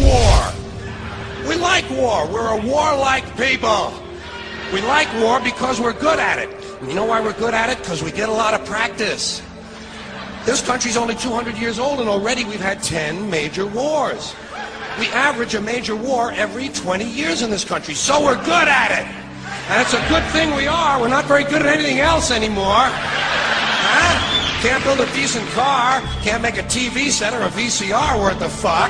war. We like war. We're a warlike people. We like war because we're good at it. And you know why we're good at it? Because we get a lot of practice. This country's only 200 years old, and already we've had 10 major wars. We average a major war every 20 years in this country, so we're good at it. And it's a good thing we are. We're not very good at anything else anymore. Huh? Can't build a decent car, can't make a TV set or a VCR worth of fuck.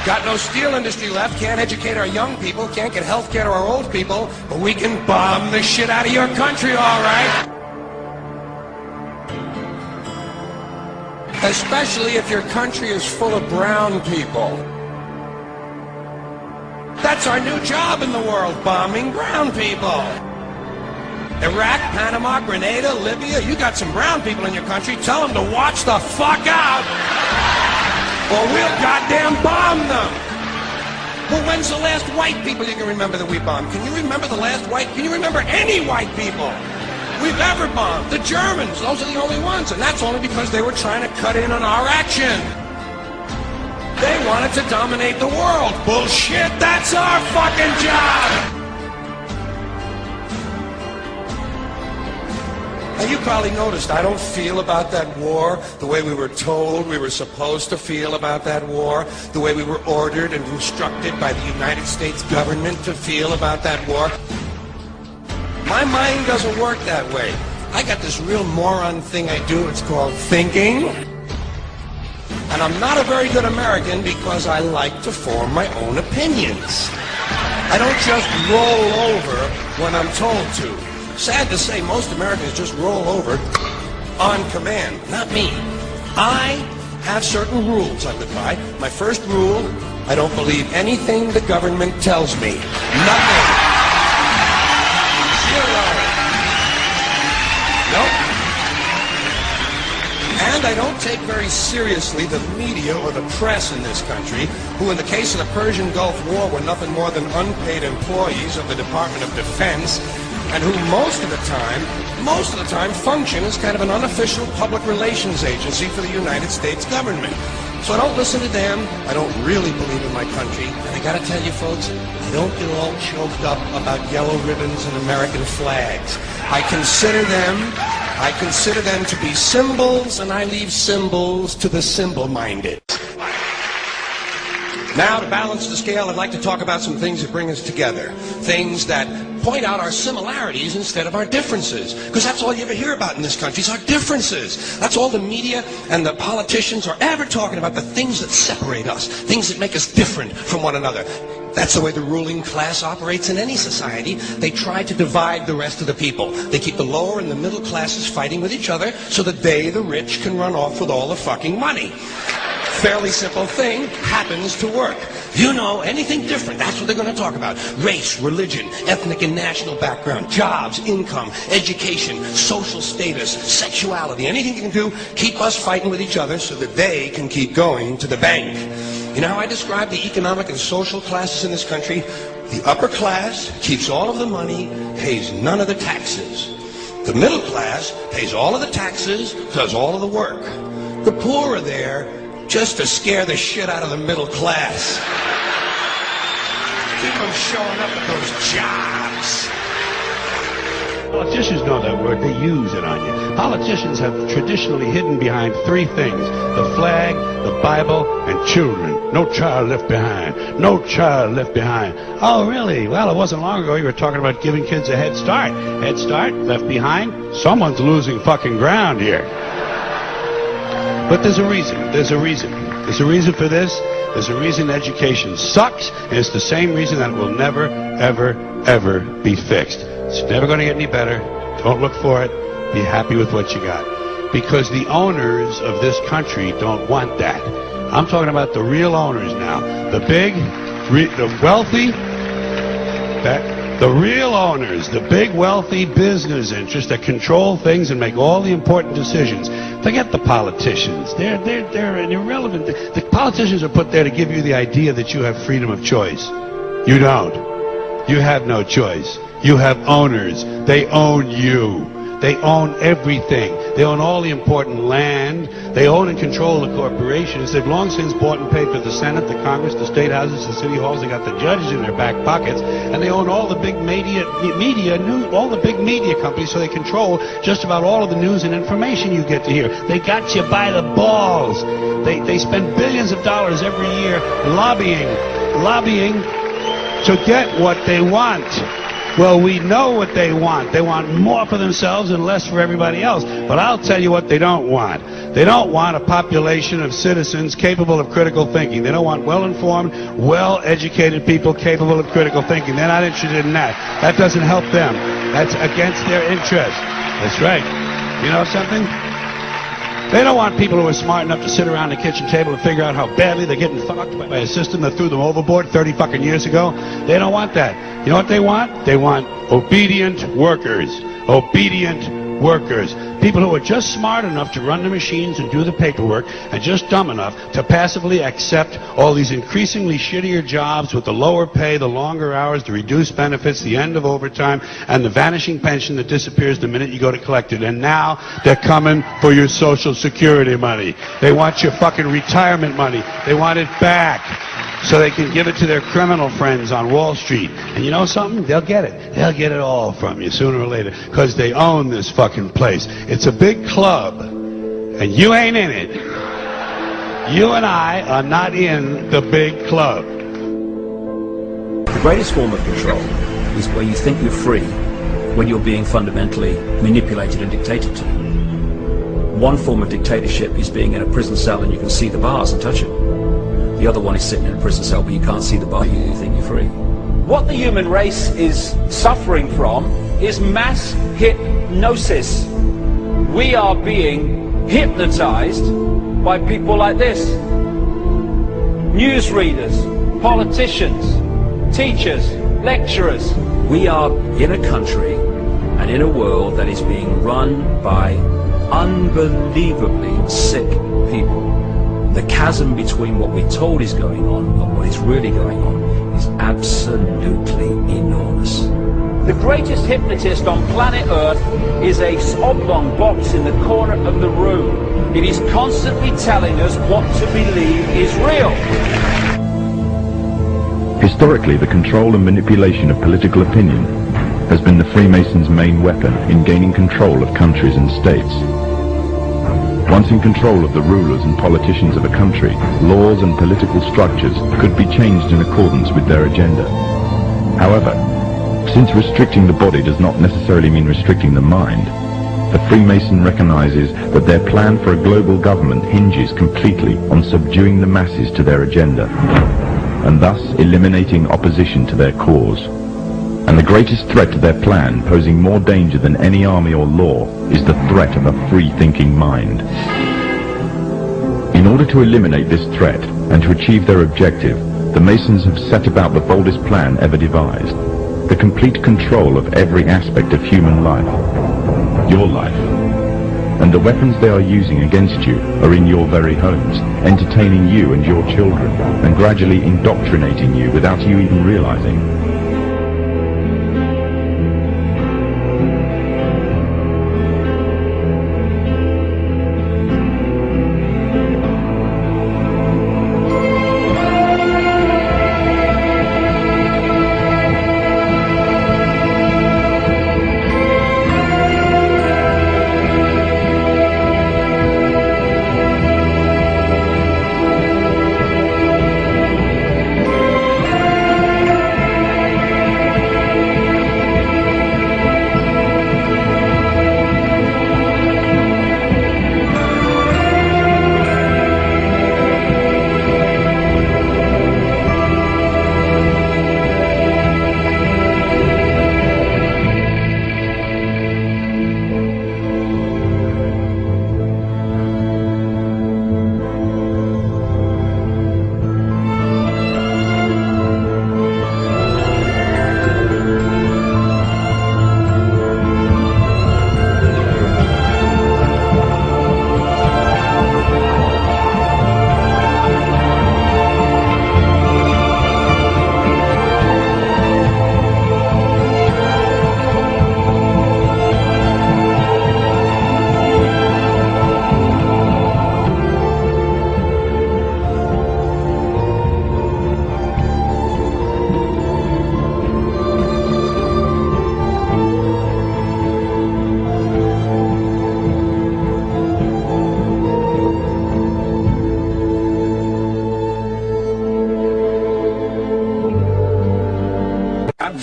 Got no steel industry left, can't educate our young people, can't get health care to our old people, but we can bomb the shit out of your country, all right? Especially if your country is full of brown people. That's our new job in the world, bombing brown people. Iraq, Panama, Grenada, Libya, you got some brown people in your country, tell them to watch the fuck out, or we'll goddamn bomb them. Well, when's the last white people you can remember that we bombed? Can you remember the last white? Can you remember any white people we've ever bombed? The Germans, those are the only ones, and that's only because they were trying to cut in on our action. They wanted to dominate the world. Bullshit, that's our fucking job. Now, you probably noticed I don't feel about that war the way we were told we were supposed to feel about that war, the way we were ordered and instructed by the United States government to feel about that war. My mind doesn't work that way. I got this real moron thing I do, it's called thinking. And I'm not a very good American because I like to form my own opinions. I don't just roll over when I'm told to. Sad to say, most Americans just roll over on command. Not me. I have certain rules I live by. My first rule, I don't believe anything the government tells me. Nothing. Zero. Nope. And I don't take very seriously the media or the press in this country, who in the case of the Persian Gulf War were nothing more than unpaid employees of the Department of Defense, and who most of the time function as kind of an unofficial public relations agency for the United States government. So I don't listen to them, I don't really believe in my country, and I gotta tell you folks, I don't get all choked up about yellow ribbons and American flags. I consider them to be symbols, and I leave symbols to the symbol-minded. Now, to balance the scale, I'd like to talk about some things that bring us together. Things that point out our similarities instead of our differences. Because that's all you ever hear about in this country is our differences. That's all the media and the politicians are ever talking about, the things that separate us, things that make us different from one another. That's the way the ruling class operates in any society. They try to divide the rest of the people. They keep the lower and the middle classes fighting with each other so that they, the rich, can run off with all the fucking money. Fairly simple thing, happens to work. You know, anything different, that's what they're going to talk about. Race, religion, ethnic and national background, jobs, income, education, social status, sexuality, anything you can do, keep us fighting with each other so that they can keep going to the bank. You know how I describe the economic and social classes in this country? The upper class keeps all of the money, pays none of the taxes. The middle class pays all of the taxes, does all of the work. The poor are there just to scare the shit out of the middle class. Keep them showing up at those jobs. Politicians know that word. They use it on you. Politicians have traditionally hidden behind three things: the flag, the Bible, and children. No child left behind. No child left behind. Oh, really? Well, it wasn't long ago you were talking about giving kids a head start. Head start? Left behind? Someone's losing fucking ground here. But there's a reason. There's a reason. There's a reason for this. There's a reason education sucks, and it's the same reason that it will never, ever, ever be fixed. It's never going to get any better. Don't look for it. Be happy with what you got. Because the owners of this country don't want that. I'm talking about the real owners now. The big, the wealthy, the real owners, the big wealthy business interests that control things and make all the important decisions. Forget the politicians. They're irrelevant. The politicians are put there to give you the idea that you have freedom of choice. You don't. You have no choice. You have owners. They own you. They own everything. They own all the important land. They own and control the corporations. They've long since bought and paid for the Senate, the Congress, the state houses, the city halls. They got the judges in their back pockets, and they own all the big all the big media companies. So they control just about all of the news and information you get to hear. They got you by the balls. They spend billions of dollars every year lobbying to get what they want. Well, we know what they want. They want more for themselves and less for everybody else. But I'll tell you what they don't want. They don't want a population of citizens capable of critical thinking. They don't want well-informed, well-educated people capable of critical thinking. They're not interested in that. That doesn't help them. That's against their interest. That's right. You know something? They don't want people who are smart enough to sit around the kitchen table and figure out how badly they're getting fucked by a system that threw them overboard 30 fucking years ago. They don't want that. You know what they want? They want obedient workers. Obedient workers. People who are just smart enough to run the machines and do the paperwork and just dumb enough to passively accept all these increasingly shittier jobs with the lower pay, the longer hours, the reduced benefits, the end of overtime, and the vanishing pension that disappears the minute you go to collect it. And now they're coming for your Social Security money. They want your fucking retirement money. They want it back so they can give it to their criminal friends on Wall Street. And you know something? They'll get it. They'll get it all from you sooner or later because they own this fucking place. It's a big club, and you ain't in it. You and I are not in the big club. The greatest form of control is where you think you're free when you're being fundamentally manipulated and dictated to. One form of dictatorship is being in a prison cell and you can see the bars and touch it. The other one is sitting in a prison cell but you can't see the bar, you think you're free. What the human race is suffering from is mass hypnosis. We are being hypnotized by people like this. Newsreaders, politicians, teachers, lecturers. We are in a country and in a world that is being run by unbelievably sick people. The chasm between what we're told is going on and what is really going on is absolutely enormous. The greatest hypnotist on planet Earth is a oblong box in the corner of the room. It is constantly telling us what to believe is real. Historically, the control and manipulation of political opinion has been the Freemasons' main weapon in gaining control of countries and states. Once in control of the rulers and politicians of a country, laws and political structures could be changed in accordance with their agenda. However, since restricting the body does not necessarily mean restricting the mind, the Freemason recognizes that their plan for a global government hinges completely on subduing the masses to their agenda, and thus eliminating opposition to their cause. And the greatest threat to their plan, posing more danger than any army or law, is the threat of a free-thinking mind. In order to eliminate this threat and to achieve their objective, the Masons have set about the boldest plan ever devised: the complete control of every aspect of human life, your life. And the weapons they are using against you are in your very homes, entertaining you and your children, and gradually indoctrinating you without you even realizing.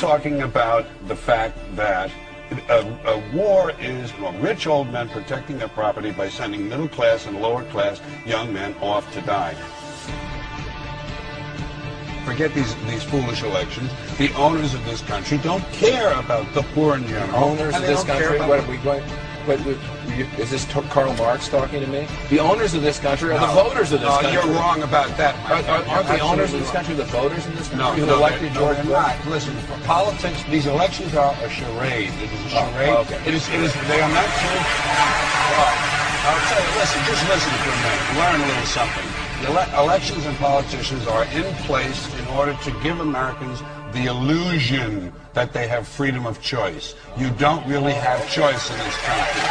talking about the fact that a war is rich old men protecting their property by sending middle class and lower class young men off to die. Forget these foolish elections. The owners of this country don't care about the poor in general. Owners of this country? What are we going? Is this Karl Marx talking to me? The owners of this country are the voters of this country. You're wrong about that. Aren't the owners of this country the voters in this country who elected George Bush? Not. Listen, for politics, these elections are a charade. It is a charade. Okay. It is. They are meant to. I'll tell you. Listen, just listen for a minute. Learn a little something. Elections and politicians are in place in order to give Americans the illusion that they have freedom of choice. You don't really have choice in this country.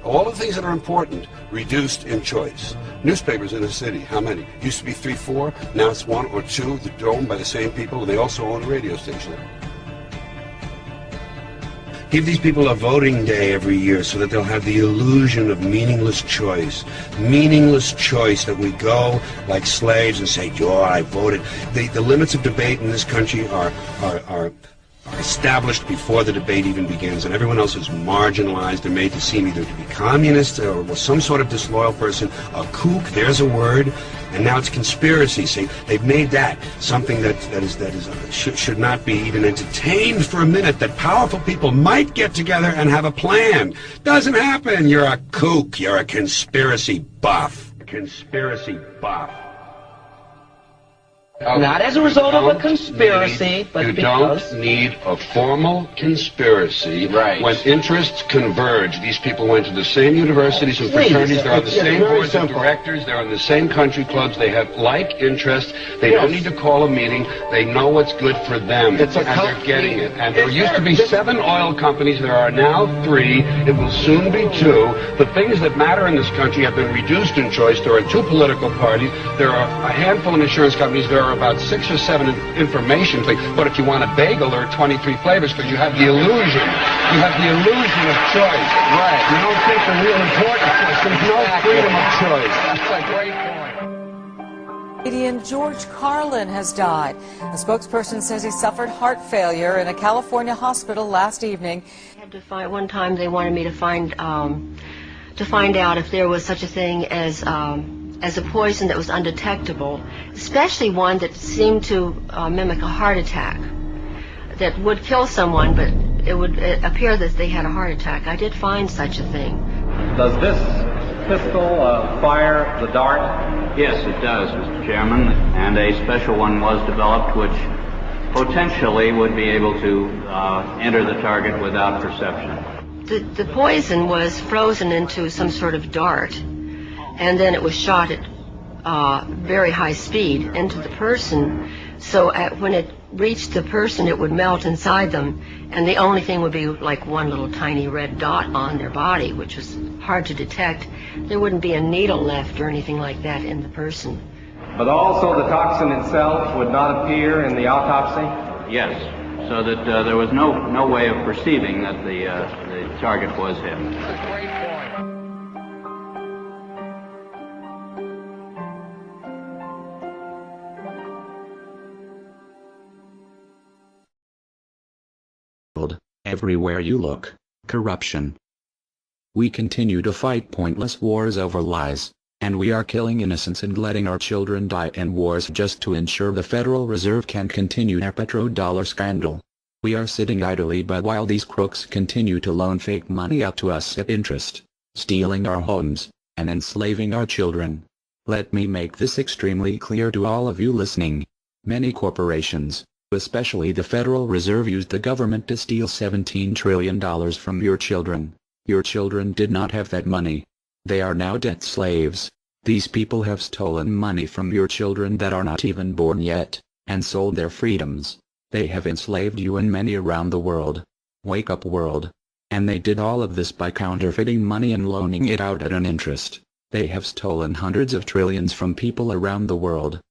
All the things that are important reduced in choice. Newspapers in the city, how many? Used to be 3, 4, now it's 1 or 2. They're owned by the same people, and they also own a radio station. Give these people a voting day every year so that they'll have the illusion of meaningless choice. Meaningless choice that we go like slaves and say, "Yo, I voted." The limits of debate in this country are established before the debate even begins, and everyone else is marginalized and made to seem either to be communist or some sort of disloyal person, a kook, there's a word, and now it's conspiracy. See, they've made that something that should not be even entertained for a minute, that powerful people might get together and have a plan. Doesn't happen. You're a kook. You're a conspiracy buff. Conspiracy buff. Not as a result of a conspiracy, but because... You don't need a formal conspiracy when interests converge. These people went to the same universities and fraternities. They're on the same boards of directors. They're in the same country clubs. They have like interests. They don't need to call a meeting. They know what's good for them, and they're getting it. And there used to be 7 oil companies. There are now 3. It will soon be 2. The things that matter in this country have been reduced in choice. There are 2 political parties. There are a handful of insurance companies. There are about 6 or 7 information things. But if you want a bagel, there are 23 flavors because you have the illusion. You have the illusion of choice. Right. You don't think the real important choice. There's no freedom of choice. That's a great point. Comedian George Carlin has died. A spokesperson says he suffered heart failure in a California hospital last evening. One time they wanted me to find out if there was such a thing as a poison that was undetectable, especially one that seemed to mimic a heart attack, that would kill someone, but it would appear that they had a heart attack. I did find such a thing. Does this pistol fire the dart? Yes, it does, Mr. Chairman, and a special one was developed which potentially would be able to enter the target without perception. The poison was frozen into some sort of dart, and then it was shot at very high speed into the person. So when it reached the person, it would melt inside them, and the only thing would be like one little tiny red dot on their body, which was hard to detect. There wouldn't be a needle left or anything like that in the person. But also the toxin itself would not appear in the autopsy? Yes, so that there was no way of perceiving that the target was him. That's a great point. Everywhere you look, corruption. We continue to fight pointless wars over lies, and we are killing innocents and letting our children die in wars just to ensure the Federal Reserve can continue their petrodollar scandal. We are sitting idly by while these crooks continue to loan fake money out to us at interest, stealing our homes, and enslaving our children. Let me make this extremely clear to all of you listening. Many corporations, especially the Federal Reserve, used the government to steal $17 trillion from your children. Your children did not have that money. They are now debt slaves. These people have stolen money from your children that are not even born yet, and sold their freedoms. They have enslaved you and many around the world. Wake up, world. And they did all of this by counterfeiting money and loaning it out at an interest. They have stolen hundreds of trillions from people around the world.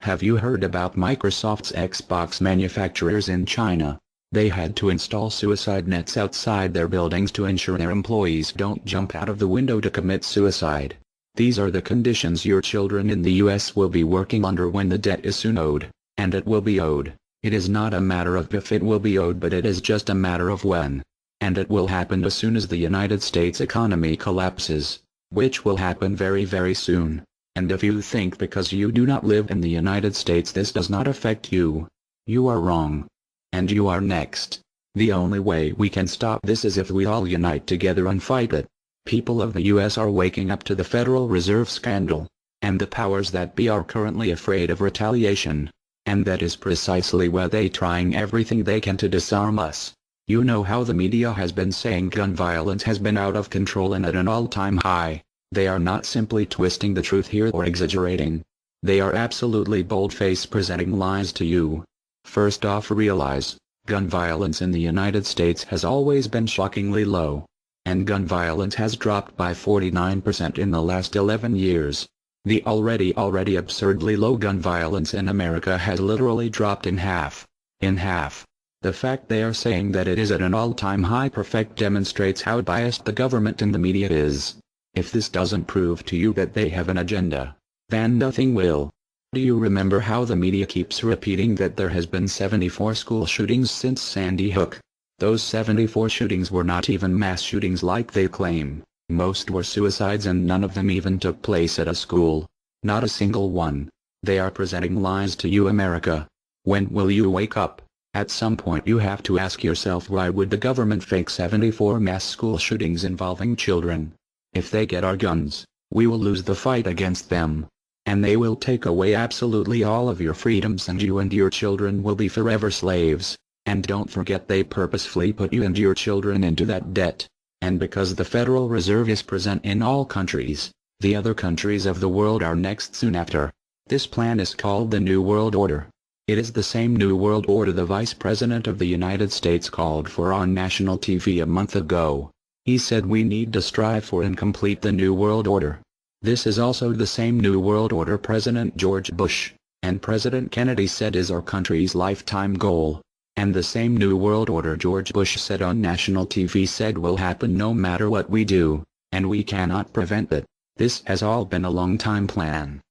Have you heard about Microsoft's Xbox manufacturers in China? They had to install suicide nets outside their buildings to ensure their employees don't jump out of the window to commit suicide. These are the conditions your children in the US will be working under when the debt is soon owed, and it will be owed. It is not a matter of if it will be owed, but it is just a matter of when. And it will happen as soon as the United States economy collapses, which will happen very, very soon. And if you think because you do not live in the United States this does not affect you, you are wrong. And you are next. The only way we can stop this is if we all unite together and fight it. People of the US are waking up to the Federal Reserve scandal, and the powers that be are currently afraid of retaliation. And that is precisely why they trying everything they can to disarm us. You know how the media has been saying gun violence has been out of control and at an all-time high. They are not simply twisting the truth here or exaggerating. They are absolutely bold-faced presenting lies to you. First off, realize, gun violence in the United States has always been shockingly low. And gun violence has dropped by 49% in the last 11 years. The already absurdly low gun violence in America has literally dropped in half. In half. The fact they are saying that it is at an all-time high perfect demonstrates how biased the government and the media is. If this doesn't prove to you that they have an agenda, then nothing will. Do you remember how the media keeps repeating that there has been 74 school shootings since Sandy Hook? Those 74 shootings were not even mass shootings like they claim. Most were suicides and none of them even took place at a school. Not a single one. They are presenting lies to you, America. When will you wake up? At some point you have to ask yourself, why would the government fake 74 mass school shootings involving children? If they get our guns, we will lose the fight against them. And they will take away absolutely all of your freedoms and you and your children will be forever slaves. And don't forget they purposefully put you and your children into that debt. And because the Federal Reserve is present in all countries, the other countries of the world are next soon after. This plan is called the New World Order. It is the same New World Order the Vice President of the United States called for on national TV a month ago. He said we need to strive for and complete the New World Order. This is also the same New World Order President George Bush and President Kennedy said is our country's lifetime goal. And the same New World Order George Bush said on national TV said will happen no matter what we do, and we cannot prevent it. This has all been a long-time plan.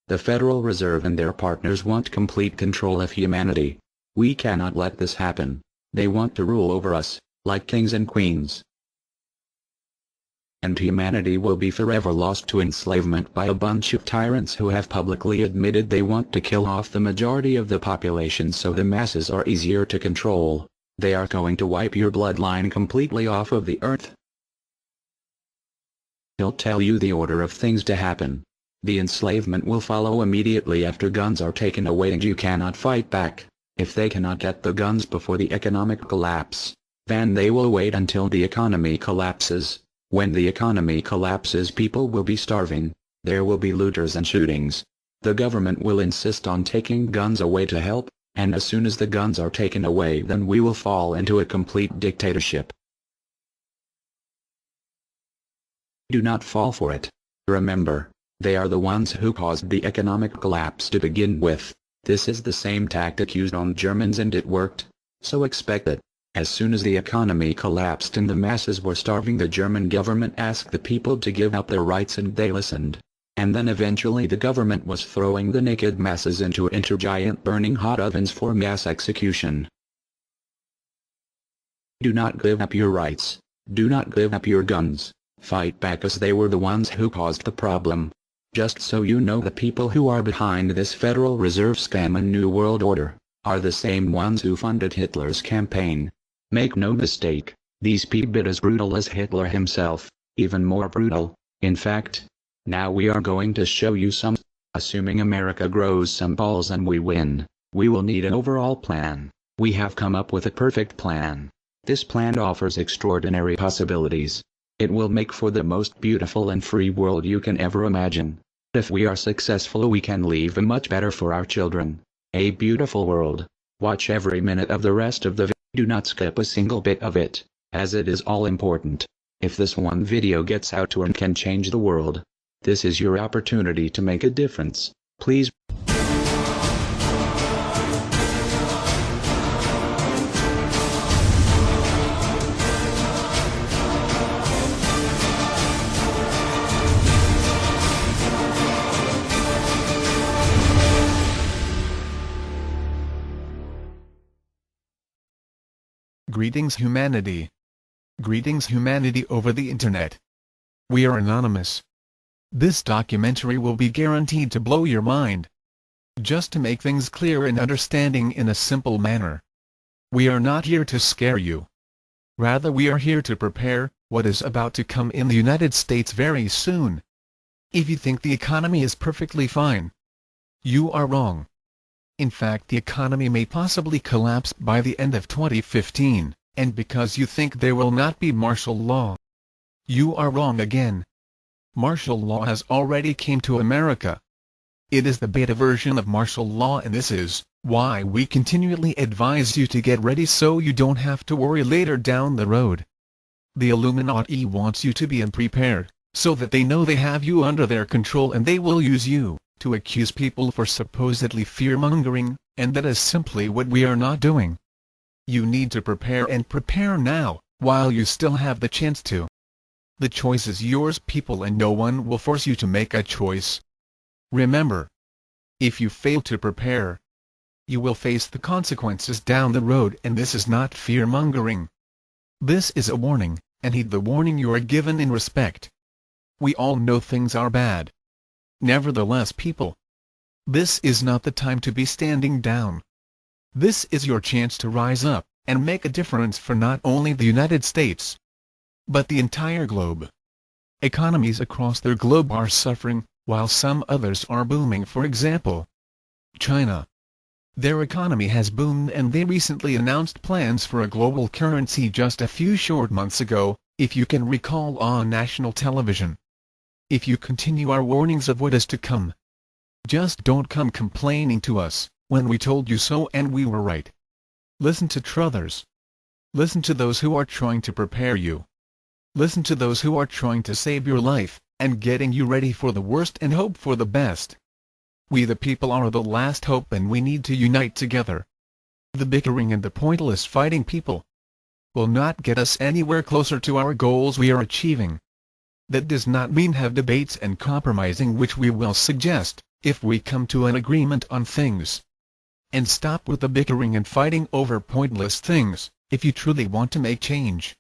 The Federal Reserve and their partners want complete control of humanity. We cannot let this happen. They want to rule over us, like kings and queens. And humanity will be forever lost to enslavement by a bunch of tyrants who have publicly admitted they want to kill off the majority of the population so the masses are easier to control. They are going to wipe your bloodline completely off of the earth. He'll tell you the order of things to happen. The enslavement will follow immediately after guns are taken away and you cannot fight back. If they cannot get the guns before the economic collapse, then they will wait until the economy collapses. When the economy collapses, people will be starving. There will be looters and shootings. The government will insist on taking guns away to help, and as soon as the guns are taken away, then we will fall into a complete dictatorship. Do not fall for it. Remember, they are the ones who caused the economic collapse to begin with. This is the same tactic used on Germans and it worked. So expect it. As soon as the economy collapsed and the masses were starving, the German government asked the people to give up their rights and they listened. And then eventually the government was throwing the naked masses into giant burning hot ovens for mass execution. Do not give up your rights. Do not give up your guns. Fight back, as they were the ones who caused the problem. Just so you know, the people who are behind this Federal Reserve scam and New World Order are the same ones who funded Hitler's campaign. Make no mistake, these people are as brutal as Hitler himself, even more brutal. In fact, now we are going to show you some. Assuming America grows some balls and we win, we will need an overall plan. We have come up with a perfect plan. This plan offers extraordinary possibilities. It will make for the most beautiful and free world you can ever imagine. If we are successful, we can leave a much better for our children. A beautiful world. Watch every minute of the rest of the video. Do not skip a single bit of it, as it is all important. If this one video gets out to and can change the world, this is your opportunity to make a difference. Please. Greetings humanity. Greetings humanity over the internet. We are anonymous. This documentary will be guaranteed to blow your mind. Just to make things clear and understanding in a simple manner. We are not here to scare you. Rather, we are here to prepare what is about to come in the United States very soon. If you think the economy is perfectly fine, you are wrong. In fact, the economy may possibly collapse by the end of 2015, and because you think there will not be martial law, you are wrong again. Martial law has already came to America. It is the beta version of martial law, and this is why we continually advise you to get ready so you don't have to worry later down the road. The Illuminati wants you to be unprepared, so that they know they have you under their control and they will use you to accuse people for supposedly fear-mongering, and that is simply what we are not doing. You need to prepare, and prepare now, while you still have the chance to. The choice is yours, people, and no one will force you to make a choice. Remember, if you fail to prepare, you will face the consequences down the road, and this is not fear-mongering. This is a warning, and heed the warning you are given in respect. We all know things are bad. Nevertheless, people, this is not the time to be standing down. This is your chance to rise up and make a difference for not only the United States, but the entire globe. Economies across their globe are suffering, while some others are booming. For example, China. Their economy has boomed, and they recently announced plans for a global currency just a few short months ago, if you can recall, on national television. If you continue our warnings of what is to come, just don't come complaining to us when we told you so and we were right. Listen to truthers. Listen to those who are trying to prepare you. Listen to those who are trying to save your life and getting you ready for the worst and hope for the best. We the people are the last hope, and we need to unite together. The bickering and the pointless fighting, people, will not get us anywhere closer to our goals we are achieving. That does not mean have debates and compromising, which we will suggest, if we come to an agreement on things. And stop with the bickering and fighting over pointless things, if you truly want to make change.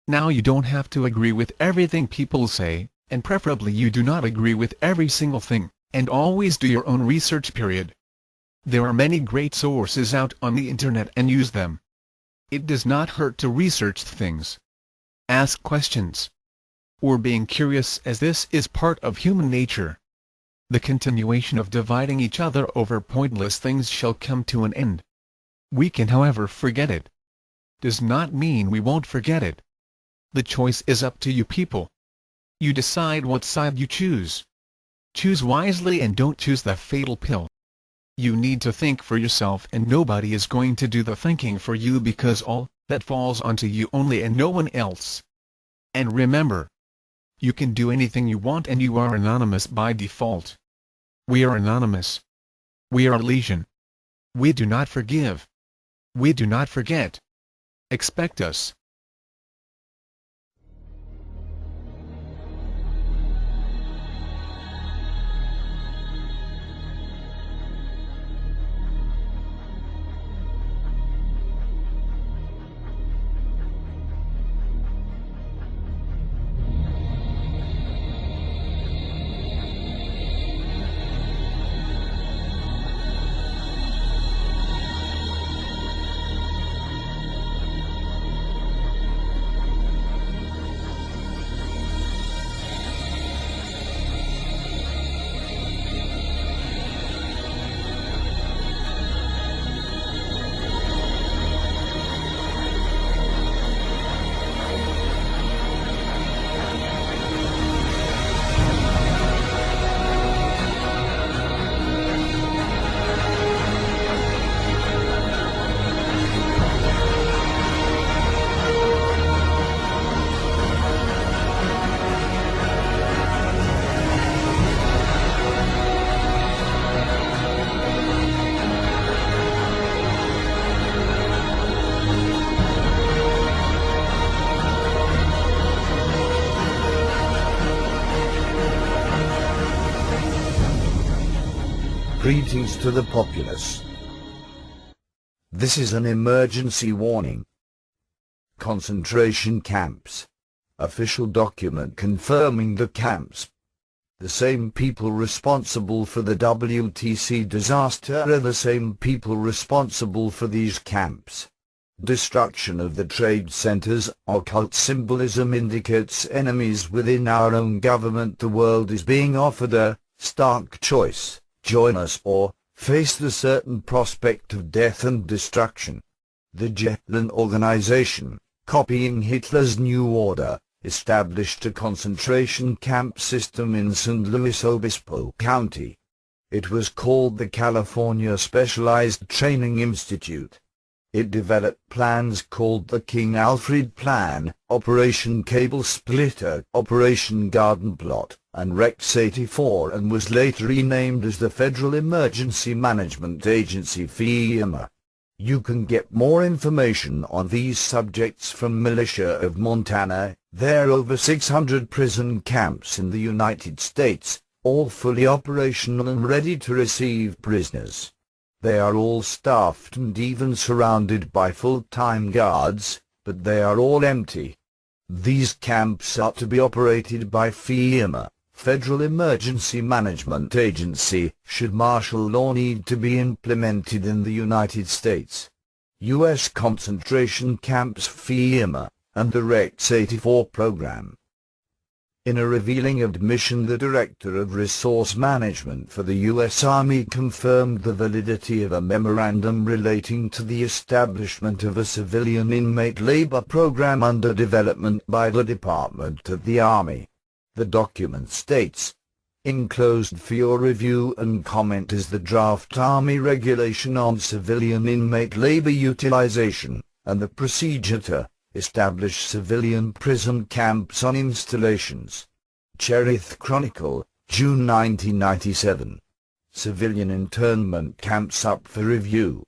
Now you don't have to agree with everything people say, and preferably you do not agree with every single thing, and always do your own research. There are many great sources out on the internet, and use them. It does not hurt to research things. Ask questions. Or being curious, as this is part of human nature. The continuation of dividing each other over pointless things shall come to an end. We can, however, forget it. Does not mean we won't forget it. The choice is up to you, people. You decide what side you choose. Choose wisely and don't choose the fatal pill. You need to think for yourself, and nobody is going to do the thinking for you, because all that falls onto you only and no one else. And remember, you can do anything you want, and you are anonymous by default. We are anonymous. We are legion. We do not forgive. We do not forget. Expect us. Greetings to the populace. This is an emergency warning. Concentration camps. Official document confirming the camps. The same people responsible for the WTC disaster are the same people responsible for these camps. Destruction of the trade centers. Occult symbolism indicates enemies within our own government. The world is being offered a stark choice: join us or face the certain prospect of death and destruction. The vigilant organization, copying Hitler's New Order, established a concentration camp system in San Luis Obispo County. It was called the California Specialized Training Institute. It developed plans called the King Alfred Plan, Operation Cable Splitter, Operation Garden Plot, and Rex 84, and was later renamed as the Federal Emergency Management Agency FEMA. You can get more information on these subjects from Militia of Montana. There are over 600 prison camps in the United States, all fully operational and ready to receive prisoners. They are all staffed and even surrounded by full-time guards, but they are all empty. These camps are to be operated by FEMA, Federal Emergency Management Agency, should martial law need to be implemented in the United States. U.S. concentration camps, FEMA, and the Rex 84 program. In a revealing admission, the Director of Resource Management for the U.S. Army confirmed the validity of a memorandum relating to the establishment of a civilian inmate labor program under development by the Department of the Army. The document states, "Enclosed for your review and comment is the draft Army regulation on civilian inmate labor utilization, and the procedure to establish civilian prison camps on installations." Cherith Chronicle, June 1997. Civilian internment camps up for review.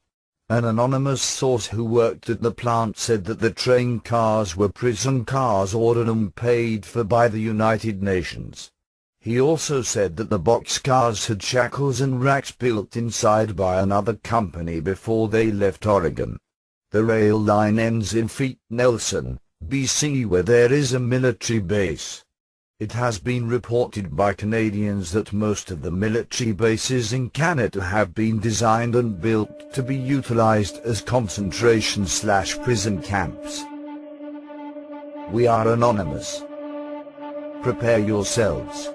An anonymous source who worked at the plant said that the train cars were prison cars ordered and paid for by the United Nations. He also said that the boxcars had shackles and racks built inside by another company before they left Oregon. The rail line ends in Fort Nelson, BC, where there is a military base. It has been reported by Canadians that most of the military bases in Canada have been designed and built to be utilized as concentration/prison camps. We are anonymous. Prepare yourselves.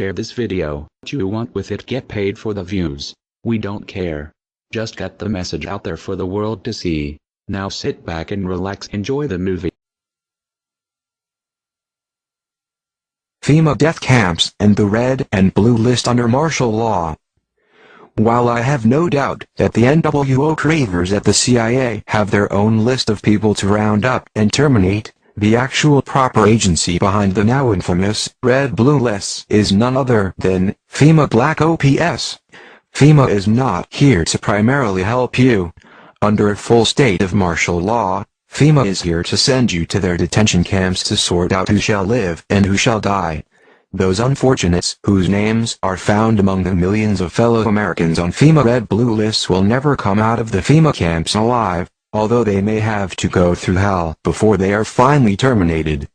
share this video. What you want with it, get paid for the views. We don't care. Just get the message out there for the world to see. Now sit back and relax, enjoy the movie. FEMA death camps and the red and blue list under martial law. While I have no doubt that the NWO creators at the CIA have their own list of people to round up and terminate, the actual proper agency behind the now infamous red-blue lists is none other than FEMA Black Ops. FEMA is not here to primarily help you. Under a full state of martial law, FEMA is here to send you to their detention camps to sort out who shall live and who shall die. Those unfortunates whose names are found among the millions of fellow Americans on FEMA red-blue lists will never come out of the FEMA camps alive, although they may have to go through hell before they are finally terminated.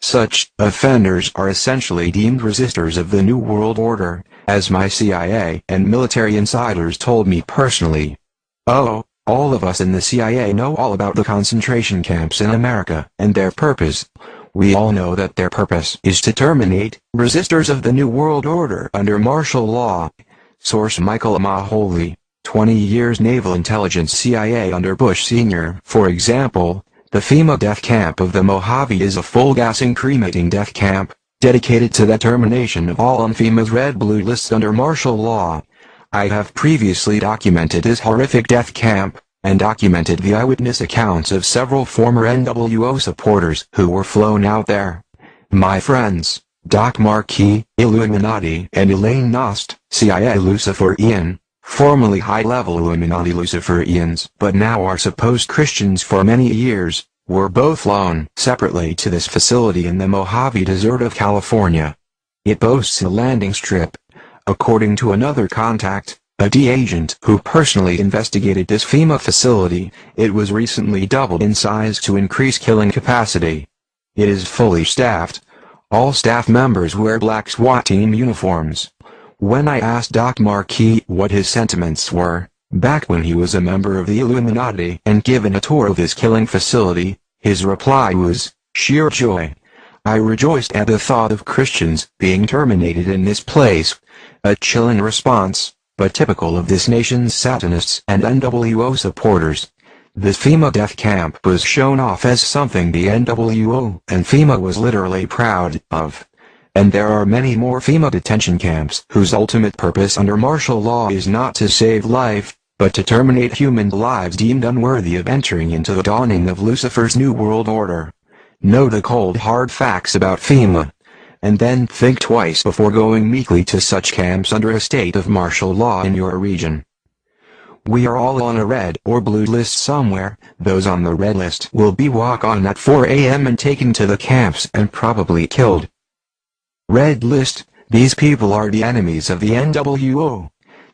Such offenders are essentially deemed resistors of the New World Order, as my CIA and military insiders told me personally. Oh, all of us in the CIA know all about the concentration camps in America and their purpose. We all know that their purpose is to terminate resistors of the New World Order under martial law. Source: Michael Maholi, 20 years Naval Intelligence, CIA under Bush Sr. For example, the FEMA death camp of the Mojave is a full gassing cremating death camp, dedicated to the termination of all on FEMA's red-blue lists under martial law. I have previously documented this horrific death camp, and documented the eyewitness accounts of several former NWO supporters who were flown out there. My friends, Doc Marquis, Illuminati, and Elaine Nost, CIA Luciferian, formerly high-level Illuminati Luciferians, but now are supposed Christians for many years, were both flown separately to this facility in the Mojave Desert of California. It boasts a landing strip. According to another contact, a D agent who personally investigated this FEMA facility, it was recently doubled in size to increase killing capacity. It is fully staffed. All staff members wear black SWAT team uniforms. When I asked Doc Marquis what his sentiments were, back when he was a member of the Illuminati and given a tour of his killing facility, his reply was, "Sheer joy. I rejoiced at the thought of Christians being terminated in this place." A chilling response, but typical of this nation's Satanists and NWO supporters. This FEMA death camp was shown off as something the NWO and FEMA was literally proud of. And there are many more FEMA detention camps whose ultimate purpose under martial law is not to save life, but to terminate human lives deemed unworthy of entering into the dawning of Lucifer's New World Order. Know the cold hard facts about FEMA, and then think twice before going meekly to such camps under a state of martial law in your region. We are all on a red or blue list somewhere. Those on the red list will be walked on at 4 a.m. and taken to the camps and probably killed. Red list: these people are the enemies of the NWO.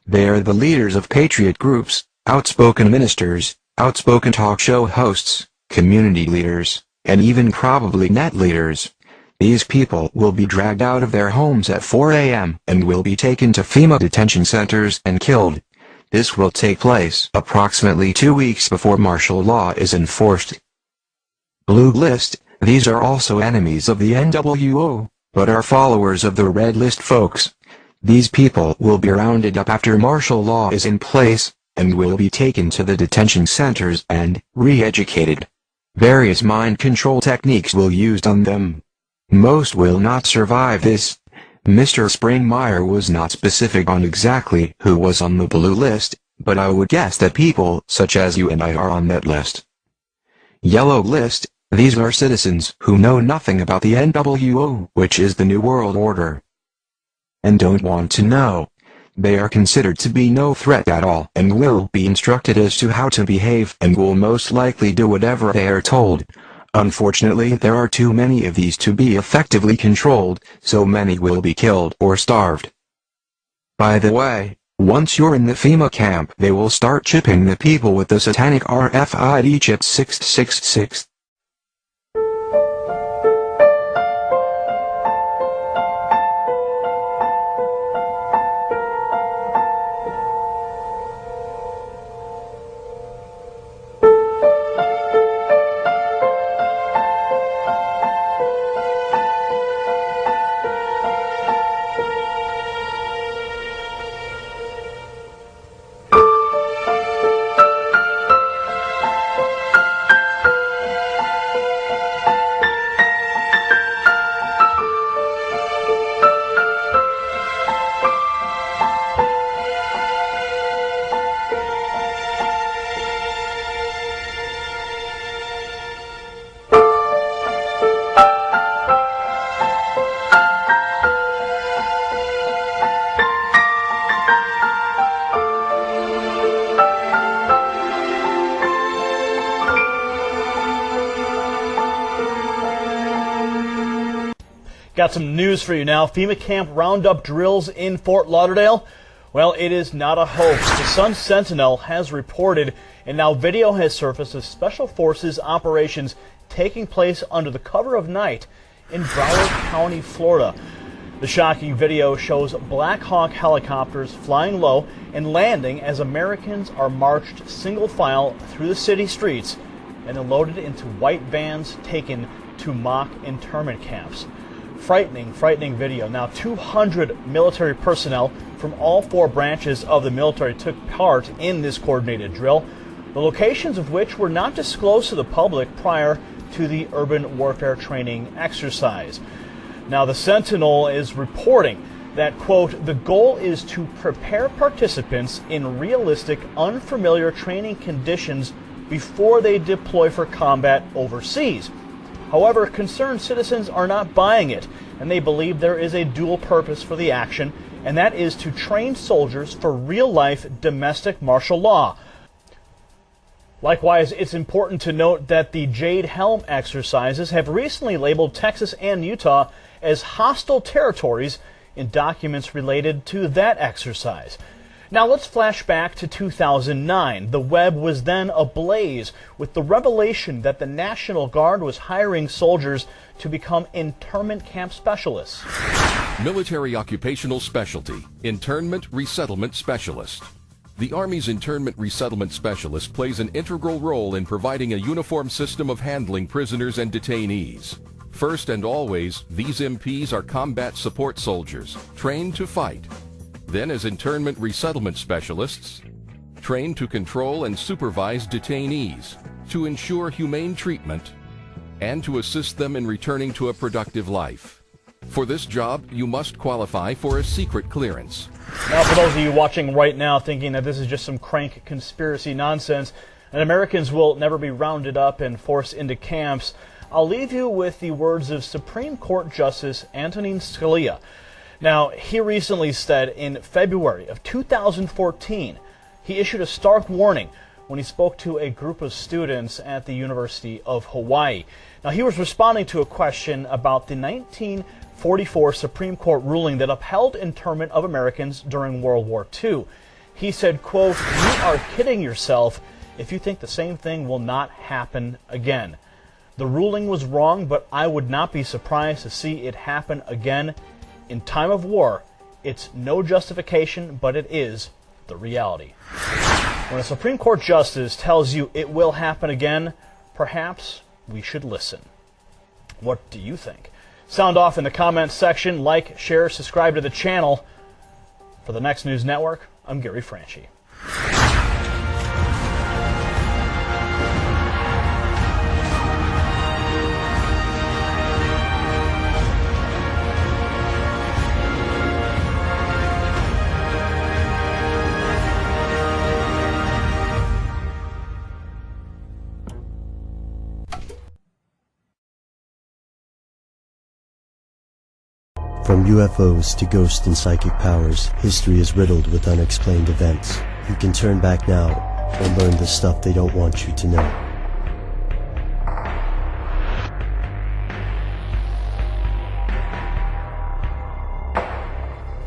They are the leaders of patriot groups, outspoken ministers, outspoken talk show hosts, community leaders, and even probably net leaders. These people will be dragged out of their homes at 4 a.m. and will be taken to FEMA detention centers and killed. This will take place approximately 2 weeks before martial law is enforced. Blue list: these are also enemies of the NWO, but are followers of the red list folks. These people will be rounded up after martial law is in place, and will be taken to the detention centers and re-educated. Various mind control techniques will be used on them. Most will not survive this. Mr. Springmeyer was not specific on exactly who was on the blue list, but I would guess that people such as you and I are on that list. Yellow list: these are citizens who know nothing about the NWO, which is the New World Order, and don't want to know. They are considered to be no threat at all and will be instructed as to how to behave and will most likely do whatever they are told. Unfortunately, there are too many of these to be effectively controlled, so many will be killed or starved. By the way, once you're in the FEMA camp, they will start chipping the people with the satanic RFID chip 666. Got some news for you now. FEMA camp roundup drills in Fort Lauderdale. Well, it is not a hoax. The Sun Sentinel has reported, and now video has surfaced of Special Forces operations taking place under the cover of night in Broward County, Florida. The shocking video shows Black Hawk helicopters flying low and landing as Americans are marched single file through the city streets and then loaded into white vans taken to mock internment camps. Frightening video. Now 200 military personnel from all 4 branches of the military took part in this coordinated drill, the locations of which were not disclosed to the public prior to the urban warfare training exercise. Now the Sentinel is reporting that, quote, the goal is to prepare participants in realistic, unfamiliar training conditions before they deploy for combat overseas. However, concerned citizens are not buying it, and they believe there is a dual purpose for the action, and that is to train soldiers for real-life domestic martial law. Likewise, it's important to note that the Jade Helm exercises have recently labeled Texas and Utah as hostile territories in documents related to that exercise. Now let's flash back to 2009. The web was then ablaze with the revelation that the National Guard was hiring soldiers to become internment camp specialists. Military Occupational Specialty, Internment Resettlement Specialist. The Army's Internment Resettlement Specialist plays an integral role in providing a uniform system of handling prisoners and detainees. First and always, these MPs are combat support soldiers, trained to fight. Then as internment resettlement specialists, trained to control and supervise detainees, to ensure humane treatment, and to assist them in returning to a productive life. For this job, you must qualify for a secret clearance. Now, for those of you watching right now thinking that this is just some crank conspiracy nonsense and Americans will never be rounded up and forced into camps, I'll leave you with the words of Supreme Court Justice Antonin Scalia. Now, he recently said in February of 2014, he issued a stark warning when he spoke to a group of students at the University of Hawaii. Now, he was responding to a question about the 1944 Supreme Court ruling that upheld internment of Americans during World War II. He said, quote, "You are kidding yourself if you think the same thing will not happen again. The ruling was wrong, but I would not be surprised to see it happen again. In time of war, it's no justification, but it is the reality." When a Supreme Court justice tells you it will happen again, perhaps we should listen. What do you think? Sound off in the comments section. Like, share, subscribe to the channel. For the Next News Network, I'm Gary Franchi. From UFOs to ghost and psychic powers, history is riddled with unexplained events. You can turn back now or learn the stuff they don't want you to know.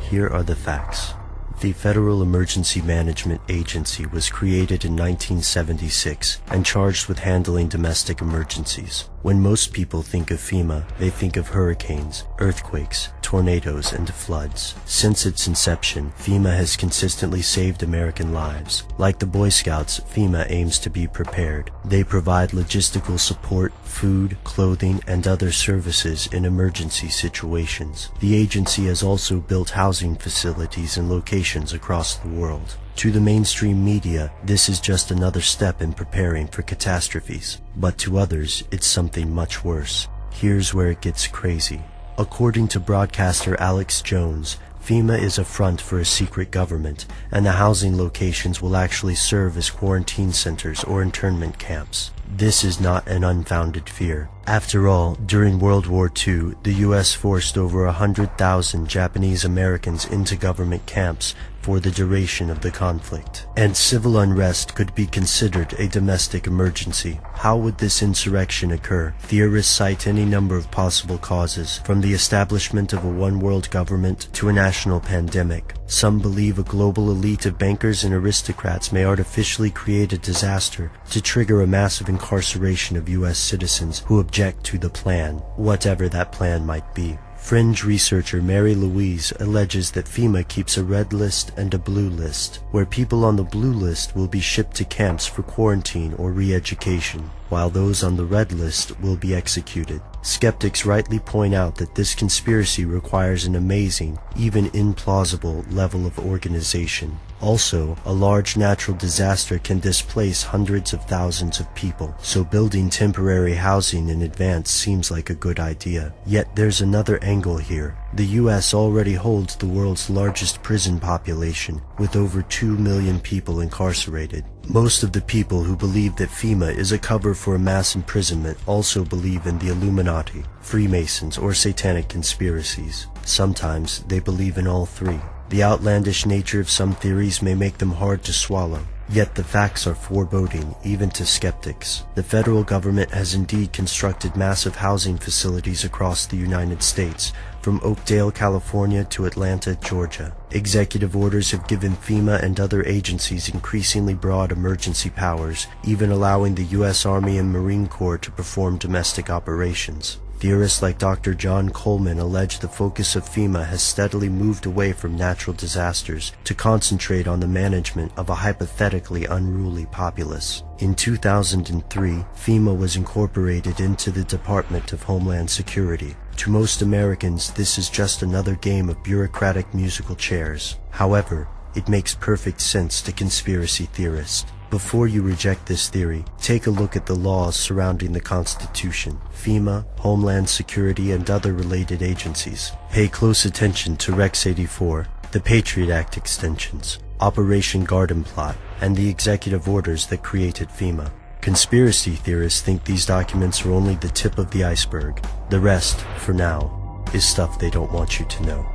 Here are the facts. The Federal Emergency Management Agency was created in 1976 and charged with handling domestic emergencies. When most people think of FEMA, they think of hurricanes, earthquakes, tornadoes, and floods. Since its inception, FEMA has consistently saved American lives. Like the Boy Scouts, FEMA aims to be prepared. They provide logistical support, food, clothing, and other services in emergency situations. The agency has also built housing facilities in locations across the world. To the mainstream media, this is just another step in preparing for catastrophes. But to others, it's something much worse. Here's where it gets crazy. According to broadcaster Alex Jones, FEMA is a front for a secret government, and the housing locations will actually serve as quarantine centers or internment camps. This is not an unfounded fear. After all, during World War II, the U.S. forced over 100,000 Japanese Americans into government camps for the duration of the conflict, and civil unrest could be considered a domestic emergency. How would this insurrection occur? Theorists cite any number of possible causes, from the establishment of a one-world government to a national pandemic. Some believe a global elite of bankers and aristocrats may artificially create a disaster to trigger a massive incarceration of U.S. citizens who object to the plan, whatever that plan might be. Fringe researcher Mary Louise alleges that FEMA keeps a red list and a blue list, where people on the blue list will be shipped to camps for quarantine or re-education, while those on the red list will be executed. Skeptics rightly point out that this conspiracy requires an amazing, even implausible, level of organization. Also, a large natural disaster can displace hundreds of thousands of people, so building temporary housing in advance seems like a good idea. Yet there's another angle here. The US already holds the world's largest prison population, with over 2 million people incarcerated. Most of the people who believe that FEMA is a cover for a mass imprisonment also believe in the Illuminati, Freemasons, or satanic conspiracies. Sometimes they believe in all three. The outlandish nature of some theories may make them hard to swallow, yet the facts are foreboding even to skeptics. The federal government has indeed constructed massive housing facilities across the United States, from Oakdale, California to Atlanta, Georgia. Executive orders have given FEMA and other agencies increasingly broad emergency powers, even allowing the U.S. Army and Marine Corps to perform domestic operations. Theorists like Dr. John Coleman allege the focus of FEMA has steadily moved away from natural disasters to concentrate on the management of a hypothetically unruly populace. In 2003, FEMA was incorporated into the Department of Homeland Security. To most Americans, this is just another game of bureaucratic musical chairs. However, it makes perfect sense to conspiracy theorists. Before you reject this theory, take a look at the laws surrounding the Constitution, FEMA, Homeland Security, and other related agencies. Pay close attention to Rex 84, the Patriot Act extensions, Operation Garden Plot, and the executive orders that created FEMA. Conspiracy theorists think these documents are only the tip of the iceberg. The rest, for now, is stuff they don't want you to know.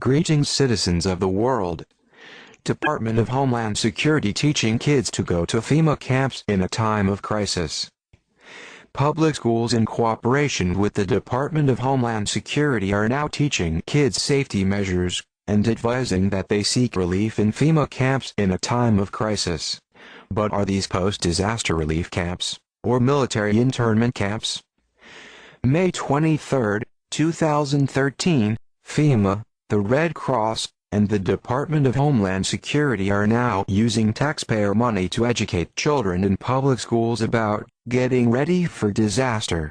Greetings, citizens of the world. Department of Homeland Security teaching kids to go to FEMA camps in a time of crisis. Public schools in cooperation with the Department of Homeland Security are now teaching kids safety measures and advising that they seek relief in FEMA camps in a time of crisis. But are these post-disaster relief camps or military internment camps? May 23, 2013, FEMA, the Red Cross, and the Department of Homeland Security are now using taxpayer money to educate children in public schools about getting ready for disaster.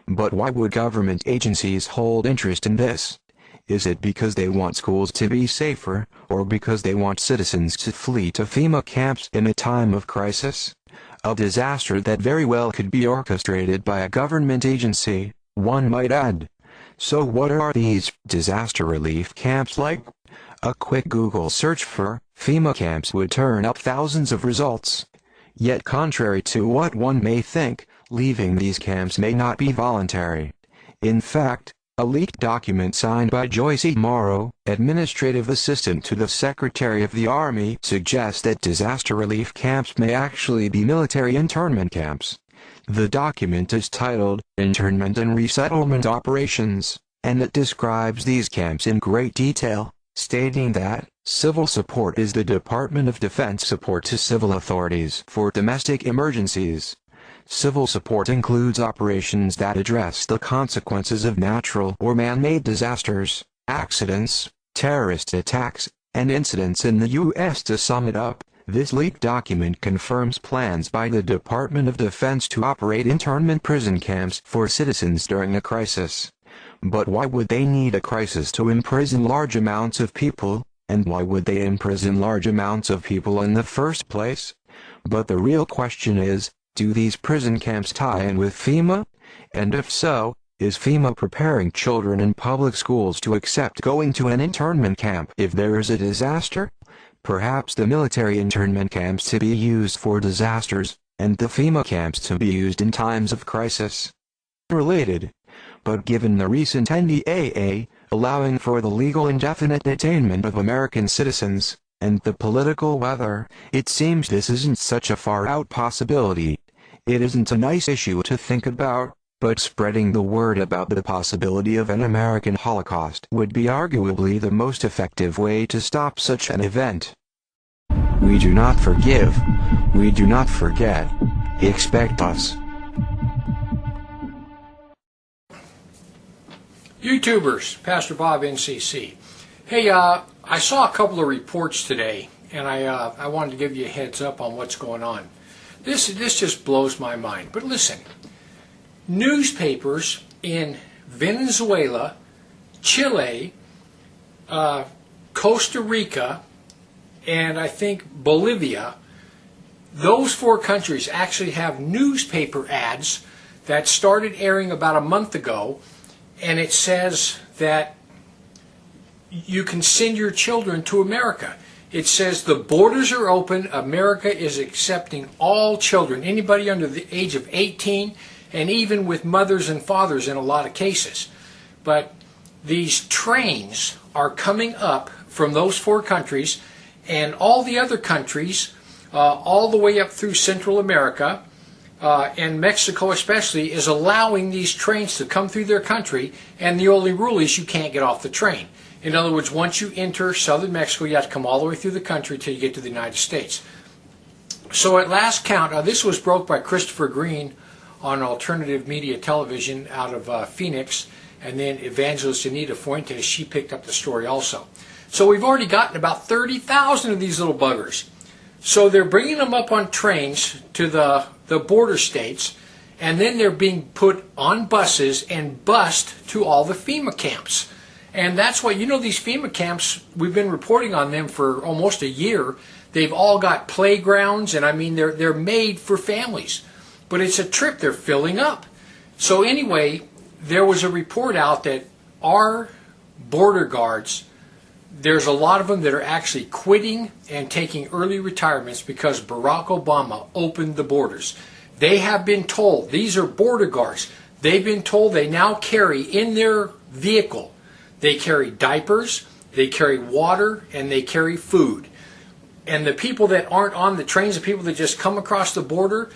But why would government agencies hold interest in this? Is it because they want schools to be safer, or because they want citizens to flee to FEMA camps in a time of crisis? A disaster that very well could be orchestrated by a government agency, one might add. So what are these disaster relief camps like? A quick Google search for FEMA camps would turn up thousands of results. Yet contrary to what one may think, leaving these camps may not be voluntary. In fact, a leaked document signed by Joyce E. Morrow, administrative assistant to the Secretary of the Army, suggests that disaster relief camps may actually be military internment camps. The document is titled, Internment and Resettlement Operations, and it describes these camps in great detail, stating that, civil support is the Department of Defense support to civil authorities for domestic emergencies. Civil support includes operations that address the consequences of natural or man-made disasters, accidents, terrorist attacks, and incidents in the U.S. To sum it up, this leaked document confirms plans by the Department of Defense to operate internment prison camps for citizens during a crisis. But why would they need a crisis to imprison large amounts of people, and why would they imprison large amounts of people in the first place? But the real question is, do these prison camps tie in with FEMA? And if so, is FEMA preparing children in public schools to accept going to an internment camp if there is a disaster? perhaps the military internment camps to be used for disasters, and the FEMA camps to be used in times of crisis. Related, but given the recent NDAA, allowing for the legal indefinite detainment of American citizens, and the political weather, it seems this isn't such a far-out possibility. It isn't a nice issue to think about, but spreading the word about the possibility of an American Holocaust would be arguably the most effective way to stop such an event. We do not forgive. We do not forget. Expect us. YouTubers, Pastor Bob NCC. Hey, I saw a couple of reports today, and I wanted to give you a heads up on what's going on. This just blows my mind. But listen, newspapers in Venezuela, Chile, Costa Rica, and I think Bolivia, those 4 countries actually have newspaper ads that started airing about a month ago, and it says that you can send your children to America. It says the borders are open, America is accepting all children, anybody under the age of 18, and even with mothers and fathers in a lot of cases. But these trains are coming up from those 4 countries, and all the other countries, all the way up through Central America, and Mexico especially, is allowing these trains to come through their country, and the only rule is you can't get off the train. In other words, once you enter southern Mexico, you have to come all the way through the country until you get to the United States. So at last count, this was broke by Christopher Green on alternative media television out of Phoenix, and then evangelist Anita Fuentes, she picked up the story also. So we've already gotten about 30,000 of these little buggers. So they're bringing them up on trains to the border states, and then they're being put on buses and bused to all the FEMA camps. And that's why, you know, these FEMA camps, we've been reporting on them for almost a year. They've all got playgrounds, and I mean, they're made for families. But it's a trip they're filling up. So anyway, there was a report out that our border guards, there's a lot of them that are actually quitting and taking early retirements because Barack Obama opened the borders. They have been told, these are border guards, they've been told they now carry in their vehicle, they carry diapers, they carry water, and they carry food. And the people that aren't on the trains, the people that just come across the border,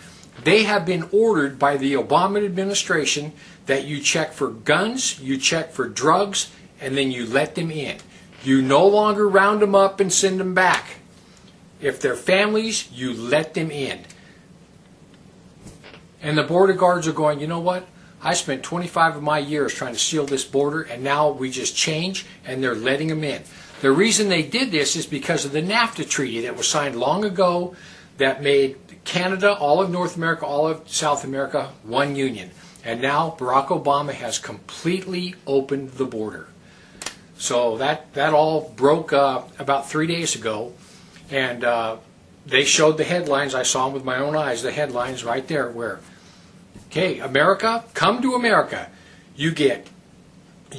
they have been ordered by the Obama administration that you check for guns, you check for drugs, and then you let them in. You no longer round them up and send them back. If they're families, you let them in. And the border guards are going, you know what? I spent 25 of my years trying to seal this border, and now we just change, and they're letting them in. The reason they did this is because of the NAFTA treaty that was signed long ago that made Canada, all of North America, all of South America, one union. And now Barack Obama has completely opened the border. So that all broke about 3 days ago, and they showed the headlines. I saw them with my own eyes, the headlines right there where, okay, America, come to America. You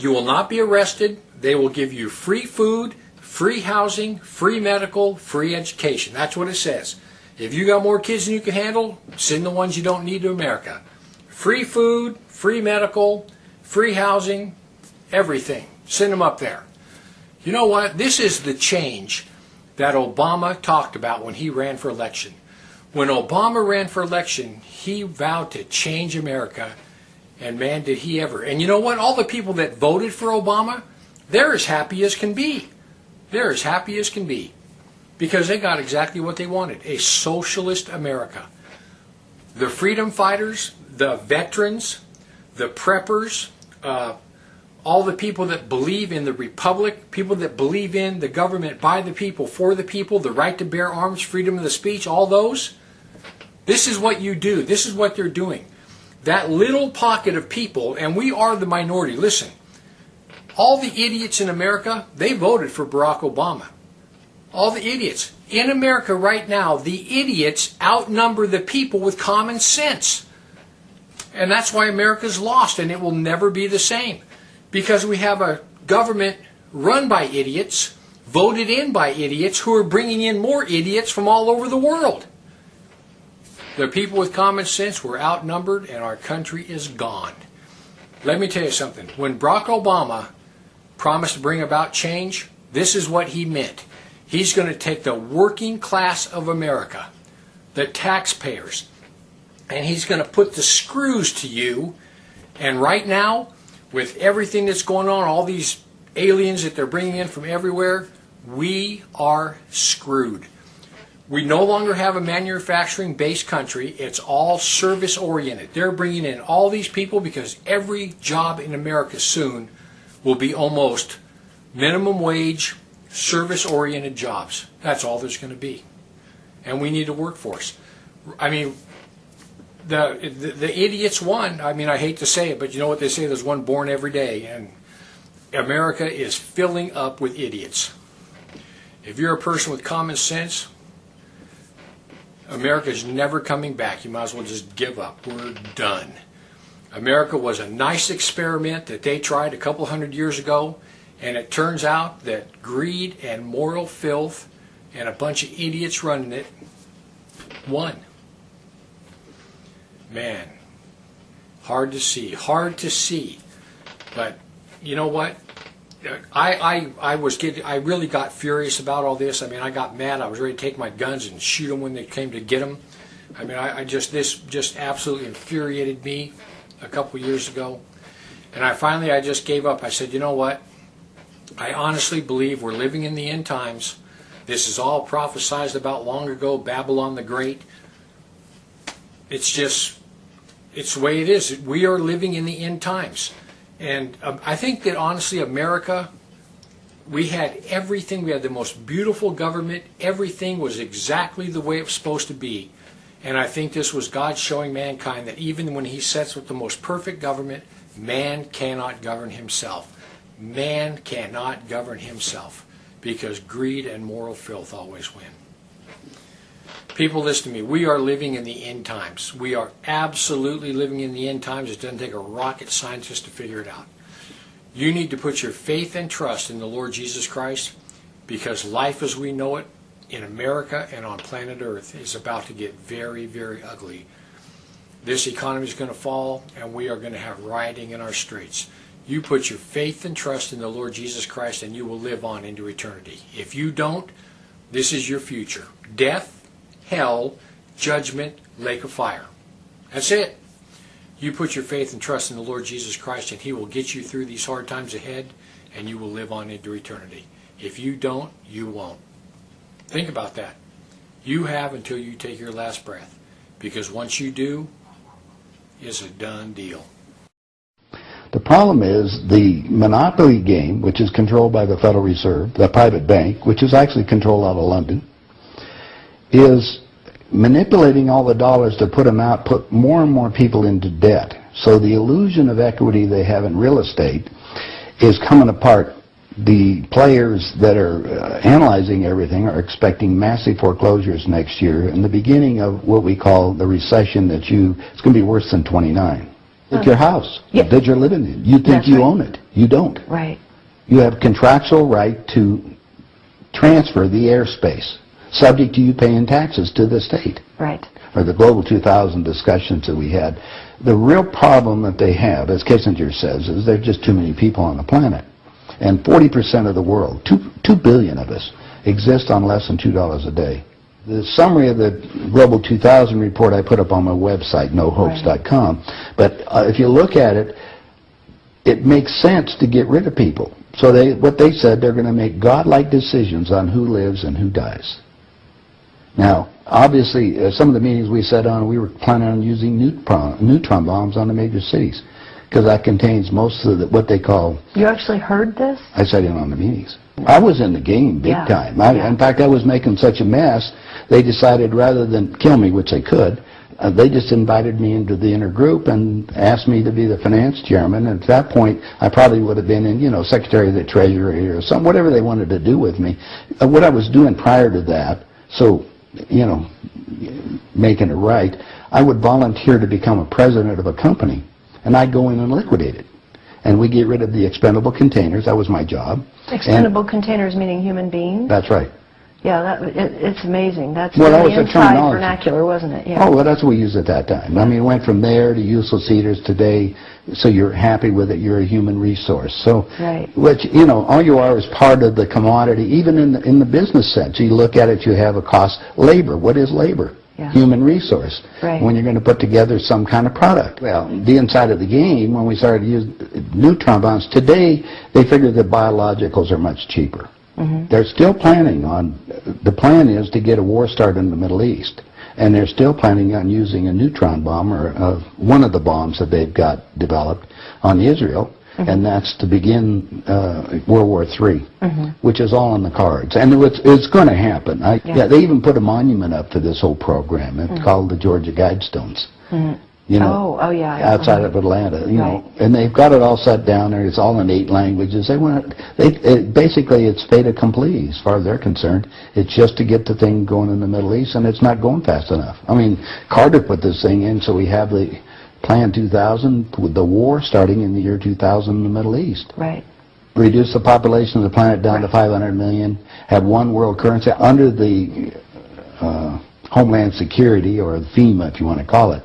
will not be arrested. They will give you free food, free housing, free medical, free education. That's what it says. If you got more kids than you can handle, send the ones you don't need to America. Free food, free medical, free housing, everything. Send them up there. You know what? This is the change that Obama talked about when he ran for election. When Obama ran for election, he vowed to change America, and man, did he ever. And you know what? All the people that voted for Obama, they're as happy as can be. They're as happy as can be because they got exactly what they wanted, a socialist America. The freedom fighters, the veterans, the preppers, all the people that believe in the republic, people that believe in the government by the people, for the people, the right to bear arms, freedom of the speech, all those. This is what you do. This is what they're doing. That little pocket of people, and we are the minority. Listen, all the idiots in America, they voted for Barack Obama. All the idiots. In America right now, the idiots outnumber the people with common sense. And that's why America's lost, and it will never be the same. Because we have a government run by idiots, voted in by idiots who are bringing in more idiots from all over the world. The people with common sense were outnumbered, and our country is gone. Let me tell you something. When Barack Obama promised to bring about change, this is what he meant. He's going to take the working class of America, the taxpayers, and he's going to put the screws to you. And right now, with everything that's going on, all these aliens that they're bringing in from everywhere, we are screwed. We no longer have a manufacturing-based country. It's all service-oriented. They're bringing in all these people because every job in America soon will be almost minimum wage, service-oriented jobs. That's all there's going to be. And we need a workforce. I mean, the idiots won. I mean, I hate to say it, but you know what they say? There's one born every day. And America is filling up with idiots. If you're a person with common sense, America's never coming back. You might as well just give up. We're done. America was a nice experiment that they tried a couple hundred years ago, and it turns out that greed and moral filth and a bunch of idiots running it won. Man, hard to see. Hard to see. But you know what? I really got furious about all this. I mean, I got mad. I was ready to take my guns and shoot them when they came to get them. I mean, this just absolutely infuriated me a couple years ago. And I just gave up. I said, you know what? I honestly believe we're living in the end times. This is all prophesied about long ago, Babylon the Great. It's the way it is. We are living in the end times. And I think that honestly, America, we had everything. We had the most beautiful government. Everything was exactly the way it was supposed to be. And I think this was God showing mankind that even when he sets with the most perfect government, man cannot govern himself. Man cannot govern himself because greed and moral filth always win. People, listen to me. We are living in the end times. We are absolutely living in the end times. It doesn't take a rocket scientist to figure it out. You need to put your faith and trust in the Lord Jesus Christ because life as we know it in America and on planet Earth is about to get very, very ugly. This economy is going to fall, and we are going to have rioting in our streets. You put your faith and trust in the Lord Jesus Christ, and you will live on into eternity. If you don't, this is your future. Death, hell, judgment, lake of fire. That's it. You put your faith and trust in the Lord Jesus Christ, and he will get you through these hard times ahead, and you will live on into eternity. If you don't, you won't. Think about that. You have until you take your last breath, because once you do, it's a done deal. The problem is the monopoly game, which is controlled by the Federal Reserve, the private bank, which is actually controlled out of London, is manipulating all the dollars to put them out, put more and more people into debt. So the illusion of equity they have in real estate is coming apart. The players that are analyzing everything are expecting massive foreclosures next year and the beginning of what we call the recession it's going to be worse than 29. It's your house that you're living in. You think you own it. You don't. Right. You have contractual right to transfer the airspace, subject to you paying taxes to the state. Right. Or the Global 2000 discussions that we had. The real problem that they have, as Kissinger says, is there are just too many people on the planet. And 40% of the world, 2 billion of us, exist on less than $2 a day. The summary of the Global 2000 report I put up on my website, nohoax.com, but if you look at it, it makes sense to get rid of people. So what they said, they're going to make godlike decisions on who lives and who dies. Now, obviously, some of the meetings we sat on, we were planning on using neutron bombs on the major cities, because that contains most of what they call... You actually heard this? I sat in on the meetings. I was in the game big time. In fact, I was making such a mess, they decided rather than kill me, which they could, they just invited me into the inner group and asked me to be the finance chairman. And at that point, I probably would have been in, Secretary of the Treasury or something, whatever they wanted to do with me. What I was doing prior to that, so, making it right, I would volunteer to become a president of a company, and I'd go in and liquidate it. and we get rid of the expendable containers. That was my job. Expendable containers meaning human beings? That's right. Yeah, it's amazing. That's Well, that really was the inside terminology. vernacular, wasn't it? Yeah. Oh, well, that's what we used at that time. I mean, it went from there to useless eaters today, so you're happy with it, you're a human resource. So, Right. which, you know, all you are is part of the commodity, even in the business sense. You look at it, you have a cost. Labor, what is labor? Yeah. Human resource. Right. When you're going to put together some kind of product. Well, the inside of the game, when we started to use neutron bombs, today they figure that biologicals are much cheaper. Mm-hmm. They're still planning on, the plan is to get a war started in the Middle East. And they're still planning on using a neutron bomb, or one of the bombs that they've got developed on Israel, and that's to begin World War III, which is all on the cards. And it's going to happen. Yeah, they even put a monument up for this whole program. It's called the Georgia Guidestones. You know, outside of Atlanta, you know, and they've got it all set down there. It's all in 8 languages. Basically, it's fait accompli as far as they're concerned. It's just to get the thing going in the Middle East, and it's not going fast enough. I mean, Carter put this thing in, so we have the Plan 2000 with the war starting in the year 2000 in the Middle East. Right. Reduce the population of the planet down to 500 million. Have one world currency under the Homeland Security, or FEMA, if you want to call it.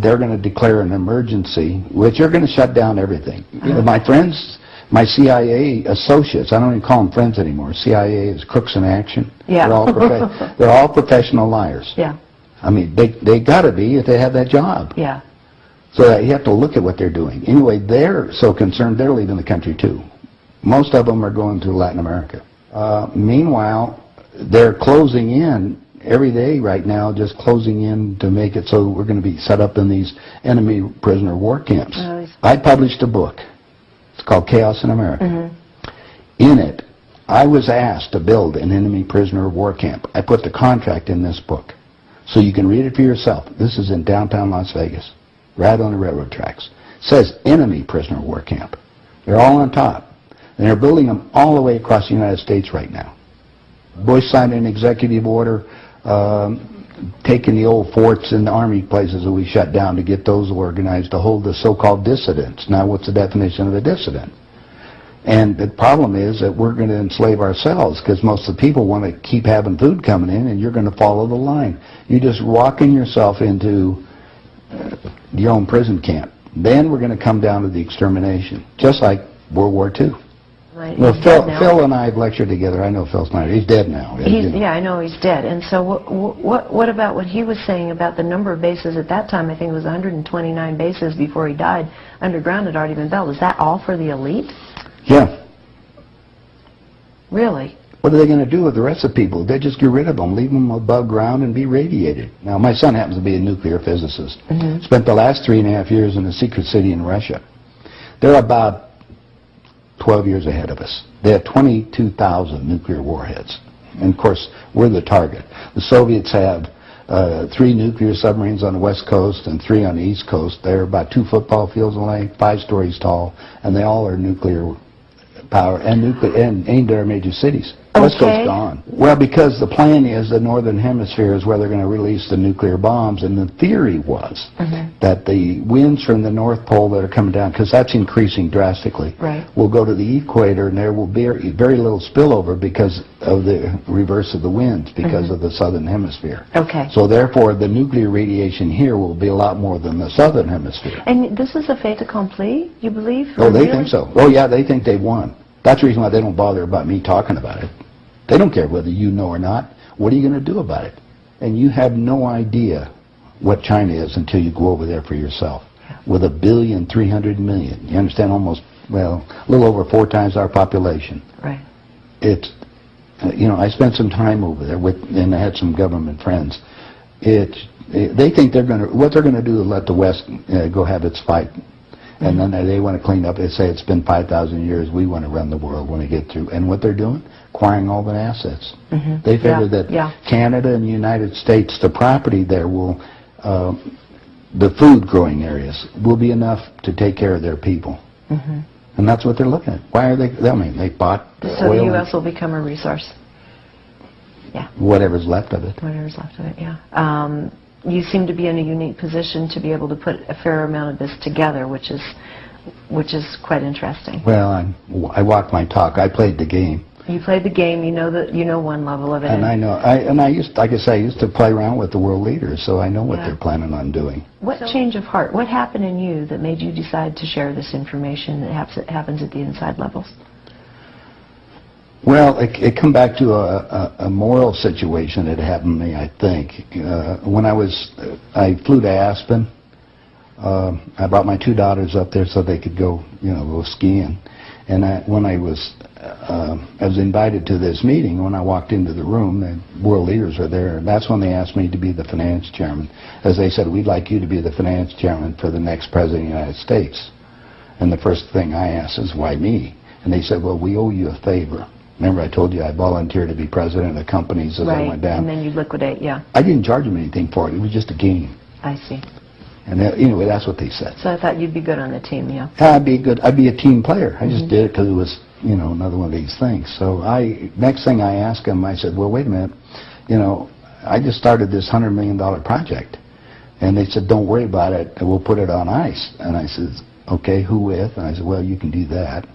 They're going to declare an emergency, which are going to shut down everything. My friends, my CIA associates, I don't even call them friends anymore. CIA is crooks in action. Yeah. They're all professional liars. Yeah. I mean, they got to be if they have that job. Yeah. So you have to look at what they're doing. Anyway, they're so concerned they're leaving the country too. Most of them are going to Latin America. Meanwhile, they're closing in every day right now, just closing in to make it so we're going to be set up in these enemy prisoner of war camps. I published a book. It's called Chaos in America. In it, I was asked to build an enemy prisoner of war camp. I put the contract in this book. So you can read it for yourself. This is in downtown Las Vegas, right on the railroad tracks. It says enemy prisoner of war camp. They're all on top. And they're building them all the way across the United States right now. Bush signed an executive order taking the old forts and the army places that we shut down to get those organized to hold the so-called dissidents. Now, what's the definition of a dissident? And the problem is that we're going to enslave ourselves, because most of the people want to keep having food coming in, and you're going to follow the line. You're just walking yourself into your own prison camp. Then we're going to come down to the extermination, just like World War II. Right. Well, Phil and I have lectured together. I know Phil Snyder. He's dead now. Yeah, I know he's dead. And so what about what he was saying about the number of bases at that time? I think it was 129 bases before he died. Underground had already been built. Is that all for the elite? Yeah. Really? What are they going to do with the rest of the people? They just get rid of them, leave them above ground and be radiated. Now, my son happens to be a nuclear physicist. Spent the last 3.5 years in a secret city in Russia. They're about 12 years ahead of us. They have 22,000 nuclear warheads. And, of course, we're the target. The Soviets have 3 nuclear submarines on the west coast and 3 on the east coast. They're about 2 football fields in length, 5 stories tall, and they all are nuclear power and aimed at our major cities. West Coast gone. Well, because the plan is the northern hemisphere is where they're going to release the nuclear bombs, and the theory was that the winds from the North Pole that are coming down, because that's increasing drastically, will go to the equator, and there will be very little spillover because of the reverse of the winds, because of the southern hemisphere. Okay. So therefore, the nuclear radiation here will be a lot more than the southern hemisphere. And this is a fait accompli, you believe? Oh, they think so. Oh, yeah, they think they've won. That's the reason why they don't bother about me talking about it. They don't care whether you know or not. What are you going to do about it? And you have no idea what China is until you go over there for yourself. With 1,300,000,000. You understand? Almost, well, a little over 4 times our population. Right. It's, you know, I spent some time over there and I had some government friends. They think what they're going to do is let the West go have its fight. And then they want to clean up. They say it's been 5,000 years. We want to run the world when we get through. And what they're doing? Acquiring all the assets. They figure that Canada and the United States, the property there will, the food growing areas will be enough to take care of their people. And that's what they're looking at. Why are they? I mean, they bought so oil. the U.S. will become a resource. Yeah. Whatever's left of it. Whatever's left of it. Yeah. You seem to be in a unique position to be able to put a fair amount of this together, which is which is quite interesting. Well, I walk my talk. I played the game. You played the game. You know that. You know one level of it. And I know. I used, like I say, I used to play around with the world leaders, so I know what they're planning on doing. What change of heart? What happened in you that made you decide to share this information that happens at the inside levels? Well, it come back to a moral situation that happened to me, I think. When I flew to Aspen. I brought my 2 daughters up there so they could go, go skiing. And when I was invited to this meeting. When I walked into the room, the world leaders were there, and that's when they asked me to be the finance chairman. As they said, we'd like you to be the finance chairman for the next president of the United States. And the first thing I asked is, why me? And they said, well, we owe you a favor. Remember I told you I volunteered to be president of the companies as I went down? And then you liquidate, yeah. I didn't charge them anything for it. It was just a game. I see. And anyway, that's what they said. So I thought you'd be good on the team, yeah. I'd be good. I'd be a team player. I just did it because it was, another one of these things. So next thing I asked them, I said, well, wait a minute. I just started this $100 million project. And they said, don't worry about it. We'll put it on ice. And I said, okay, who with? And I said, well, you can do that.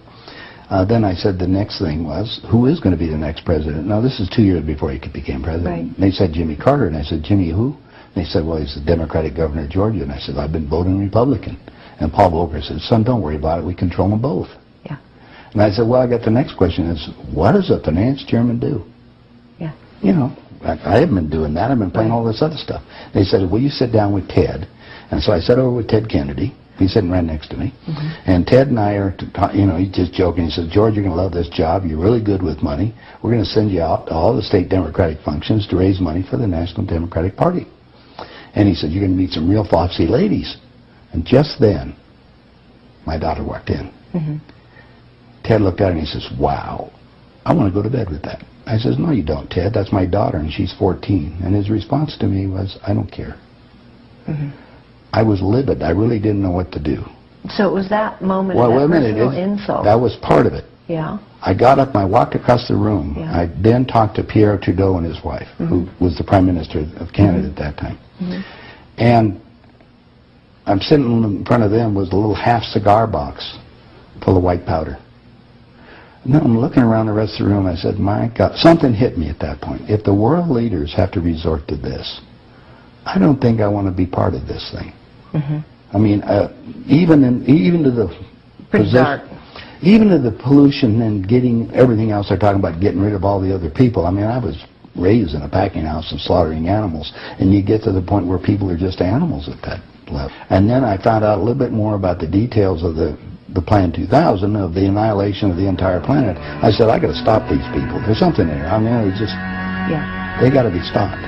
Then I said the next thing was, who is going to be the next president? Now, this is 2 years before he became president. Right. They said Jimmy Carter. And I said, Jimmy who? They said, well, he's the Democratic governor of Georgia. And I said, I've been voting Republican. And Paul Volcker said, son, don't worry about it. We control them both. Yeah. And I said, well, I got the next question is, what does a finance chairman do? Yeah. I haven't been doing that. I've been playing all this other stuff. They said, will you sit down with Ted? And so I sat over with Ted Kennedy. He's sitting right next to me. And Ted and I are, he's just joking. He says, George, you're going to love this job. You're really good with money. We're going to send you out to all the state Democratic functions to raise money for the National Democratic Party. And he said, you're going to meet some real foxy ladies. And just then, my daughter walked in. Ted looked at her and he says, wow, I want to go to bed with that. I says, no, you don't, Ted. That's my daughter, and she's 14. And his response to me was, I don't care. I was livid. I really didn't know what to do. So it was that moment, well, that wait a minute. personal insult. That was part of it. Yeah. I got up and I walked across the room. I then talked to Pierre Trudeau and his wife, who was the Prime Minister of Canada at that time. And I'm sitting in front of them was a little half cigar box full of white powder. And then I'm looking around the rest of the room. I said, my God, something hit me at that point. If the world leaders have to resort to this, I don't think I want to be part of this thing. I mean, even to the position, even to the pollution and getting everything else they're talking about, getting rid of all the other people. I mean, I was raised in a packing house and slaughtering animals, and you get to the point where people are just animals at that level. And then I found out a little bit more about the details of the Plan 2000, of the annihilation of the entire planet. I said, I got to stop these people. There's something there. I mean, it's just, they got to be stopped.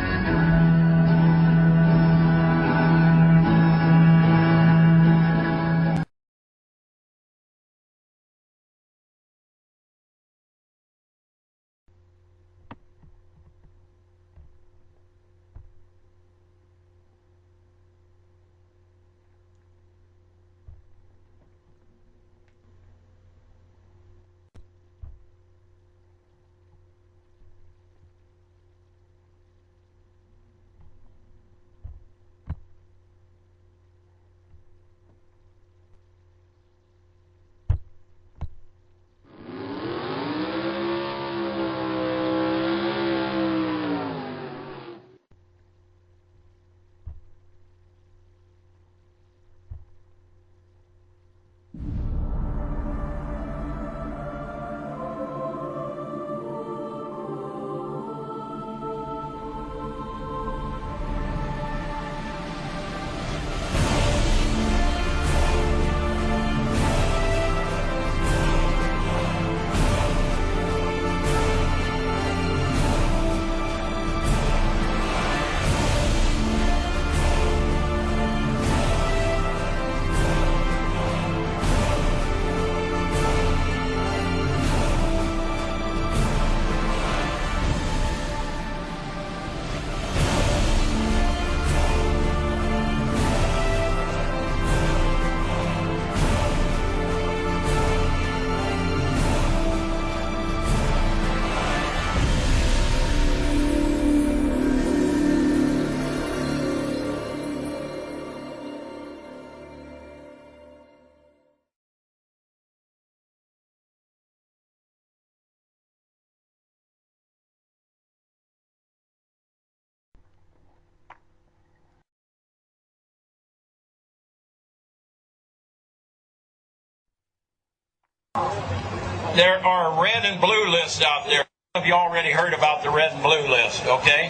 there are red and blue lists out there. Have you already heard about the red and blue list, okay?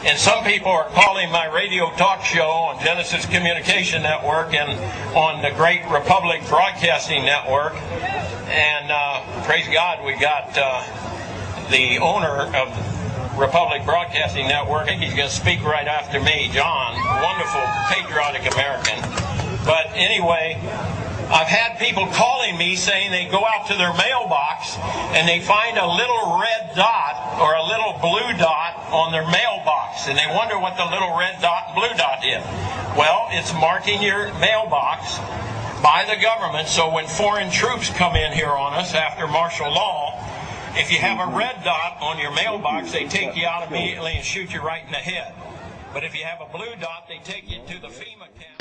And some people are calling my radio talk show on Genesis Communication Network and on the Great Republic Broadcasting Network. And praise God, we got the owner of Republic Broadcasting Network. I think he's going to speak right after me, John, wonderful patriotic American. But anyway, I've had people calling me saying they go out to their mailbox and they find a little red dot or a little blue dot on their mailbox, and they wonder what the little red dot and blue dot is. Well, it's marking your mailbox by the government, so when foreign troops come in here on us after martial law, if you have a red dot on your mailbox, they take you out immediately and shoot you right in the head. But if you have a blue dot, they take you to the FEMA camp.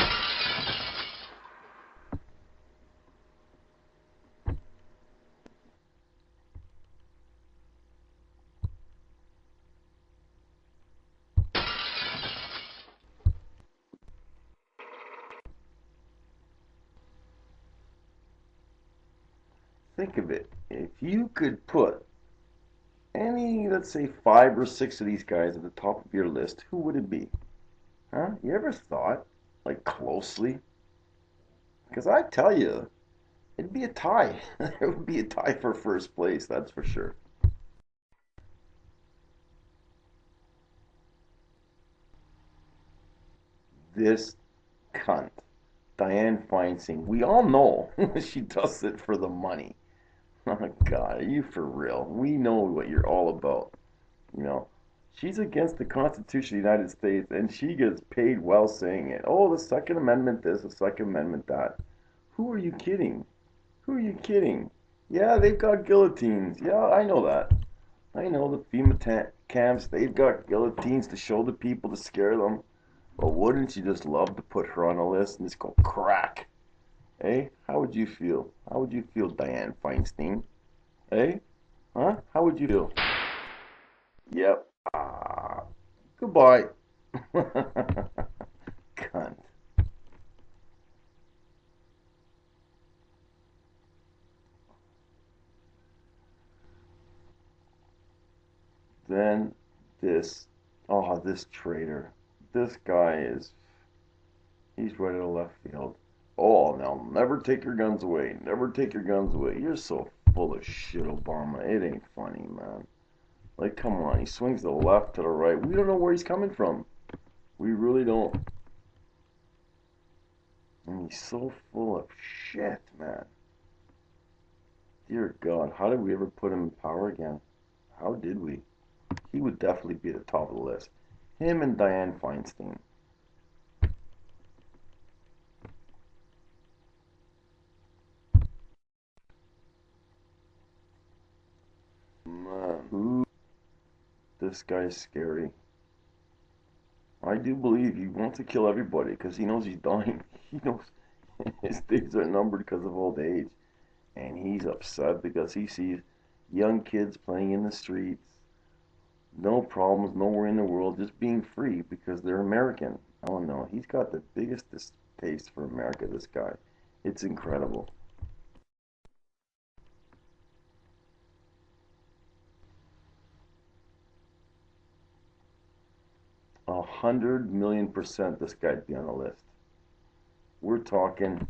Think of it. If you could put any, let's say, 5 or 6 of these guys at the top of your list, who would it be? Huh? You ever thought, like, closely? Because I tell you, it'd be a tie. It would be a tie for first place, that's for sure. This cunt, Dianne Feinstein, we all know she does it for the money. Oh, God, are you for real? We know what you're all about. You know, she's against the Constitution of the United States, and she gets paid well saying it. Oh, the Second Amendment this, the Second Amendment that. Who are you kidding? Who are you kidding? Yeah, they've got guillotines. Yeah, I know that. I know the FEMA camps, they've got guillotines to show the people to scare them. But wouldn't you just love to put her on a list and just go crack? Eh? How would you feel? How would you feel, Dianne Feinstein? Eh? Huh? How would you feel? Yep. Goodbye. Cunt. Then this traitor. This guy he's right out of left field. Oh, now never take your guns away. Never take your guns away. You're so full of shit, Obama. It ain't funny, man. Like, come on. He swings to the left, to the right. We don't know where he's coming from. We really don't. And he's so full of shit, man. Dear God, how did we ever put him in power again? How did we? He would definitely be at the top of the list. Him and Dianne Feinstein. Man, this guy's scary. I do believe he wants to kill everybody because he knows he's dying. He knows his days are numbered because of old age. And he's upset because he sees young kids playing in the streets. No problems, nowhere in the world, just being free because they're American. Oh no, he's got the biggest distaste for America, this guy. It's incredible. $100,000,000% this guy'd be on the list. We're talking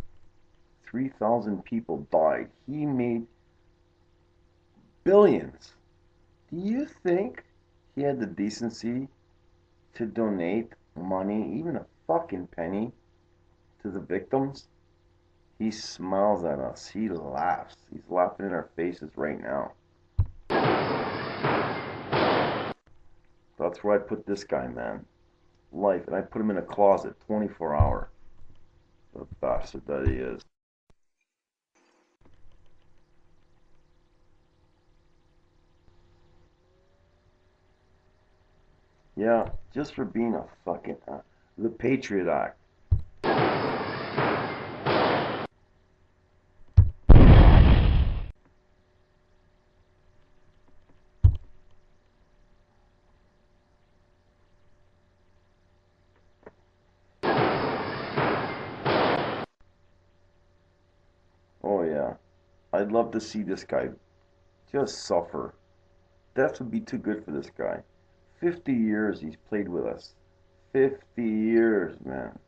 3,000 people died. He made billions. Do you think he had the decency to donate money, even a fucking penny, to the victims? He smiles at us. He laughs. He's laughing in our faces right now. That's where I put this guy, man. Life. And I put him in a closet, 24-hour. The bastard that he is. Yeah, just for being a fucking... the Patriot Act. Oh yeah, I'd love to see this guy Just suffer. Death would be too good for this guy. 50 years he's played with us. 50 years, man.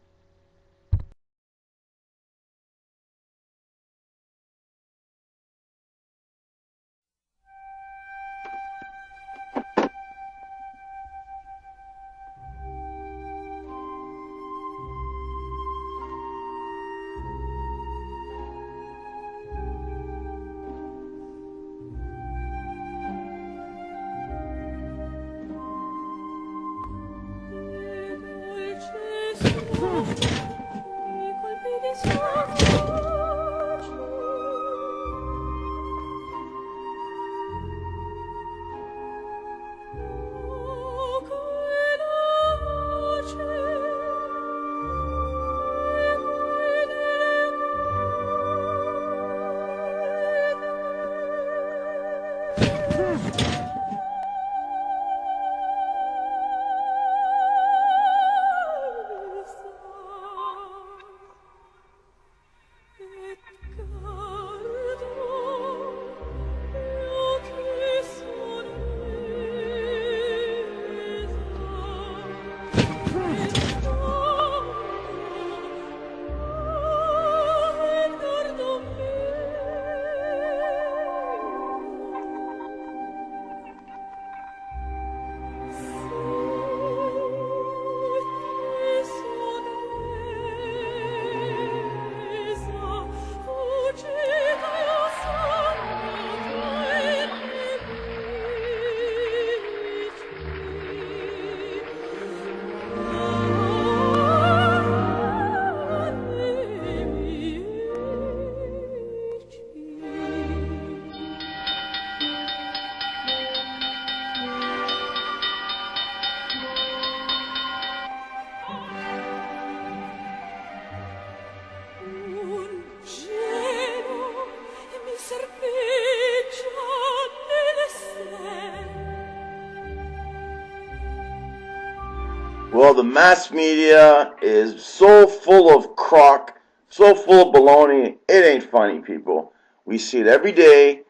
Well, the mass media is so full of crock, so full of baloney, it ain't funny, people. We see it every day,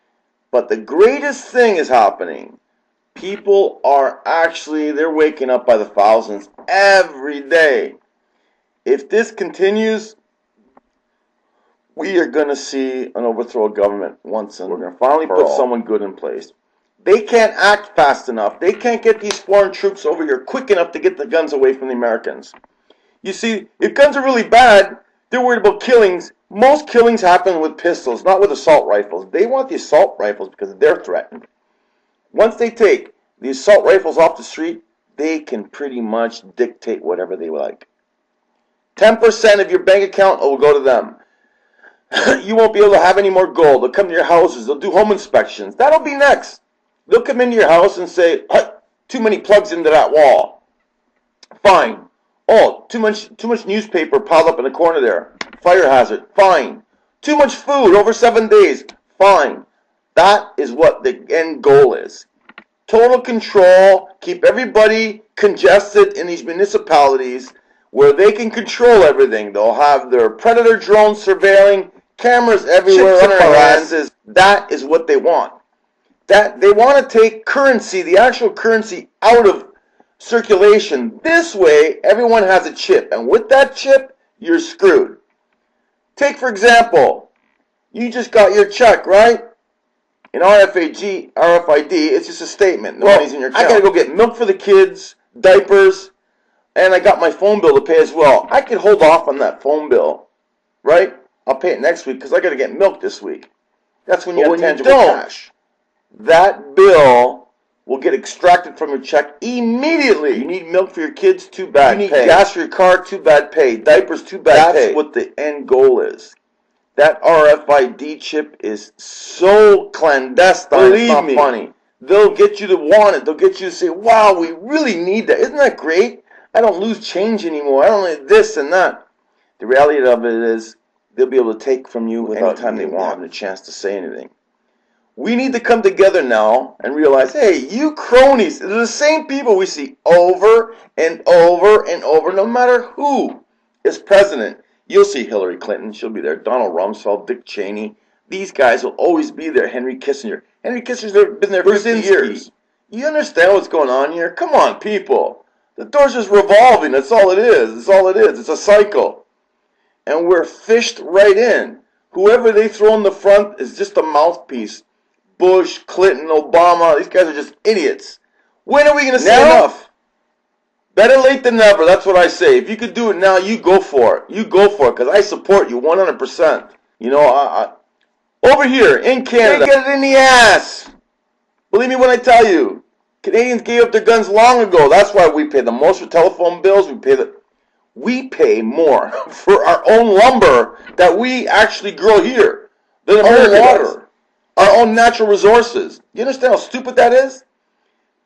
but the greatest thing is happening. People are they're waking up by the thousands every day. If this continues, we are going to see an overthrow of government once, and we're going to finally put someone good in place. They can't act fast enough. They can't get these foreign troops over here quick enough to get the guns away from the Americans. You see, if guns are really bad, they're worried about killings. Most killings happen with pistols, not with assault rifles. They want the assault rifles because they're threatened. Once they take the assault rifles off the street, they can pretty much dictate whatever they like. 10% of your bank account will go to them. You won't be able to have any more gold. They'll come to your houses. They'll do home inspections. That'll be next. They'll come into your house and say, too many plugs into that wall. Fine. Oh, too much newspaper piled up in the corner there. Fire hazard. Fine. Too much food over 7 days. Fine. That is what the end goal is. Total control. Keep everybody congested in these municipalities where they can control everything. They'll have their predator drones surveilling, cameras everywhere on their hands. That is what they want. That they want to take currency, the actual currency, out of circulation. This way, everyone has a chip, and with that chip, you're screwed. Take, for example, you just got your check, right? In RFID, it's just a statement. The money's in your account. I gotta go get milk for the kids, diapers, and I got my phone bill to pay as well. I could hold off on that phone bill, right? I'll pay it next week because I gotta get milk this week. That's when you have tangible cash. That bill will get extracted from your check immediately. You need milk for your kids, too bad, pay. You need gas for your car, too bad, pay. Diapers, too bad, pay. That's what the end goal is. That RFID chip is so clandestine, it's not funny. They'll get you to want it. They'll get you to say, wow, we really need that. Isn't that great? I don't lose change anymore. I don't need this and that. The reality of it is they'll be able to take from you anytime they want, having a chance to say anything. We need to come together now and realize, hey, you cronies, they're the same people we see over and over and over, no matter who is president. You'll see Hillary Clinton, she'll be there. Donald Rumsfeld, Dick Cheney, These guys will always be there. Henry Kissinger. Henry Kissinger's been there for 50 years. You understand what's going on here? Come on, people. The door's just revolving. That's all it is. That's all it is. It's a cycle. And we're fished right in. Whoever they throw in the front is just a mouthpiece. Bush, Clinton, Obama, these guys are just idiots. When are we going to say enough? Better late than never, that's what I say. If you could do it now, you go for it. You go for it, because I support you 100%. You know, over here in Canada, they get it in the ass. Believe me when I tell you. Canadians gave up their guns long ago. That's why we pay the most for telephone bills. We pay more for our own lumber that we actually grow here than America does. Our own natural resources. You understand how stupid that is?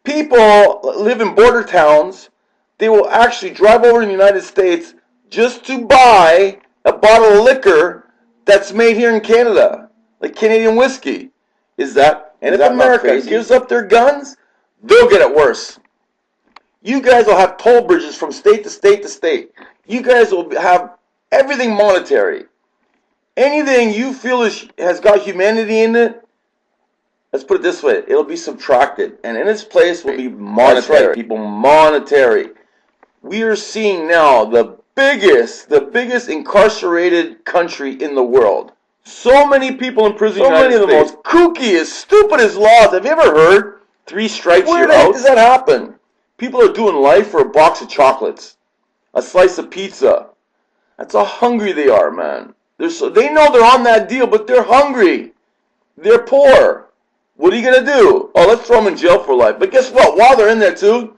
People live in border towns. They will actually drive over to the United States just to buy a bottle of liquor that's made here in Canada, like Canadian whiskey. And if America gives up their guns, they'll get it worse. You guys will have toll bridges from state to state to state. You guys will have everything monetary. Anything you feel has got humanity in it, let's put it this way, it'll be subtracted. And in its place will be monetary. That's right, people, monetary. We are seeing now the biggest incarcerated country in the world. So many people in prison in the United States. So many of the most kookiest, stupidest laws. Have you ever heard 3 strikes you're out? Where the heck does that happen? People are doing life for a box of chocolates, a slice of pizza. That's how hungry they are, man. They know they're on that deal, but they're hungry. They're poor. What are you going to do? Oh, let's throw them in jail for life. But guess what? While they're in there too,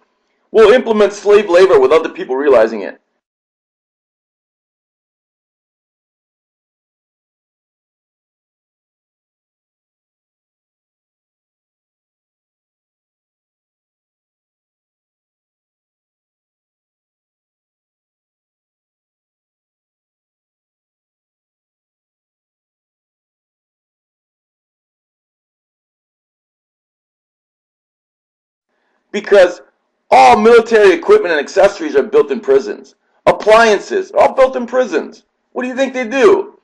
we'll implement slave labor without the people realizing it. Because all military equipment and accessories are built in prisons. Appliances are all built in prisons. What do you think they do?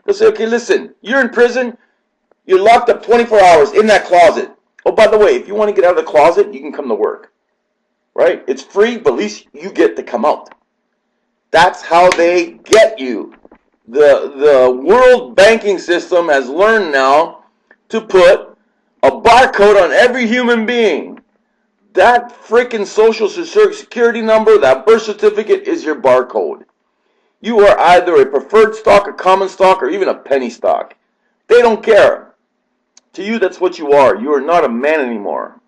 They'll say, okay, listen, you're in prison, you're locked up 24 hours in that closet. Oh, by the way, if you want to get out of the closet, you can come to work. Right? It's free, but at least you get to come out. That's how they get you. The world banking system has learned now to put a barcode on every human being. That freaking social security number, that birth certificate is your barcode. You are either a preferred stock, a common stock, or even a penny stock. They don't care. To you, that's what you are. You are not a man anymore.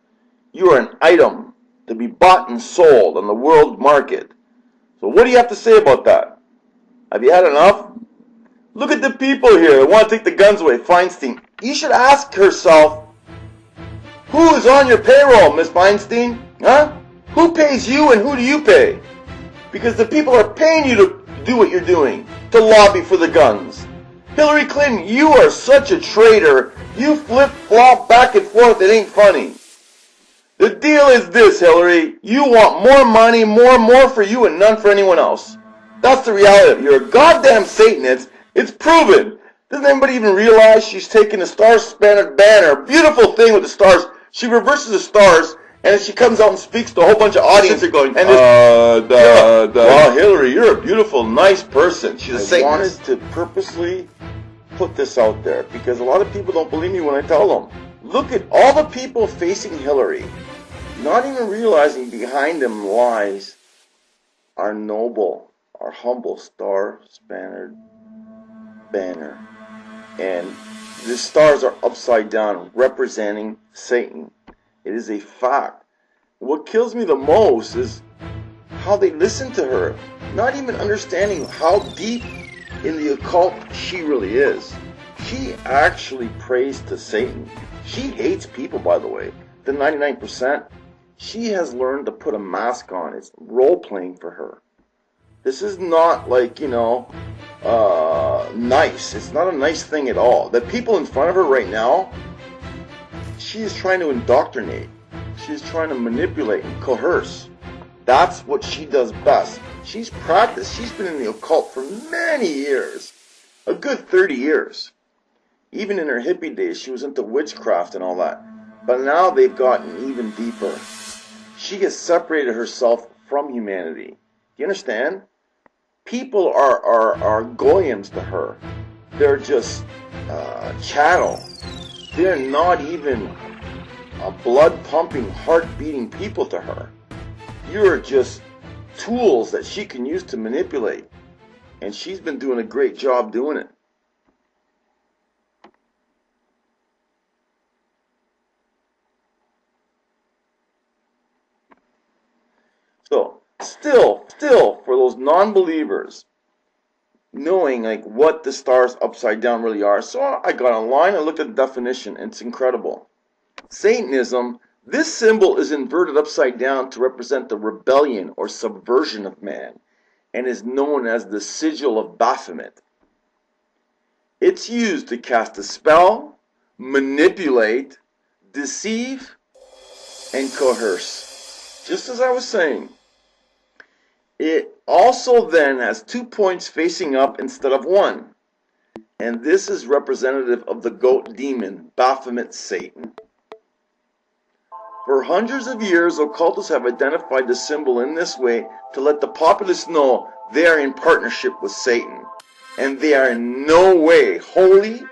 You are an item to be bought and sold on the world market. So what do you have to say about that? Have you had enough? Look at the people here that want to take the guns away. Feinstein. You should ask yourself, who is on your payroll, Miss Feinstein? Huh? Who pays you and who do you pay? Because the people are paying you to do what you're doing, to lobby for the guns. Hillary Clinton, you are such a traitor. You flip-flop back and forth. It ain't funny. The deal is this, Hillary. You want more money, more for you and none for anyone else. That's the reality. You're a goddamn Satanist. It's proven. Doesn't anybody even realize she's taking the star-spangled banner, beautiful thing with the stars. She reverses the stars, and she comes out and speaks to a whole bunch of audience. They're going, wow, Hillary, you're a beautiful, nice person. She's a Satanist. I wanted to purposely put this out there because a lot of people don't believe me when I tell them. Look at all the people facing Hillary, not even realizing behind them lies our noble, our humble star-spangled banner. And the stars are upside down, representing Satan. It is a fact. What kills me the most is how they listen to her, not even understanding how deep in the occult she really is. She actually prays to Satan. She hates people, by the way. The 99%, she has learned to put a mask on. It's role-playing for her. This is not like, nice. It's not a nice thing at all. The people in front of her right now, she is trying to indoctrinate. She's trying to manipulate and coerce. That's what she does best. She's practiced. She's been in the occult for many years. A good 30 years. Even in her hippie days, she was into witchcraft and all that. But now they've gotten even deeper. She has separated herself from humanity. Do you understand? People are goyams to her. They're just chattel. They're not even blood-pumping, heart-beating people to her. You're just tools that she can use to manipulate. And she's been doing a great job doing it. So, still, for those non-believers, knowing like what the stars upside down really are, so I got online and looked at the definition, and it's incredible. Satanism, this symbol is inverted upside down to represent the rebellion or subversion of man, and is known as the sigil of Baphomet. It's used to cast a spell, manipulate, deceive, and coerce. Just as I was saying. It also then has 2 points facing up instead of one. And this is representative of the goat demon, Baphomet Satan. For hundreds of years, occultists have identified the symbol in this way to let the populace know they are in partnership with Satan. And they are in no way holy,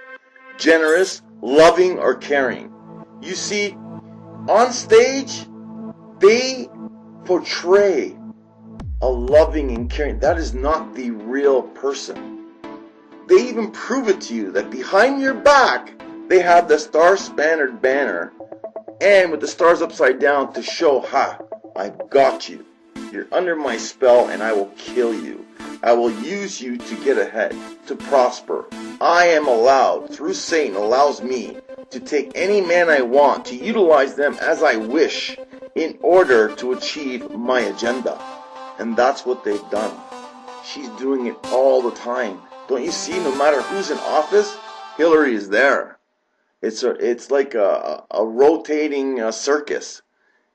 generous, loving, or caring. You see, on stage, they portray a loving and caring. That is not the real person. They even prove it to you that behind your back, they have the star-spannered banner and with the stars upside down to show, I've got you. You're under my spell and I will kill you. I will use you to get ahead, to prosper. I am allowed, through Satan allows me to take any man I want, to utilize them as I wish in order to achieve my agenda. And that's what they've done. She's doing it all the time. Don't you see, no matter who's in office, Hillary is there. It's like a rotating circus.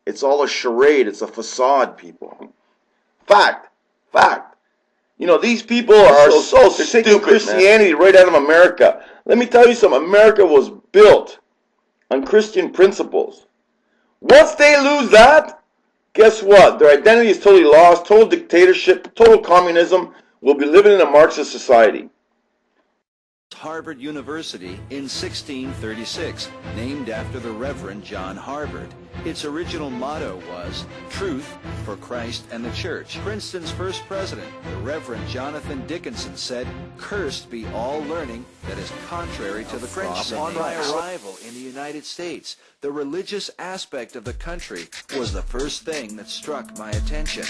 It's all a charade. It's a facade, people. Fact. These people are so stupid, taking Christianity right out of America. Let me tell you something. America was built on Christian principles. Once they lose that, guess what? Their identity is totally lost, total dictatorship, total communism. We'll be living in a Marxist society. Harvard University in 1636, named after the Reverend John Harvard. Its original motto was, Truth for Christ and the Church. Princeton's first president, the Reverend Jonathan Dickinson, said, Cursed be all learning that is contrary to the French. On my arrival in the United States, the religious aspect of the country was the first thing that struck my attention.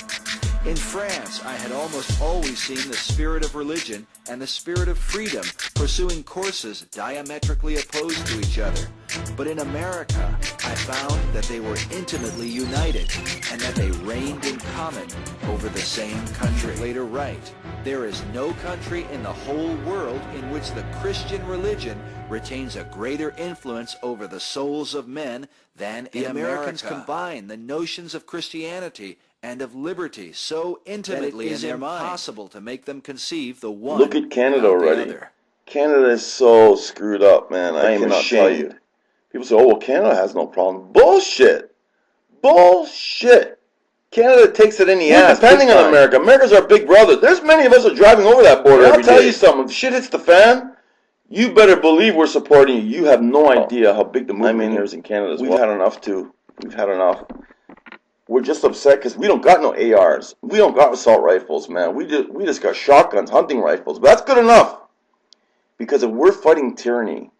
In France, I had almost always seen the spirit of religion and the spirit of freedom pursuing courses diametrically opposed to each other. But in America, I found that they were intimately united and that they reigned in common over the same country. Later write, there is no country in the whole world in which the Christian religion retains a greater influence over the souls of men than in America. The Americans combine the notions of Christianity and of liberty so intimately in their mind, it is impossible to make them conceive the one. Look at Canada already. Canada is so screwed up, man. I cannot tell you. People say, oh, well, Canada has no problem. Bullshit. Canada takes it in the ass. Depending on America. America's our big brother. There's many of us are driving over that border every day. I'll tell you something. If shit hits the fan, you better believe we're supporting you. You have no idea how big the movement here is in Canada as well. We've had enough, too. We've had enough. We're just upset because we don't got no ARs. We don't got assault rifles, man. We just got shotguns, hunting rifles. But that's good enough. Because if we're fighting tyranny,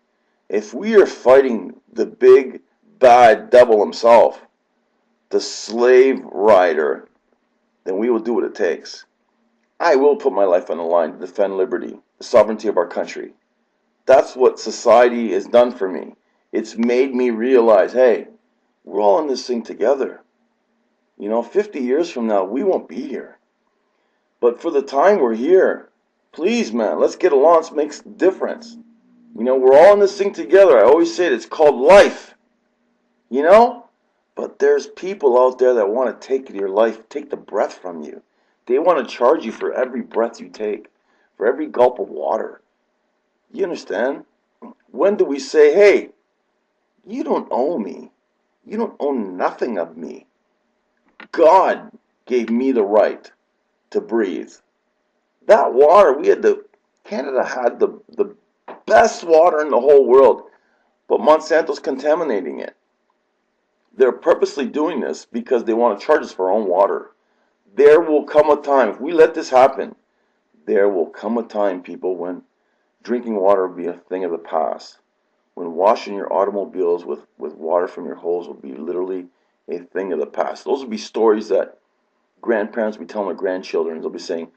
if we are fighting the big, bad devil himself, the slave rider, then we will do what it takes. I will put my life on the line to defend liberty, the sovereignty of our country. That's what society has done for me. It's made me realize, hey, we're all in this thing together. 50 years from now, we won't be here. But for the time we're here, please, man, let's get along. Let's make a difference. We're all in this thing together. I always say it's called life. But there's people out there that want to take your life, take the breath from you. They want to charge you for every breath you take, for every gulp of water. You understand? When do we say, hey, you don't owe me. You don't own nothing of me. God gave me the right to breathe. That water, Canada had the best water in the whole world, but Monsanto's contaminating it. They're purposely doing this because they want to charge us for our own water. There will come a time, if we let this happen, there will come a time, people, when drinking water will be a thing of the past. When washing your automobiles with water from your hose will be literally a thing of the past. Those will be stories that grandparents will be telling their grandchildren. They'll be saying,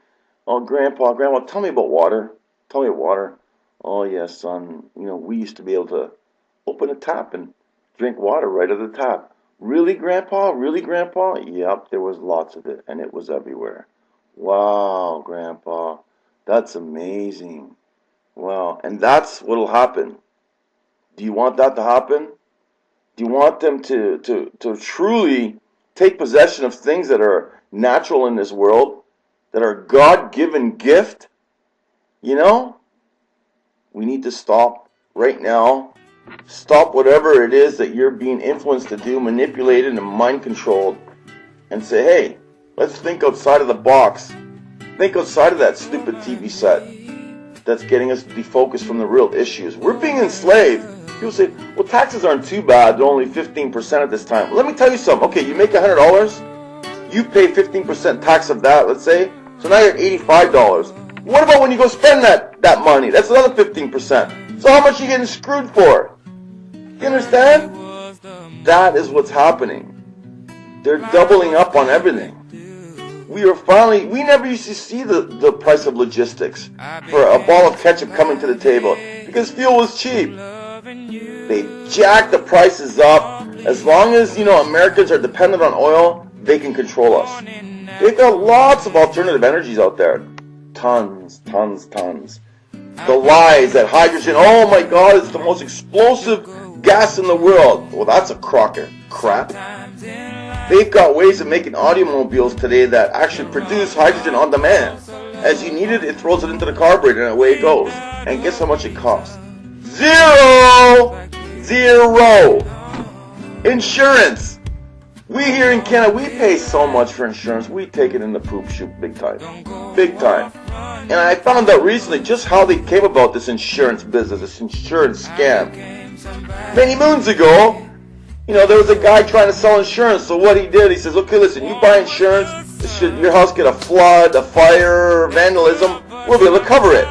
oh, Grandpa, tell me about water. Tell me about water. Oh, yes, son, we used to be able to open a tap and drink water right at the tap. Really, Grandpa? Really, Grandpa? Yep, there was lots of it, and it was everywhere. Wow, Grandpa, that's amazing. Wow, and that's what'll happen. Do you want that to happen? Do you want them to truly take possession of things that are natural in this world, that are God-given gift? We need to stop right now. Stop whatever it is that you're being influenced to do, manipulated and mind-controlled, and say, hey, let's think outside of the box. Think outside of that stupid TV set that's getting us defocused from the real issues. We're being enslaved. People say, well, taxes aren't too bad. They're only 15% at this time. Let me tell you something. Okay, you make $100. You pay 15% tax of that, let's say. So now you're at $85. What about when you go spend that money? That's another 15%. So how much are you getting screwed for? You understand? That is what's happening. They're doubling up on everything. We never used to see the price of logistics for a ball of ketchup coming to the table because fuel was cheap. They jack the prices up. As long as, Americans are dependent on oil, they can control us. They've got lots of alternative energies out there. Tons. The lies that hydrogen, oh my God, it's the most explosive gas in the world. Well, that's a crock of crap. They've got ways of making automobiles today that actually produce hydrogen on demand. As you need it, it throws it into the carburetor and away it goes. And guess how much it costs? Zero! Insurance. We here in Canada, we pay so much for insurance. We take it in the poop chute big time. Big time. And I found out recently just how they came about this insurance business, this insurance scam. Many moons ago, there was a guy trying to sell insurance. So what he did, he says, okay, listen, you buy insurance, should your house get a flood, a fire, vandalism, we'll be able to cover it.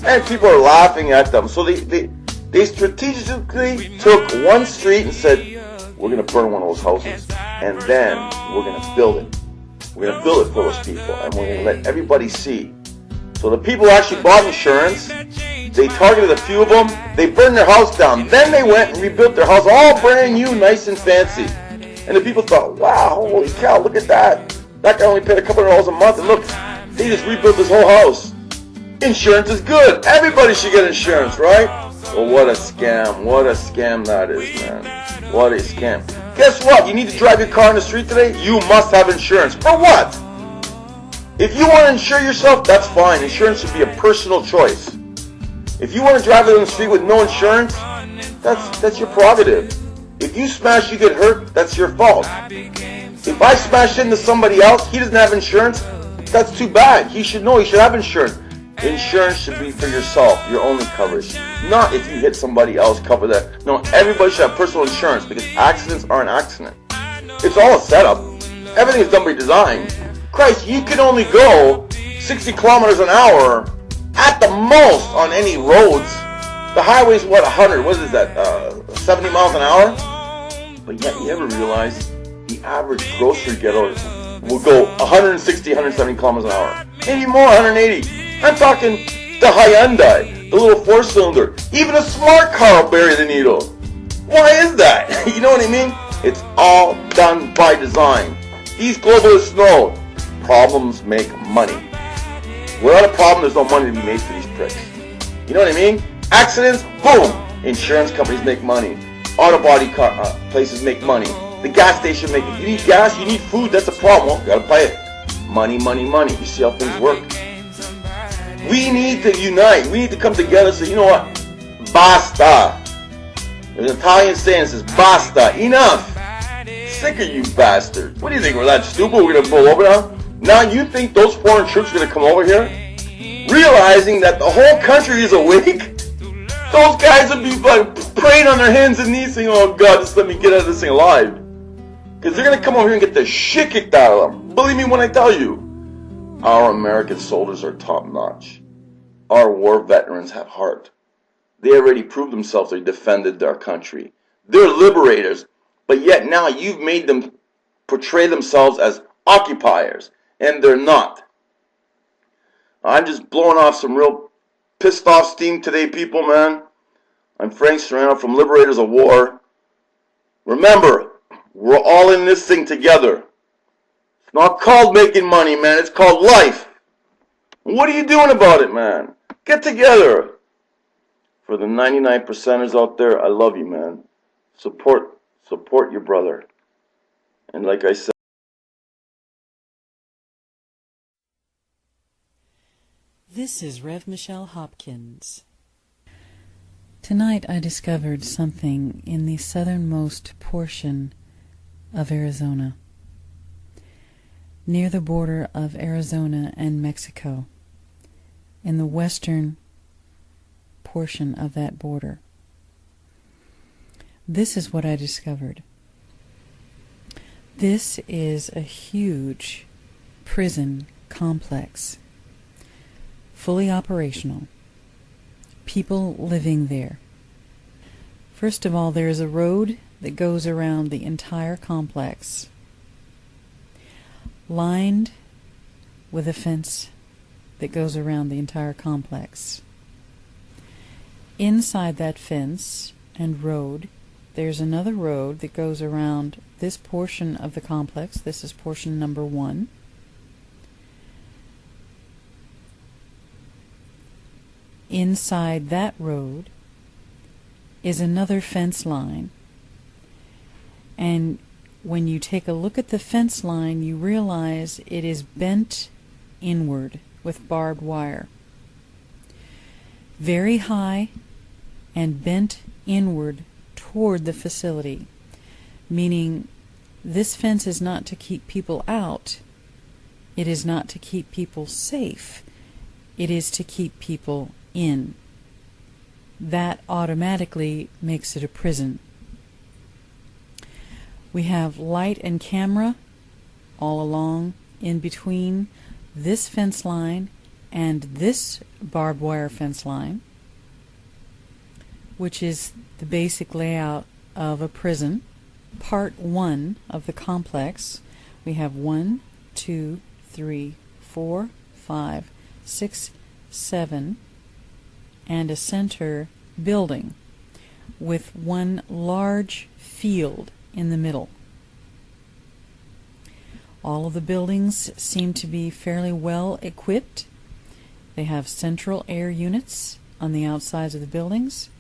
And people are laughing at them. So they strategically took one street and said, we're going to burn one of those houses. And then we're going to build it. We're going to build it for those people. And we're going to let everybody see. So the people who actually bought insurance, they targeted a few of them. They burned their house down. Then they went and rebuilt their house all brand new, nice and fancy. And the people thought, wow, holy cow, look at that. That guy only paid a couple of dollars a month. And look, they just rebuilt his whole house. Insurance is good. Everybody should get insurance, right? Well, what a scam. What a scam that is, man. What a scam. Guess what? You need to drive your car in the street today? You must have insurance. For what? If you want to insure yourself, that's fine. Insurance should be a personal choice. If you want to drive it on the street with no insurance, that's your prerogative. If you smash, you get hurt, that's your fault. If I smash into somebody else, he doesn't have insurance, that's too bad. He should know he should have insurance. Insurance should be for yourself, your only coverage. Not if you hit somebody else, cover that. No, everybody should have personal insurance because accidents are an accident. It's all a setup. Everything is done by design. Christ, you can only go 60 kilometers an hour at the most on any roads. The highway's what, 100? What is that, 70 miles an hour? But yet you ever realize the average grocery getter will go 160, 170 kilometers an hour. Maybe more, 180. I'm talking the Hyundai, the little 4-cylinder. Even a smart car will bury the needle. What You know what I mean? It's all done by design. These globalists know problems make money. Without a problem, there's no money to be made for these pricks. You know what I mean? Accidents, boom! Insurance companies make money. Auto body places make money. The gas station make it. You need gas, you need food, that's a problem. Well, you gotta buy it. Money, money, money. You see how things work? We need to unite. We need to come together and say, you know what? Basta. There's an Italian saying that says, basta. Enough. Sick of you bastards. What do you think? We're that stupid? We're going to pull over now? Now you think those foreign troops are going to come over here? Realizing that the whole country is awake? Those guys would be like praying on their hands and knees saying, oh God, just let me get out of this thing alive. Because they're going to come over here and get the shit kicked out of them. Believe me when I tell you. Our American soldiers are top notch. Our war veterans have heart. They already proved themselves they defended their country. They're liberators, but yet now you've made them portray themselves as occupiers, and they're not. I'm just blowing off some real pissed off steam today, people, man. I'm Frank Serrano from Liberators of War. Remember, we're all in this thing together. It's not called making money, man. It's called life. What are you doing about it, man? Get together. For the 99%ers out there, I love you, man. Support your brother. And like I said, this is Rev Michelle Hopkins. Tonight I discovered something in the southernmost portion of Arizona, near the border of Arizona and Mexico, in the western portion of that border. This is what I discovered. This is a huge prison complex, fully operational, people living there. First of all, there is a road that goes around the entire complex, lined with a fence that goes around the entire complex. Inside that fence and road, there's another road that goes around this portion of the complex. This is portion number 1. Inside that road is another fence line. And when you take a look at the fence line, you realize it is bent inward with barbed wire. Very high and bent inward toward the facility, meaning this fence is not to keep people out, it is not to keep people safe, it is to keep people in. That automatically makes it a prison. We have light and camera all along in between this fence line and this barbed wire fence line, which is the basic layout of a prison. Part 1 of the complex, we have 1, 2, 3, 4, 5, 6, 7, and a center building with one large field in the middle. All of the buildings seem to be fairly well equipped. They have central air units on the outsides of the buildings,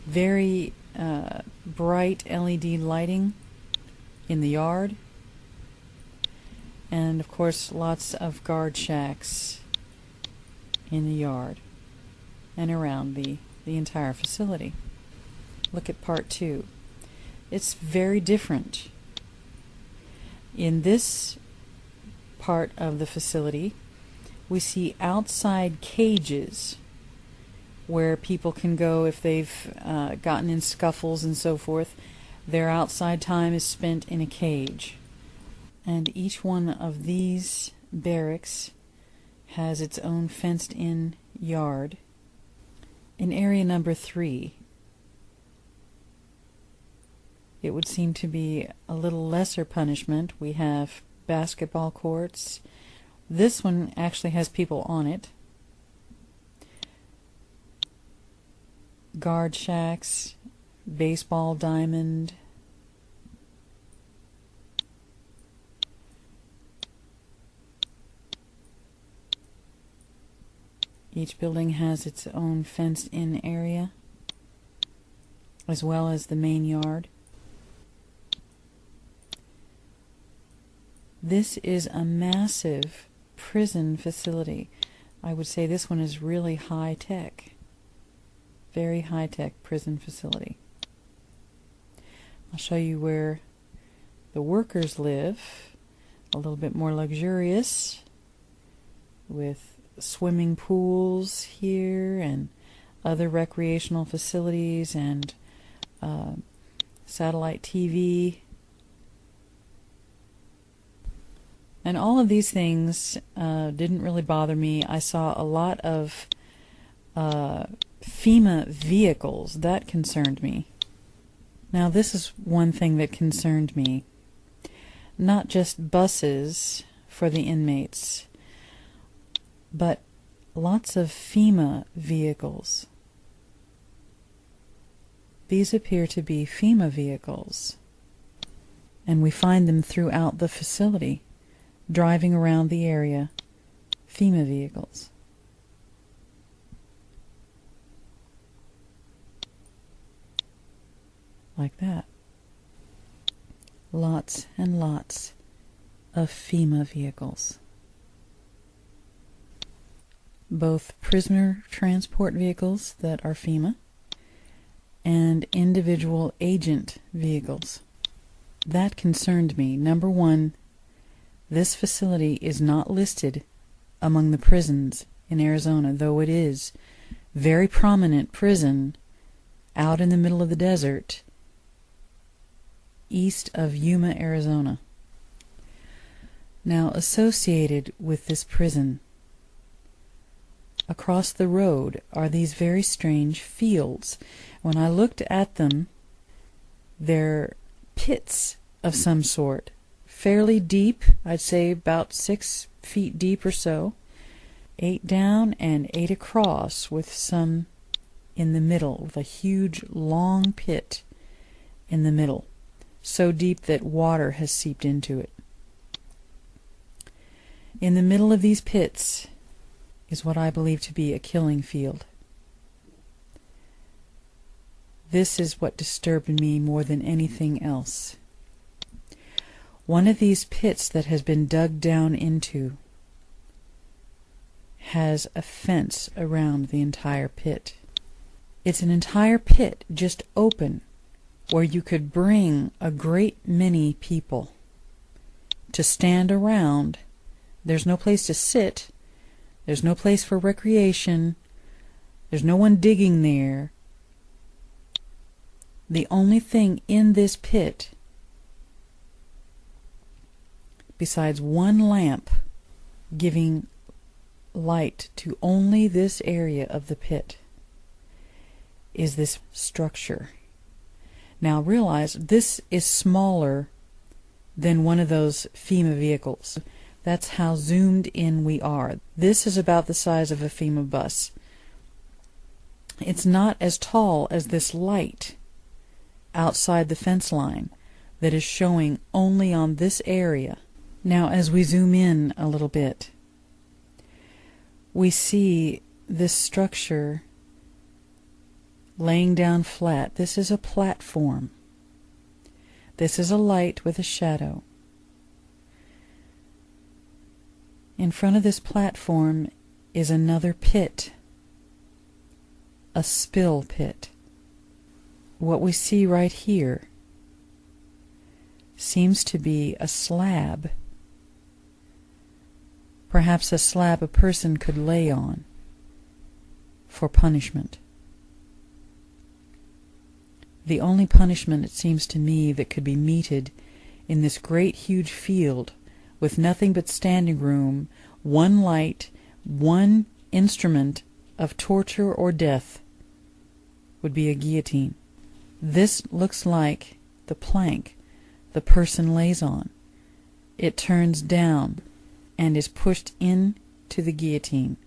very bright LED lighting in the yard, and of course lots of guard shacks in the yard and around the entire facility. Look at part 2. It's very different. In this part of the facility, we see outside cages where people can go if they've gotten in scuffles and so forth. Their outside time is spent in a cage. And each one of these barracks has its own fenced-in yard. In area number 3, it would seem to be a little lesser punishment. We have basketball courts. This one actually has people on it. Guard shacks, baseball diamond, Each building has its own fenced-in area, as well as the main yard. This is a massive prison facility. I would say this one is really high-tech. Very high-tech prison facility. I'll show you where the workers live. A little bit more luxurious, with swimming pools here and other recreational facilities and satellite TV. And all of these things didn't really bother me. I saw a lot of FEMA vehicles. That concerned me. Now this is one thing that concerned me. Not just buses for the inmates, but lots of FEMA vehicles. These appear to be FEMA vehicles, and we find them throughout the facility, driving around the area. FEMA vehicles. Like that. Lots and lots of FEMA vehicles. Both prisoner transport vehicles that are FEMA and individual agent vehicles. That concerned me. Number one, this facility is not listed among the prisons in Arizona, though it is a very prominent prison out in the middle of the desert east of Yuma, Arizona. Now, associated with this prison, across the road are these very strange fields. When I looked at them, they're pits of some sort, fairly deep, I'd say about 6 feet deep or so, 8 down and 8 across, with some in the middle, with a huge long pit in the middle, so deep that water has seeped into it. In the middle of these pits is what I believe to be a killing field. This is what disturbed me more than anything else. One of these pits that has been dug down into has a fence around the entire pit. It's an entire pit, just open, where you could bring a great many people to stand around. There's no place to sit. There's no place for recreation. There's no one digging there. The only thing in this pit, besides one lamp giving light to only this area of the pit, is this structure. Now realize this is smaller than one of those FEMA vehicles. That's how zoomed in we are. This is about the size of a FEMA bus. It's not as tall as this light outside the fence line that is showing only on this area. Now as we zoom in a little bit, we see this structure laying down flat. This is a platform. This is a light with a shadow. In front of this platform is another pit, a spill pit. What we see right here seems to be a slab, perhaps a slab a person could lay on for punishment. The only punishment, it seems to me, that could be meted in this great huge field with nothing but standing room, one light, one instrument of torture or death, would be a guillotine. This looks like the plank the person lays on. It turns down and is pushed into the guillotine.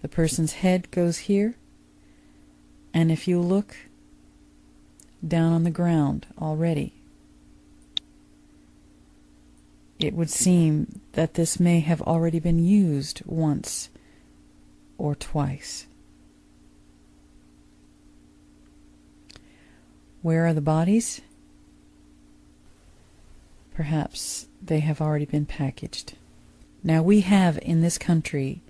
The person's head goes here, and if you look down on the ground already, it would seem that this may have already been used once or twice. Where are the bodies? Perhaps they have already been packaged. Now we have in this country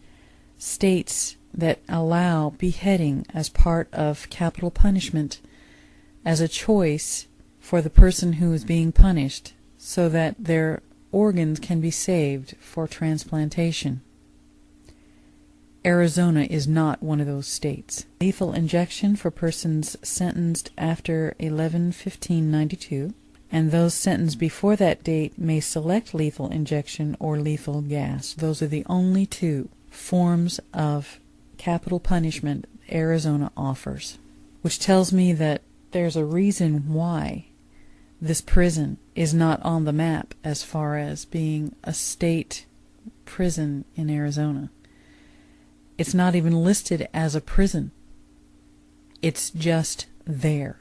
states that allow beheading as part of capital punishment as a choice for the person who is being punished so that their organs can be saved for transplantation. Arizona is not one of those states. Lethal injection for persons sentenced after 11/15/92, and those sentenced before that date may select lethal injection or lethal gas. Those are the only two forms of capital punishment Arizona offers, which tells me that there's a reason why this prison is not on the map as far as being a state prison in Arizona. It's not even listed as a prison. It's just there.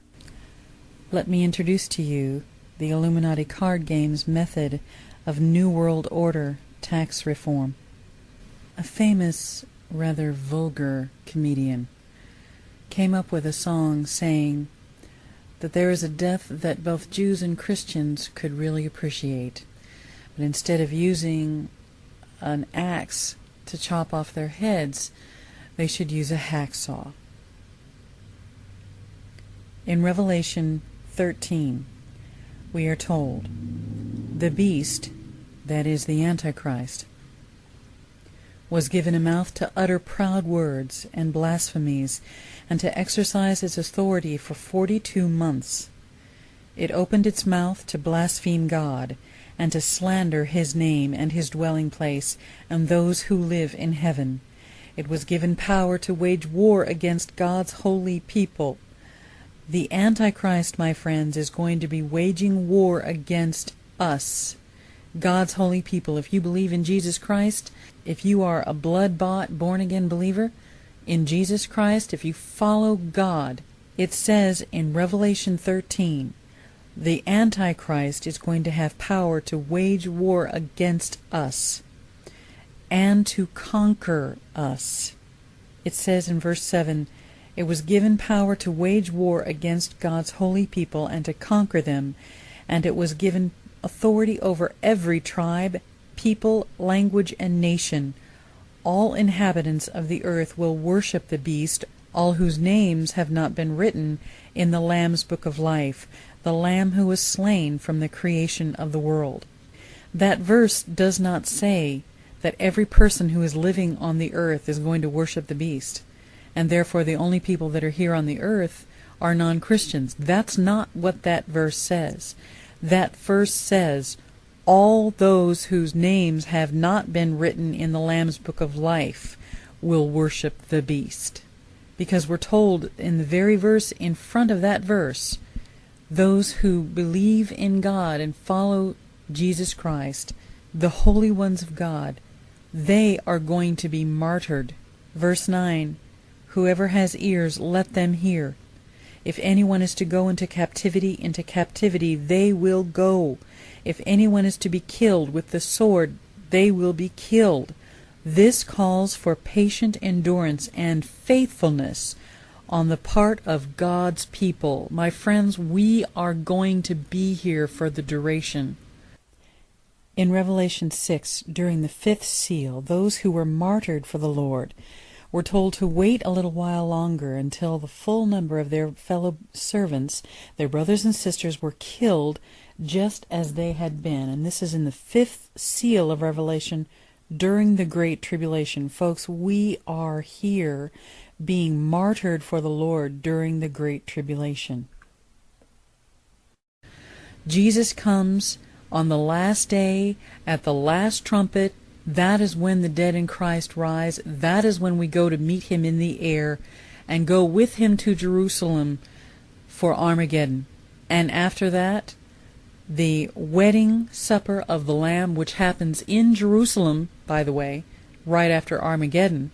Let me introduce to you the Illuminati card game's method of New World Order tax reform. A famous, rather vulgar comedian came up with a song saying that there is a death that both Jews and Christians could really appreciate, but instead of using an axe to chop off their heads, they should use a hacksaw. In Revelation 13, we are told, the beast, that is the Antichrist, was given a mouth to utter proud words and blasphemies, and to exercise its authority for 42 months. It opened its mouth to blaspheme God, and to slander his name and his dwelling place, and those who live in heaven. It was given power to wage war against God's holy people. The Antichrist, my friends, is going to be waging war against us, God's holy people. If you believe in Jesus Christ, if you are a blood-bought, born-again believer in Jesus Christ, if you follow God, it says in Revelation 13, the Antichrist is going to have power to wage war against us and to conquer us. It says in verse 7, it was given power to wage war against God's holy people and to conquer them, and it was given authority over every tribe, people, language, and nation. All inhabitants of the earth will worship the beast, all whose names have not been written in the Lamb's book of life, the Lamb who was slain from the creation of the world. That verse does not say that every person who is living on the earth is going to worship the beast, and therefore the only people that are here on the earth are non-Christians. That's not what that verse says. That verse says, all those whose names have not been written in the Lamb's book of life will worship the beast. Because we're told in the very verse in front of that verse, those who believe in God and follow Jesus Christ, the holy ones of God, they are going to be martyred. Verse 9, whoever has ears, let them hear. If anyone is to go into captivity, they will go. If anyone is to be killed with the sword, they will be killed. This calls for patient endurance and faithfulness on the part of God's people. My friends, we are going to be here for the duration. In Revelation 6, during the 5th seal, those who were martyred for the Lord were told to wait a little while longer until the full number of their fellow servants, their brothers and sisters, were killed just as they had been. And this is in the 5th seal of Revelation during the Great Tribulation. Folks, we are here being martyred for the Lord during the Great Tribulation. Jesus comes on the last day, at the last trumpet. That is when the dead in Christ rise. That is when we go to meet him in the air and go with him to Jerusalem for Armageddon. And after that, the wedding supper of the Lamb, which happens in Jerusalem, by the way, right after Armageddon,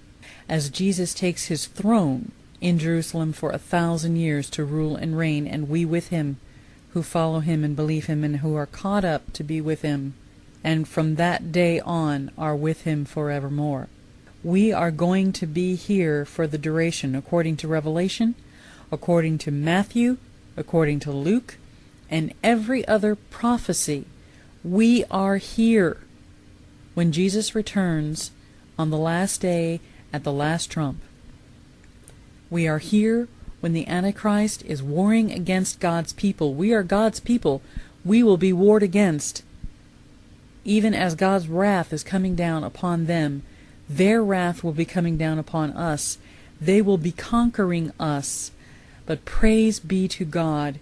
as Jesus takes his throne in Jerusalem for 1,000 years to rule and reign, and we with him who follow him and believe him and who are caught up to be with him, and from that day on are with him forevermore. We are going to be here for the duration, according to Revelation, according to Matthew, according to Luke, and every other prophecy. We are here when Jesus returns on the last day at the last trump. We are here when the Antichrist is warring against God's people. We are God's people. We will be warred against. Even as God's wrath is coming down upon them, their wrath will be coming down upon us. They will be conquering us. But praise be to God,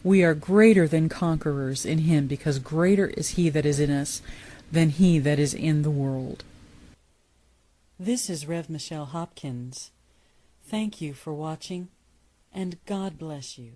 we are greater than conquerors in Him, because greater is He that is in us than he that is in the world. This is Rev. Michelle Hopkins. Thank you for watching, and God bless you.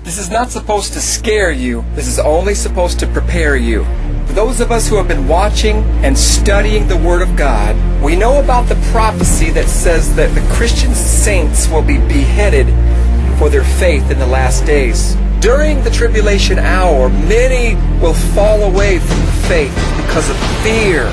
This is not supposed to scare you. This is only supposed to prepare you. For those of us who have been watching and studying the Word of God, we know about the prophecy that says that the Christian saints will be beheaded for their faith in the last days. During the tribulation hour, many will fall away from the faith because of fear.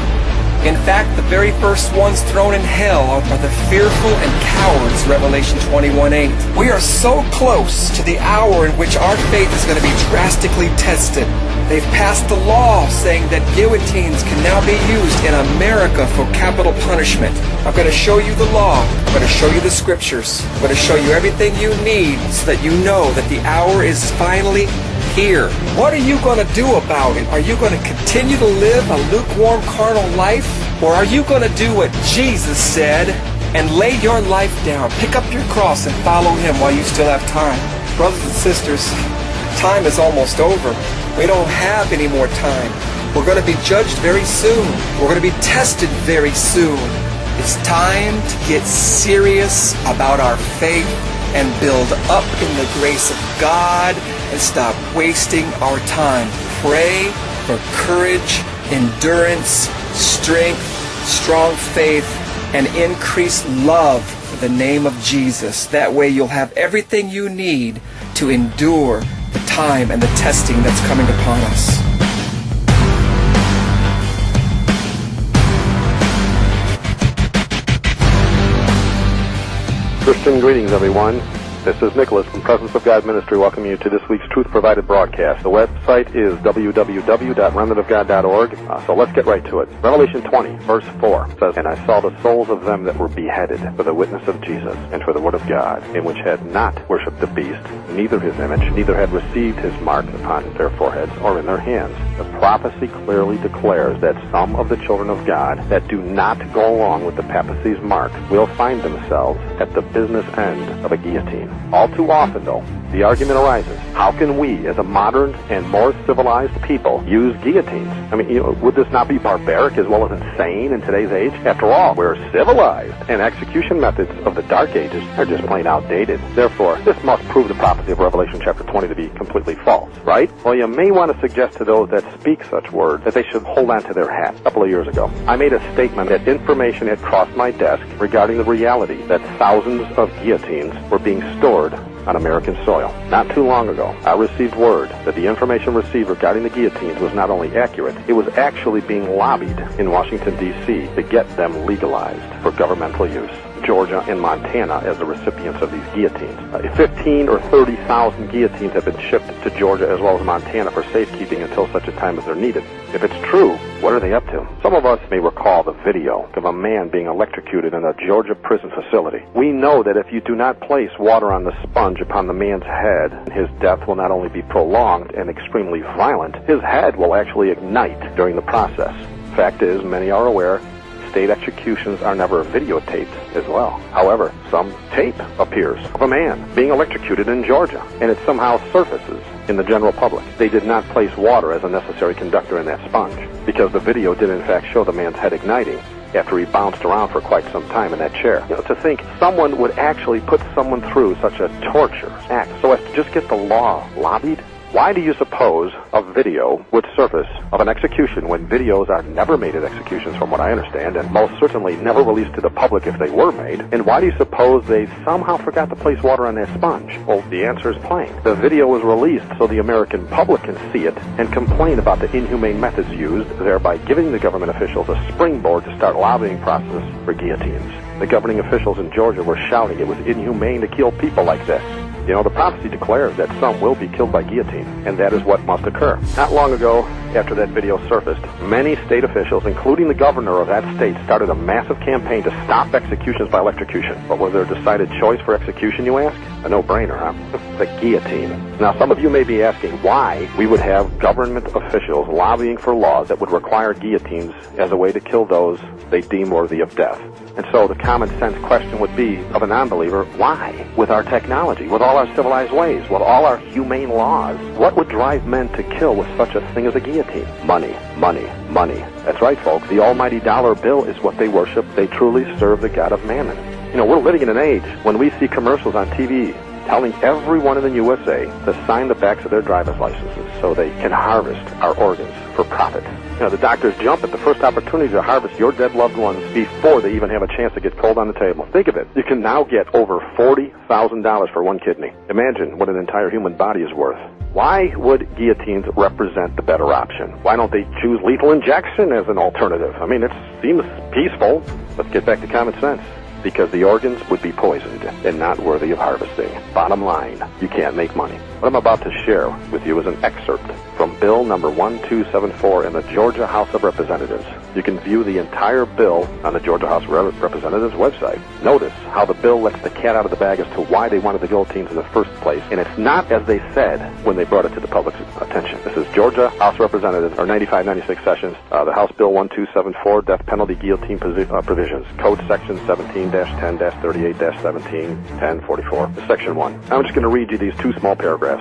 In fact, the very first ones thrown in hell are the fearful and cowards, Revelation 21:8. We are so close to the hour in which our faith is going to be drastically tested. They've passed the law saying that guillotines can now be used in America for capital punishment. I'm going to show you the law. I'm going to show you the scriptures. I'm going to show you everything you need so that you know that the hour is finally here. What are you going to do about it? Are you going to continue to live a lukewarm carnal life? Or are you going to do what Jesus said and lay your life down? Pick up your cross and follow Him while you still have time. Brothers and sisters, time is almost over. We don't have any more time. We're going to be judged very soon. We're going to be tested very soon. It's time to get serious about our faith and build up in the grace of God and stop wasting our time. Pray for courage, endurance, strength, strong faith, and increased love for the name of Jesus. That way you'll have everything you need to endure the time and the testing that's coming upon us. Christian greetings, everyone. This is Nicholas from Presence of God Ministry welcoming you to this week's Truth Provided broadcast. The website is www.remnantofgod.org. So let's get right to it. Revelation 20, verse 4 says, "And I saw the souls of them that were beheaded for the witness of Jesus and for the word of God, and which had not worshipped the beast, neither his image, neither had received his mark upon their foreheads or in their hands. The prophecy clearly declares that some of the children of God that do not go along with the papacy's mark will find themselves at the business end of a guillotine. All too often, though, the argument arises, how can we, as a modern and more civilized people, use guillotines? I mean, would this not be barbaric as well as insane in today's age? After all, we're civilized, and execution methods of the Dark Ages are just plain outdated. Therefore, this must prove the prophecy of Revelation chapter 20 to be completely false, right? Well, you may want to suggest to those that speak such words that they should hold on to their hat. A couple of years ago, I made a statement that information had crossed my desk regarding the reality that thousands of guillotines were being stored on American soil. Not too long ago, I received word that the information received regarding the guillotines was not only accurate, it was actually being lobbied in Washington, D.C. to get them legalized for governmental use. Georgia and Montana as the recipients of these guillotines. 15 or 30,000 guillotines have been shipped to Georgia as well as Montana for safekeeping until such a time as they're needed. If it's true, what are they up to? Some of us may recall the video of a man being electrocuted in a Georgia prison facility. We know that if you do not place water on the sponge upon the man's head, his death will not only be prolonged and extremely violent, his head will actually ignite during the process. Fact is, many are aware, state executions are never videotaped as well. However, some tape appears of a man being electrocuted in Georgia, and it somehow surfaces in the general public. They did not place water as a necessary conductor in that sponge, because the video did in fact show the man's head igniting after he bounced around for quite some time in that chair. To think someone would actually put someone through such a torture act so as to just get the law lobbied? Why do you suppose a video would surface of an execution when videos are never made at executions from what I understand, and most certainly never released to the public if they were made? And why do you suppose they somehow forgot to place water on that sponge? Well, the answer is plain. The video was released so the American public can see it and complain about the inhumane methods used, thereby giving the government officials a springboard to start lobbying process for guillotines. The governing officials in Georgia were shouting it was inhumane to kill people like this. You know, the prophecy declares that some will be killed by guillotine, and that is what must occur. Not long ago, after that video surfaced, many state officials, including the governor of that state, started a massive campaign to stop executions by electrocution. What was their decided choice for execution, you ask? A no-brainer, huh? The guillotine. Now, some of you may be asking why we would have government officials lobbying for laws that would require guillotines as a way to kill those they deem worthy of death. And so the common sense question would be, of a non-believer, why? With our technology, with all our civilized ways, with all our humane laws, what would drive men to kill with such a thing as a guillotine? Money, money, money. That's right, folks. The almighty dollar bill is what they worship. They truly serve the god of mammon. You know, we're living in an age when we see commercials on TV telling everyone in the USA to sign the backs of their driver's licenses so they can harvest our organs for profit. You know, the doctors jump at the first opportunity to harvest your dead loved ones before they even have a chance to get cold on the table. Think of it. You can now get over $40,000 for one kidney. Imagine what an entire human body is worth. Why would guillotines represent the better option? Why don't they choose lethal injection as an alternative? I mean, it seems peaceful. Let's get back to common sense. Because the organs would be poisoned and not worthy of harvesting. Bottom line, you can't make money. What I'm about to share with you is an excerpt from Bill number 1274 in the Georgia House of Representatives. You can view the entire bill on the Georgia House of Representatives website. Notice how the bill lets the cat out of the bag as to why they wanted the guillotines in the first place, and it's not as they said when they brought it to the public's attention. This is Georgia House of Representatives, or 95-96 sessions, the House Bill 1274, Death Penalty Guillotine Provisions, Code Section 17-10-38-17, 1044, Section 1. I'm just going to read you these two small paragraphs.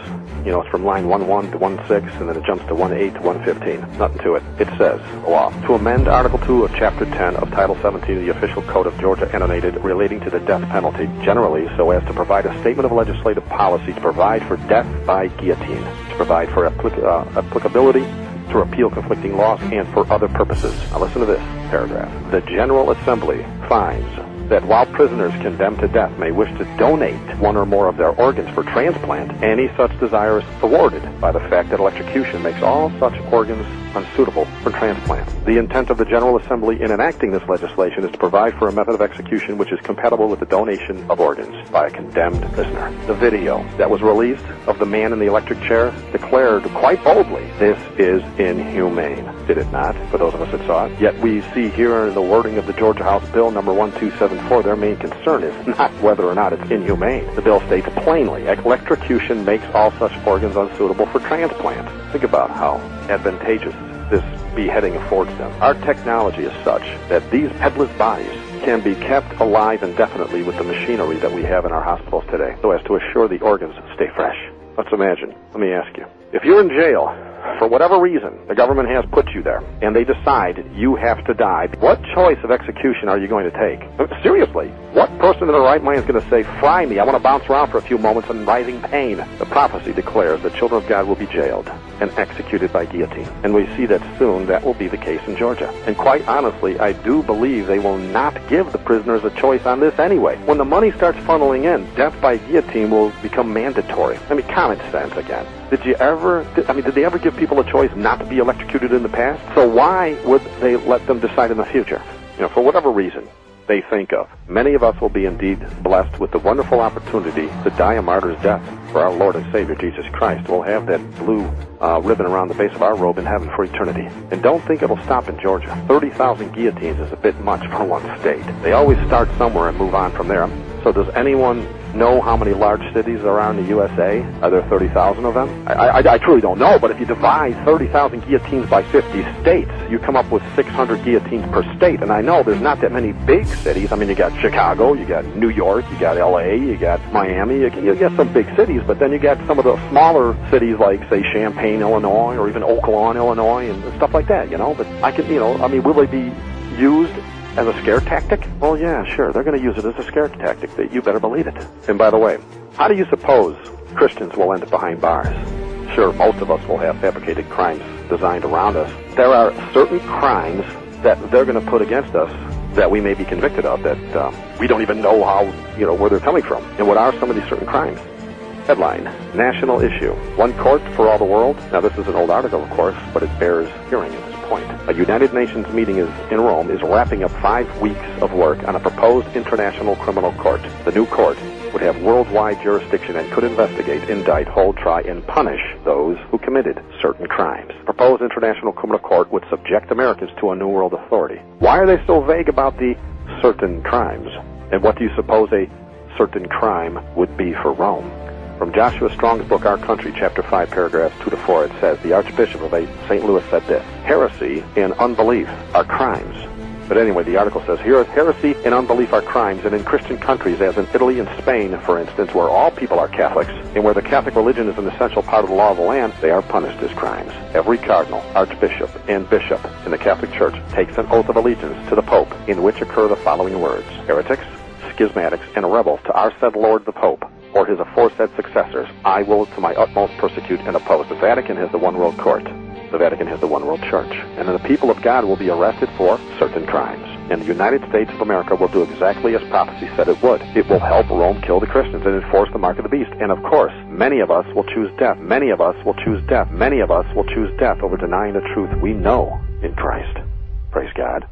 You know, it's from line 11 to 16, and then it jumps to 18 to 115. Nothing to it. It says, law. To amend Article 2 of Chapter 10 of Title 17 of the Official Code of Georgia annotated relating to the death penalty, generally so as to provide a statement of legislative policy to provide for death by guillotine, to provide for applicability to repeal conflicting laws and for other purposes. Now listen to this paragraph. The General Assembly finds that while prisoners condemned to death may wish to donate one or more of their organs for transplant, any such desire is thwarted by the fact that electrocution makes all such organs unsuitable for transplant. The intent of the General Assembly in enacting this legislation is to provide for a method of execution which is compatible with the donation of organs by a condemned prisoner. The video that was released of the man in the electric chair declared quite boldly, this is inhumane. Did it not, for those of us that saw it? Yet we see here in the wording of the Georgia House Bill number 1274 therefore their main concern is not whether or not it's inhumane. The bill states plainly, electrocution makes all such organs unsuitable for transplant. Think about how advantageous this beheading affords them. Our technology is such that these headless bodies can be kept alive indefinitely with the machinery that we have in our hospitals today, so as to assure the organs stay fresh. Let's imagine. Let me ask you. If you're in jail, for whatever reason, the government has put you there, and they decide you have to die, what choice of execution are you going to take? Seriously, what person in their right mind is going to say, fry me, I want to bounce around for a few moments in writhing pain? The prophecy declares the children of God will be jailed and executed by guillotine. And we see that soon that will be the case in Georgia. And quite honestly, I do believe they will not give the prisoners a choice on this anyway. When the money starts funneling in, death by guillotine will become mandatory. I mean, common sense again. Did they ever give people a choice not to be electrocuted in the past? So why would they let them decide in the future? For whatever reason they think of. Many of us will be indeed blessed with the wonderful opportunity to die a martyr's death for our Lord and Savior Jesus Christ. We'll have that blue ribbon around the base of our robe in heaven for eternity. And don't think it'll stop in Georgia. 30,000 guillotines is a bit much for one state. They always start somewhere and move on from there. So does anyone know how many large cities there are in the USA? Are there 30,000 of them? I truly don't know, but if you divide 30,000 guillotines by 50 states, you come up with 600 guillotines per state. And I know there's not that many big cities. I mean, you got Chicago, you got New York, you got LA, you got Miami, you got some big cities, but then you got some of the smaller cities like, say, Champaign, Illinois, or even Oaklawn, Illinois, and stuff like that, But will they be used as a scare tactic? Well, yeah, sure. They're going to use it as a scare tactic. You better believe it. And by the way, how do you suppose Christians will end up behind bars? Sure, most of us will have fabricated crimes designed around us. There are certain crimes that they're going to put against us that we may be convicted of that we don't even know how, where they're coming from. And what are some of these certain crimes? Headline, national issue. One court for all the world. Now, this is an old article, of course, but it bears hearing at this point. A United Nations meeting in Rome is wrapping up 5 weeks of work on a proposed international criminal court. The new court would have worldwide jurisdiction and could investigate, indict, hold, try, and punish those who committed certain crimes. The proposed international criminal court would subject Americans to a new world authority. Why are they so vague about the certain crimes? And what do you suppose a certain crime would be for Rome? From Joshua Strong's book, Our Country, Chapter 5, paragraphs 2 to 4, it says, the Archbishop of St. Louis said this, heresy and unbelief are crimes. But anyway, the article says, here, heresy and unbelief are crimes, and in Christian countries, as in Italy and Spain, for instance, where all people are Catholics, and where the Catholic religion is an essential part of the law of the land, they are punished as crimes. Every cardinal, archbishop, and bishop in the Catholic Church takes an oath of allegiance to the Pope, in which occur the following words, heretics, schismatics, and rebels to our said Lord the Pope, or his aforesaid successors, I will to my utmost persecute and oppose. The Vatican has the one world court. The Vatican has the one world church. And then the people of God will be arrested for certain crimes. And the United States of America will do exactly as prophecy said it would. It will help Rome kill the Christians and enforce the mark of the beast. And of course, many of us will choose death. Many of us will choose death. Many of us will choose death over denying the truth we know in Christ. Praise God.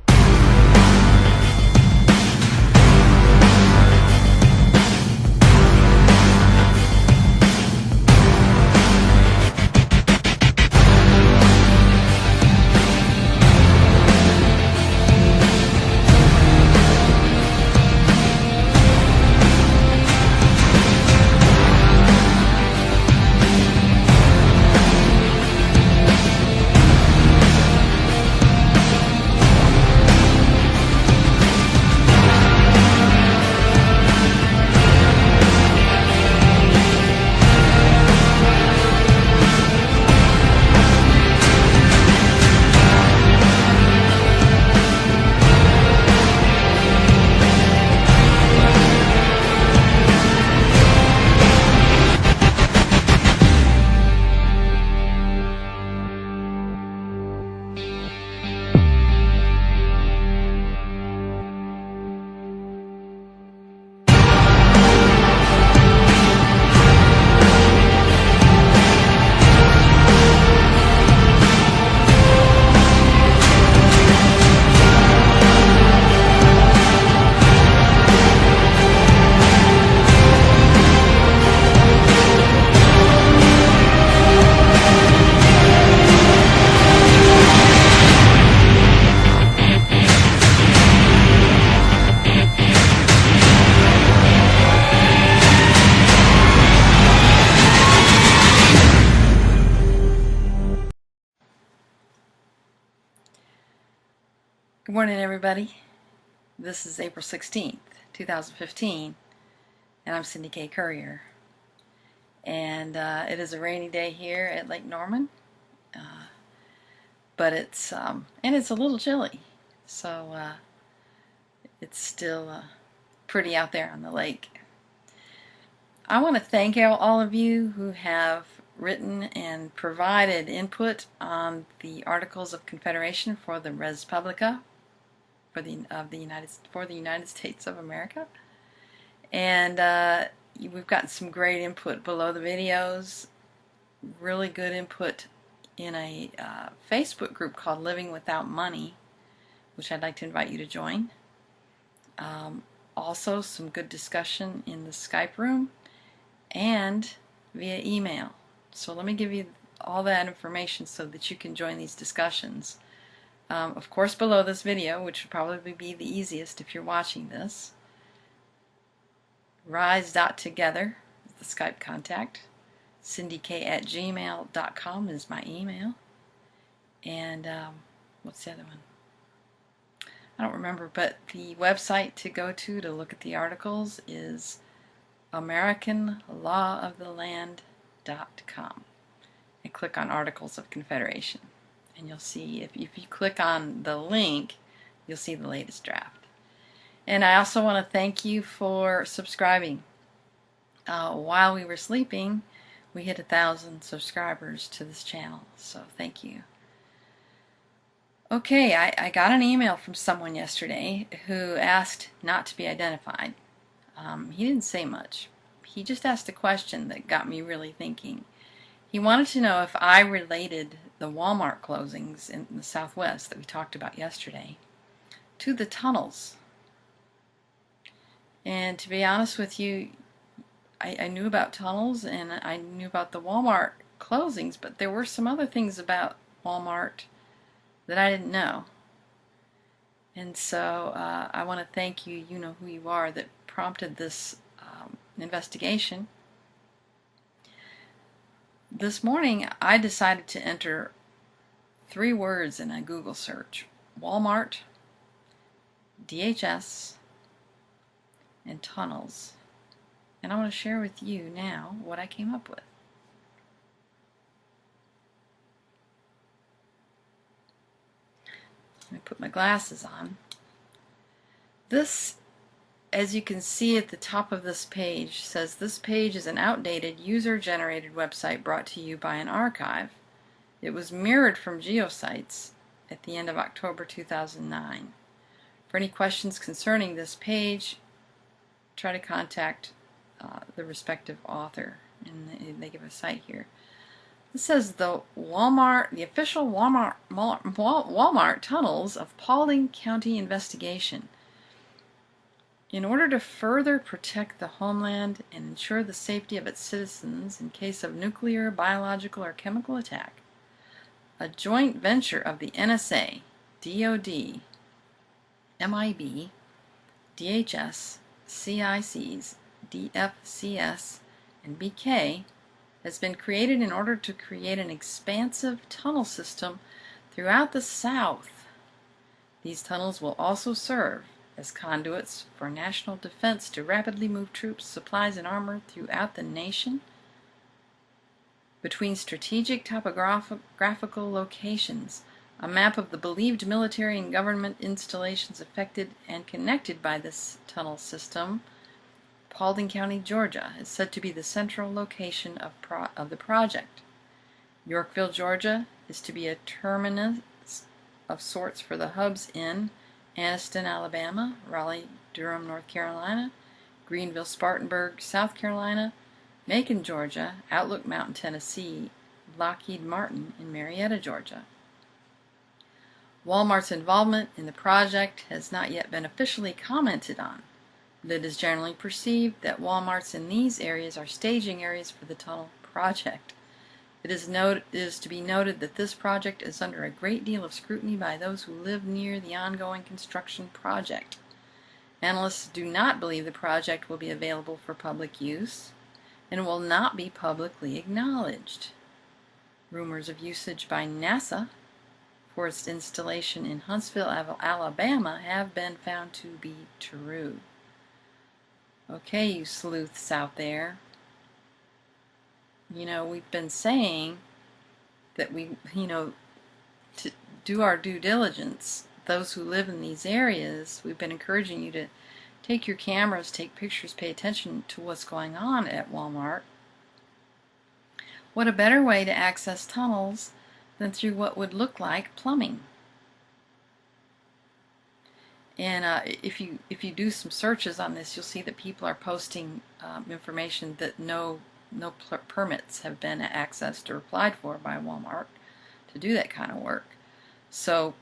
Good morning, everybody. This is April 16th, 2015, and I'm Cindy K. Courier. And it is a rainy day here at Lake Norman, but it's a little chilly, so it's still pretty out there on the lake. I want to thank all of you who have written and provided input on the Articles of Confederation for the Res Publica for the United States of America, and we've gotten some great input below the videos. Really good input in a Facebook group called Living Without Money, which I'd like to invite you to join. Also, some good discussion in the Skype room and via email. So let me give you all that information so that you can join these discussions. Of course, below this video, which would probably be the easiest if you're watching this, rise.together is the Skype contact. cindyk@gmail.com is my email. And what's the other one? I don't remember, but the website to go to look at the articles is AmericanLawOfTheLand.com. And click on Articles of Confederation. And you'll see, if you click on the link, you'll see the latest draft. And I also want to thank you for subscribing. While we were sleeping, we hit 1,000 subscribers to this channel, so thank you. Okay, I got an email from someone yesterday who asked not to be identified. He didn't say much. He just asked a question that got me really thinking. He wanted to know if I related the Walmart closings in the Southwest that we talked about yesterday to the tunnels. And to be honest with you, I knew about tunnels and I knew about the Walmart closings, but there were some other things about Walmart that I didn't know. And so I want to thank you, you know who you are, that prompted this investigation. This morning I decided to enter 3 words in a Google search: Walmart, DHS, and tunnels. And I want to share with you now what I came up with. Let me put my glasses on. This, as you can see at the top of this page, says this page is an outdated user-generated website brought to you by an archive. It was mirrored from geosites at the end of October 2009. For any questions concerning this page, try to contact the respective author, and they give a site here. This says the official Walmart tunnels of Paulding County investigation. In order to further protect the homeland and ensure the safety of its citizens in case of nuclear, biological, or chemical attack, a joint venture of the NSA, DOD, MIB, DHS, CICs, DFCS, and BK has been created in order to create an expansive tunnel system throughout the South. These tunnels will also serve as conduits for national defense to rapidly move troops, supplies, and armor throughout the nation between strategic topographical locations. A map of the believed military and government installations affected and connected by this tunnel system, Paulding County, Georgia, is said to be the central location of the project. Yorkville, Georgia, is to be a terminus of sorts for the hubs in Anniston, Alabama, Raleigh, Durham, North Carolina, Greenville, Spartanburg, South Carolina, Macon, Georgia, Outlook Mountain, Tennessee, Lockheed Martin in Marietta, Georgia. Walmart's involvement in the project has not yet been officially commented on, but it is generally perceived that Walmarts in these areas are staging areas for the tunnel project. It is to be noted that this project is under a great deal of scrutiny by those who live near the ongoing construction project. Analysts do not believe the project will be available for public use and will not be publicly acknowledged. Rumors of usage by NASA reports of installation in Huntsville, Alabama have been found to be true. Okay, you sleuths out there. You know, we've been saying that we, to do our due diligence. Those who live in these areas, we've been encouraging you to take your cameras, take pictures, pay attention to what's going on at Walmart. What a better way to access tunnels than through what would look like plumbing. And if you do some searches on this, you'll see that people are posting information that no permits have been accessed or applied for by Walmart to do that kind of work. So,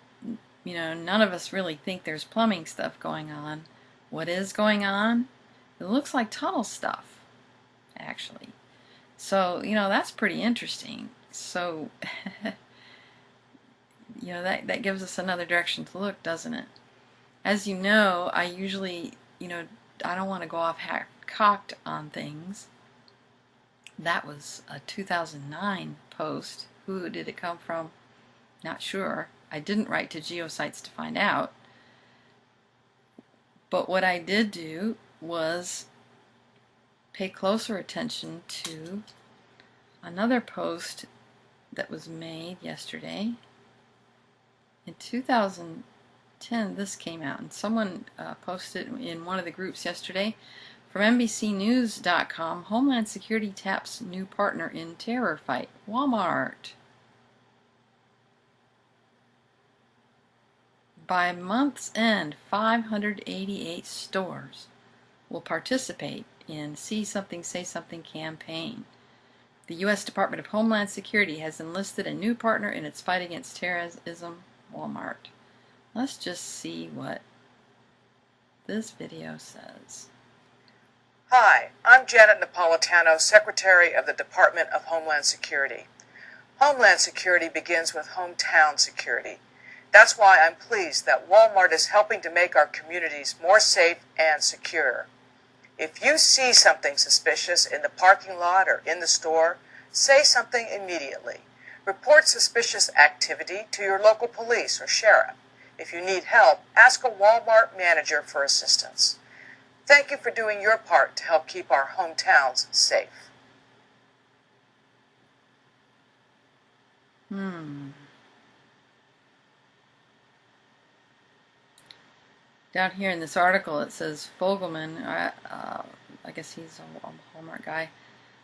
none of us really think there's plumbing stuff going on. What is going on? It looks like tunnel stuff, actually. So, that's pretty interesting. So, that gives us another direction to look, doesn't it? As you know, I usually, I don't want to go off cocked on things. That was a 2009 post. Who did it come from? Not sure. I didn't write to Geosites to find out. But what I did do was pay closer attention to another post that was made yesterday. In 2010, this came out, and someone posted in one of the groups yesterday from NBCnews.com, Homeland Security taps new partner in terror fight, Walmart. By month's end, 588 stores will participate in See Something, Say Something campaign. The U.S. Department of Homeland Security has enlisted a new partner in its fight against terrorism, Walmart. Let's just see what this video says. Hi, I'm Janet Napolitano, Secretary of the Department of Homeland Security. Homeland Security begins with hometown security. That's why I'm pleased that Walmart is helping to make our communities more safe and secure. If you see something suspicious in the parking lot or in the store, say something immediately. Report suspicious activity to your local police or sheriff. If you need help, ask a Walmart manager for assistance. Thank you for doing your part to help keep our hometowns safe. Down here in this article it says Fogelman, I guess he's a Walmart guy,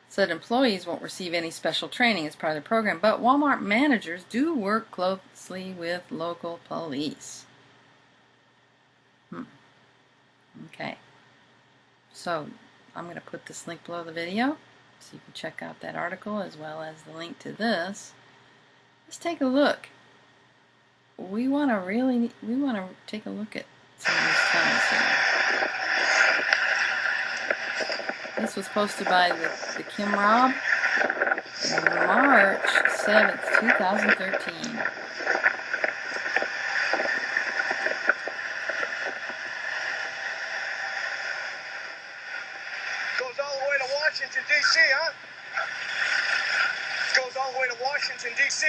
said employees won't receive any special training as part of the program, but Walmart managers do work closely with local police. Okay. So I'm going to put this link below the video so you can check out that article as well as the link to this. Let's take a look. We want to take a look at some of these tunnels here. This was posted by the Kim Rob on March 7th, 2013. Goes all the way to Washington, D.C., huh? Goes all the way to Washington, D.C.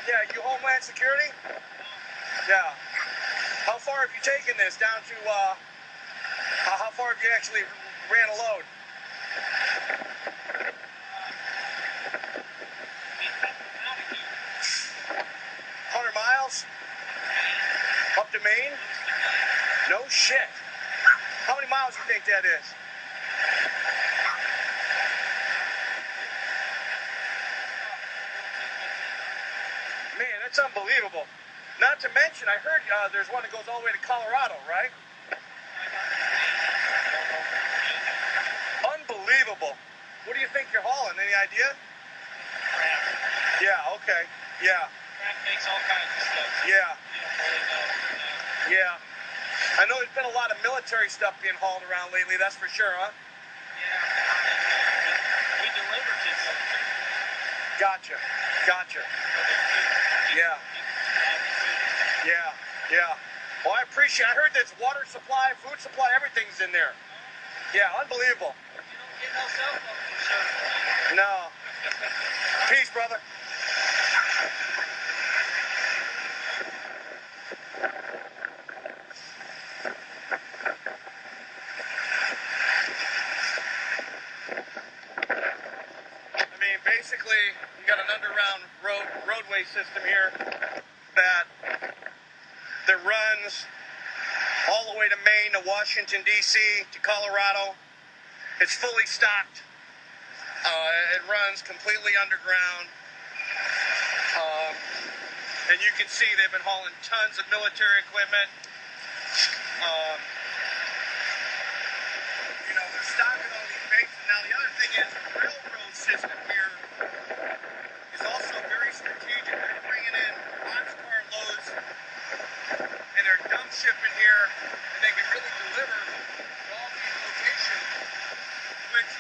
Yeah, you Homeland Security? Yeah. How far have you taken this down to, how far have you actually ran a load? 100 miles? Up to Maine? No shit. How many miles do you think that is? Man, that's unbelievable. Not to mention, I heard there's one that goes all the way to Colorado, right? Unbelievable. What do you think you're hauling? Any idea? Crap. Yeah, okay. Yeah. Crap makes all kinds of stuff. Yeah. You don't really know. No. Yeah. I know there's been a lot of military stuff being hauled around lately, that's for sure, huh? Yeah. We deliver to them. Gotcha. Gotcha. Yeah. Yeah, yeah. Well, I appreciate it. I heard there's water supply, food supply, everything's in there. Yeah, unbelievable. You don't get no cell phone for sure. No. Peace, brother. basically, you got an underground roadway system here that runs all the way to Maine, to Washington, D.C., to Colorado. It's fully stocked. It runs completely underground. And you can see they've been hauling tons of military equipment. They're stocking all these bases. Now, the other thing is the railroad system here is also very strategic. They're bringing in boxcar loads, and they're dump shipping here, and they can really deliver to all these locations, which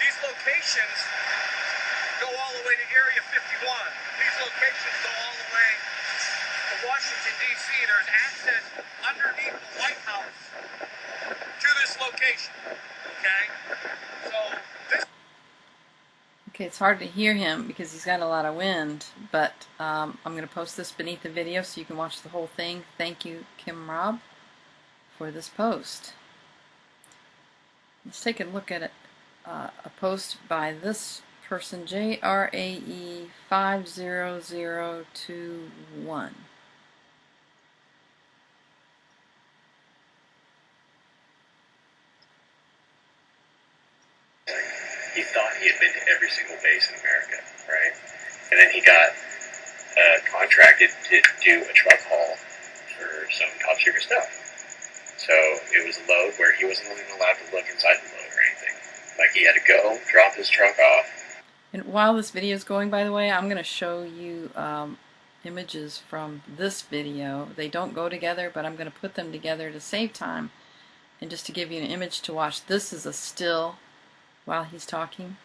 these locations go all the way to Area 51. These locations go all the way to Washington, D.C. There's access underneath the White House to this location. Okay? So this... Okay, it's hard to hear him because he's got a lot of wind, but I'm going to post this beneath the video so you can watch the whole thing. Thank you, Kim Rob, for this post. Let's take a look at it. A post by this person, JRAE50021. He thought he had been to every single base in America, right? And then he got contracted to do a truck haul for some top secret stuff. So it was a load where he wasn't even allowed to look inside the load or anything. Like, he had to go, drop his truck off. And while this video is going, by the way, I'm going to show you images from this video. They don't go together, but I'm going to put them together to save time and just to give you an image to watch. This is a still while he's talking.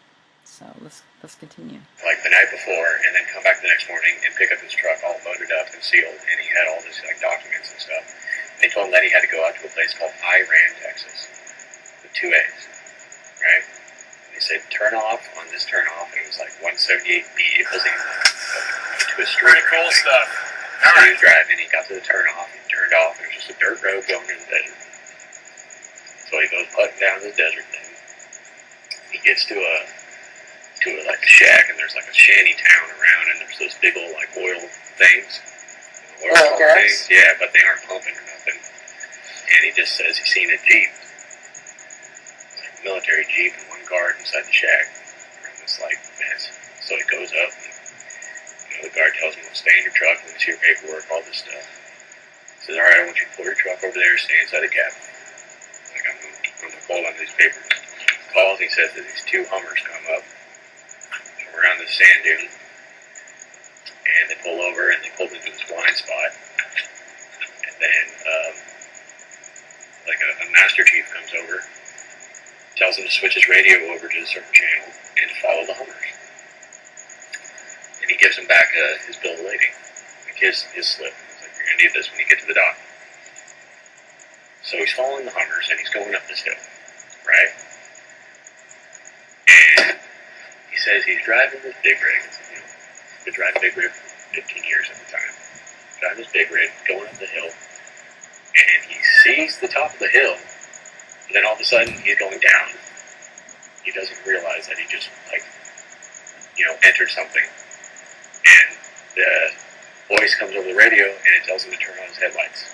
So let's continue. Like the night before, and then come back the next morning and pick up his truck all loaded up and sealed, and he had all his documents and stuff. They told him that he had to go out to a place called Iran, Texas, with 2 A's, right? And they said, turn off on this turn off, and it was like 178B. It wasn't even to a street. Pretty cool stuff. So he was driving, he got to the turn off, and turned off, and it was just a dirt road going in the desert. So he goes putting down the desert thing. He gets to a shack, and there's like a shanty town around, and there's those big old like oil things. Oil things, yeah, but they aren't pumping or nothing. And he just says he's seen a Jeep, like a military Jeep, and one guard inside the shack around this like mess. So he goes up, and the guard tells him, well, stay in your truck, let's see your paperwork, all this stuff. He says, all right, I want you to pull your truck over there, stay inside the cabin. Like, I'm gonna hold on to these papers. He calls, he says that these 2 Hummers come up around the sand dune, and they pull over, and they pull into this blind spot, and then like a master chief comes over, tells him to switch his radio over to a certain channel and to follow the Hummers, and he gives him back his bill of lading, like his slip. He's like, you're gonna need this when you get to the dock. So he's following the Hummers, and he's going up this hill, right? And he says he's driving this big rig. He's been driving big rig for 15 years at the time. Driving this big rig, going up the hill, and he sees the top of the hill, and then all of a sudden he's going down. He doesn't realize that he just, like, entered something. And the voice comes over the radio, and it tells him to turn on his headlights.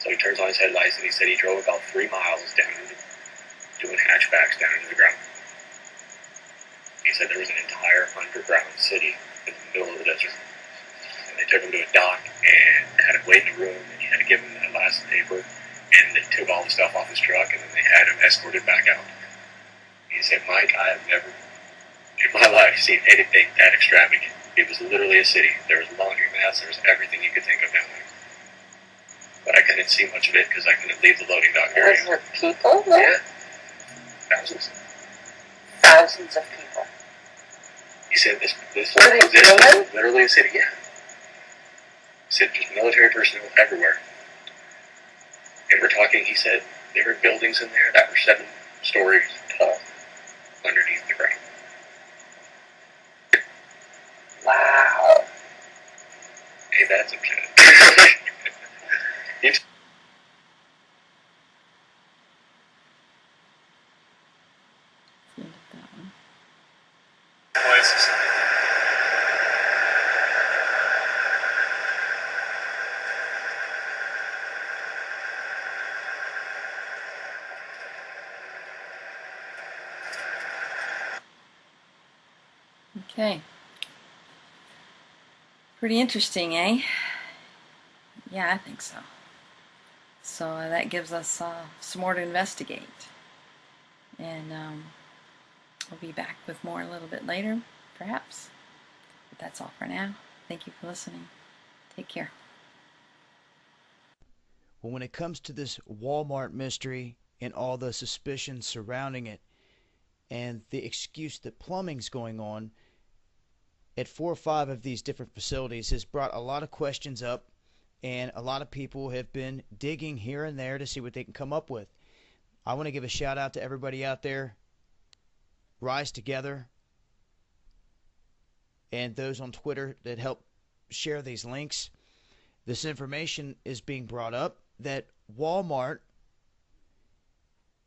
So he turns on his headlights, and he said he drove about 3 miles down, doing hatchbacks down into the ground. He said there was an entire underground city in the middle of the desert. And they took him to a dock and had him wait in the room, and he had to give him that last paper, and they took all the stuff off his truck, and then they had him escorted back out. He said, Mike, I have never in my life seen anything that extravagant. It was literally a city. There was laundromats, there was everything you could think of down there. But I couldn't see much of it because I couldn't leave the loading dock area. Was there people there? Yeah. Thousands. Thousands of people. He said this was really? literally a city, yeah. He said just military personnel everywhere. And we're talking, he said, there were buildings in there that were 7 stories tall underneath the ground. Wow. Hey, that's upsetting. society. Okay. Pretty interesting, eh? Yeah, I think so. So that gives us some more to investigate. And we'll be back with more a little bit later, perhaps. But that's all for now. Thank you for listening. Take care. Well, when it comes to this Walmart mystery and all the suspicions surrounding it and the excuse that plumbing's going on at 4 or 5 of these different facilities has brought a lot of questions up, and a lot of people have been digging here and there to see what they can come up with. I want to give a shout out to everybody out there, Rise Together, and those on Twitter that help share these links. This information is being brought up that Walmart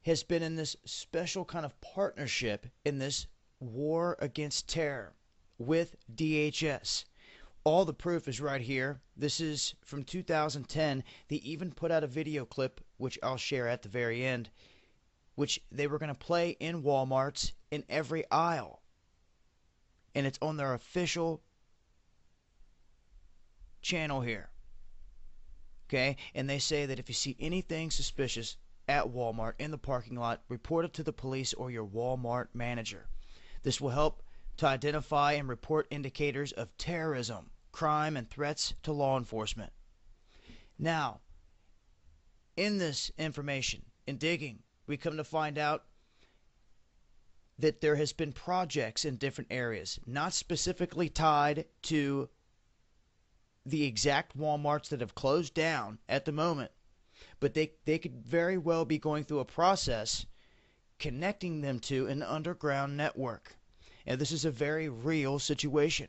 has been in this special kind of partnership in this war against terror with DHS. All the proof is right here. This is from 2010. They even put out a video clip, which I'll share at the very end, which they were going to play in Walmarts in every aisle. And it's on their official channel here. Okay? And they say that if you see anything suspicious at Walmart in the parking lot, report it to the police or your Walmart manager. This will help to identify and report indicators of terrorism, crime, and threats to law enforcement. Now, in this information, in digging, we come to find out that there has been projects in different areas, not specifically tied to the exact Walmarts that have closed down at the moment, but they could very well be going through a process connecting them to an underground network. And this is a very real situation.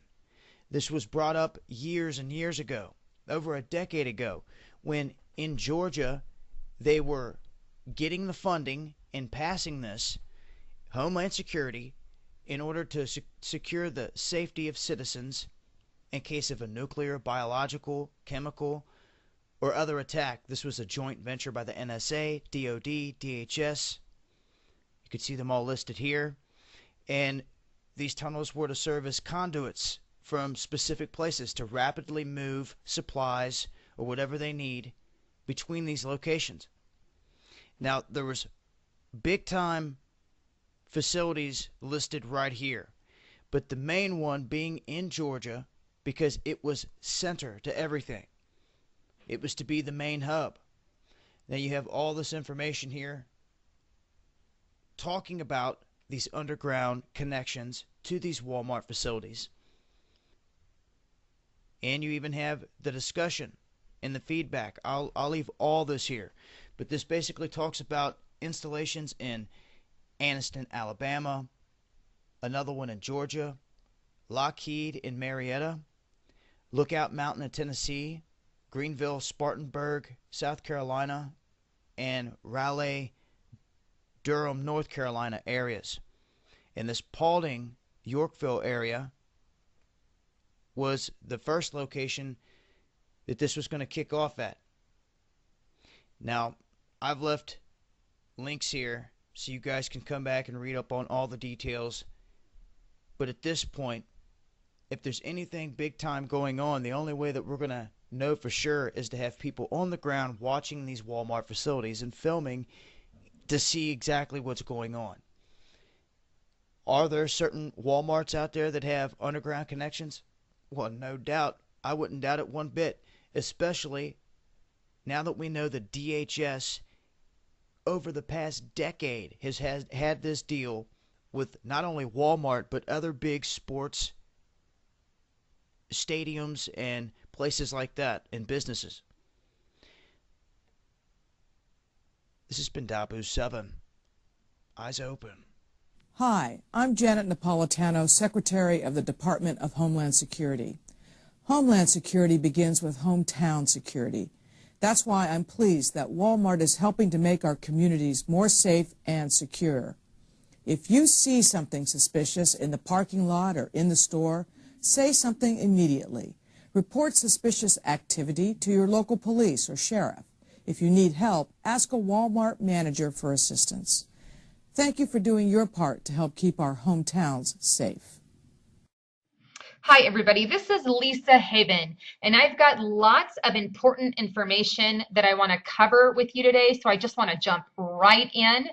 This was brought up years and years ago, over a decade ago, when in Georgia they were getting the funding and passing this Homeland Security in order to secure the safety of citizens in case of a nuclear, biological, chemical, or other attack. This was a joint venture by the NSA, DOD, DHS. You can see them all listed here. And these tunnels were to serve as conduits from specific places to rapidly move supplies or whatever they need between these locations. Now, there was big-time facilities listed right here, but the main one being in Georgia because it was center to everything. It was to be the main hub. Now you have all this information here talking about these underground connections to these Walmart facilities. And you even have the discussion in the feedback. I'll leave all this here. But this basically talks about installations in Anniston, Alabama, another one in Georgia, Lockheed in Marietta, Lookout Mountain in Tennessee, Greenville, Spartanburg, South Carolina, and Raleigh, Durham, North Carolina areas. And this Paulding, Yorkville area was the first location that this was going to kick off at. Now, I've left links here so you guys can come back and read up on all the details. But at this point, if there's anything big time going on, the only way that we're going to know for sure is to have people on the ground watching these Walmart facilities and filming to see exactly what's going on. Are there certain Walmarts out there that have underground connections? Well, no doubt. I wouldn't doubt it one bit, especially now that we know the DHS over the past decade has had this deal with not only Walmart but other big sports stadiums and places like that and businesses. This has been Dabu 7. Eyes open. Hi, I'm Janet Napolitano, Secretary of the Department of Homeland Security. Homeland Security begins with hometown security. That's why I'm pleased that Walmart is helping to make our communities more safe and secure. If you see something suspicious in the parking lot or in the store, say something immediately. Report suspicious activity to your local police or sheriff. If you need help, ask a Walmart manager for assistance. Thank you for doing your part to help keep our hometowns safe. Hi, everybody. This is Lisa Haben, and I've got lots of important information that I want to cover with you today, so I just want to jump right in.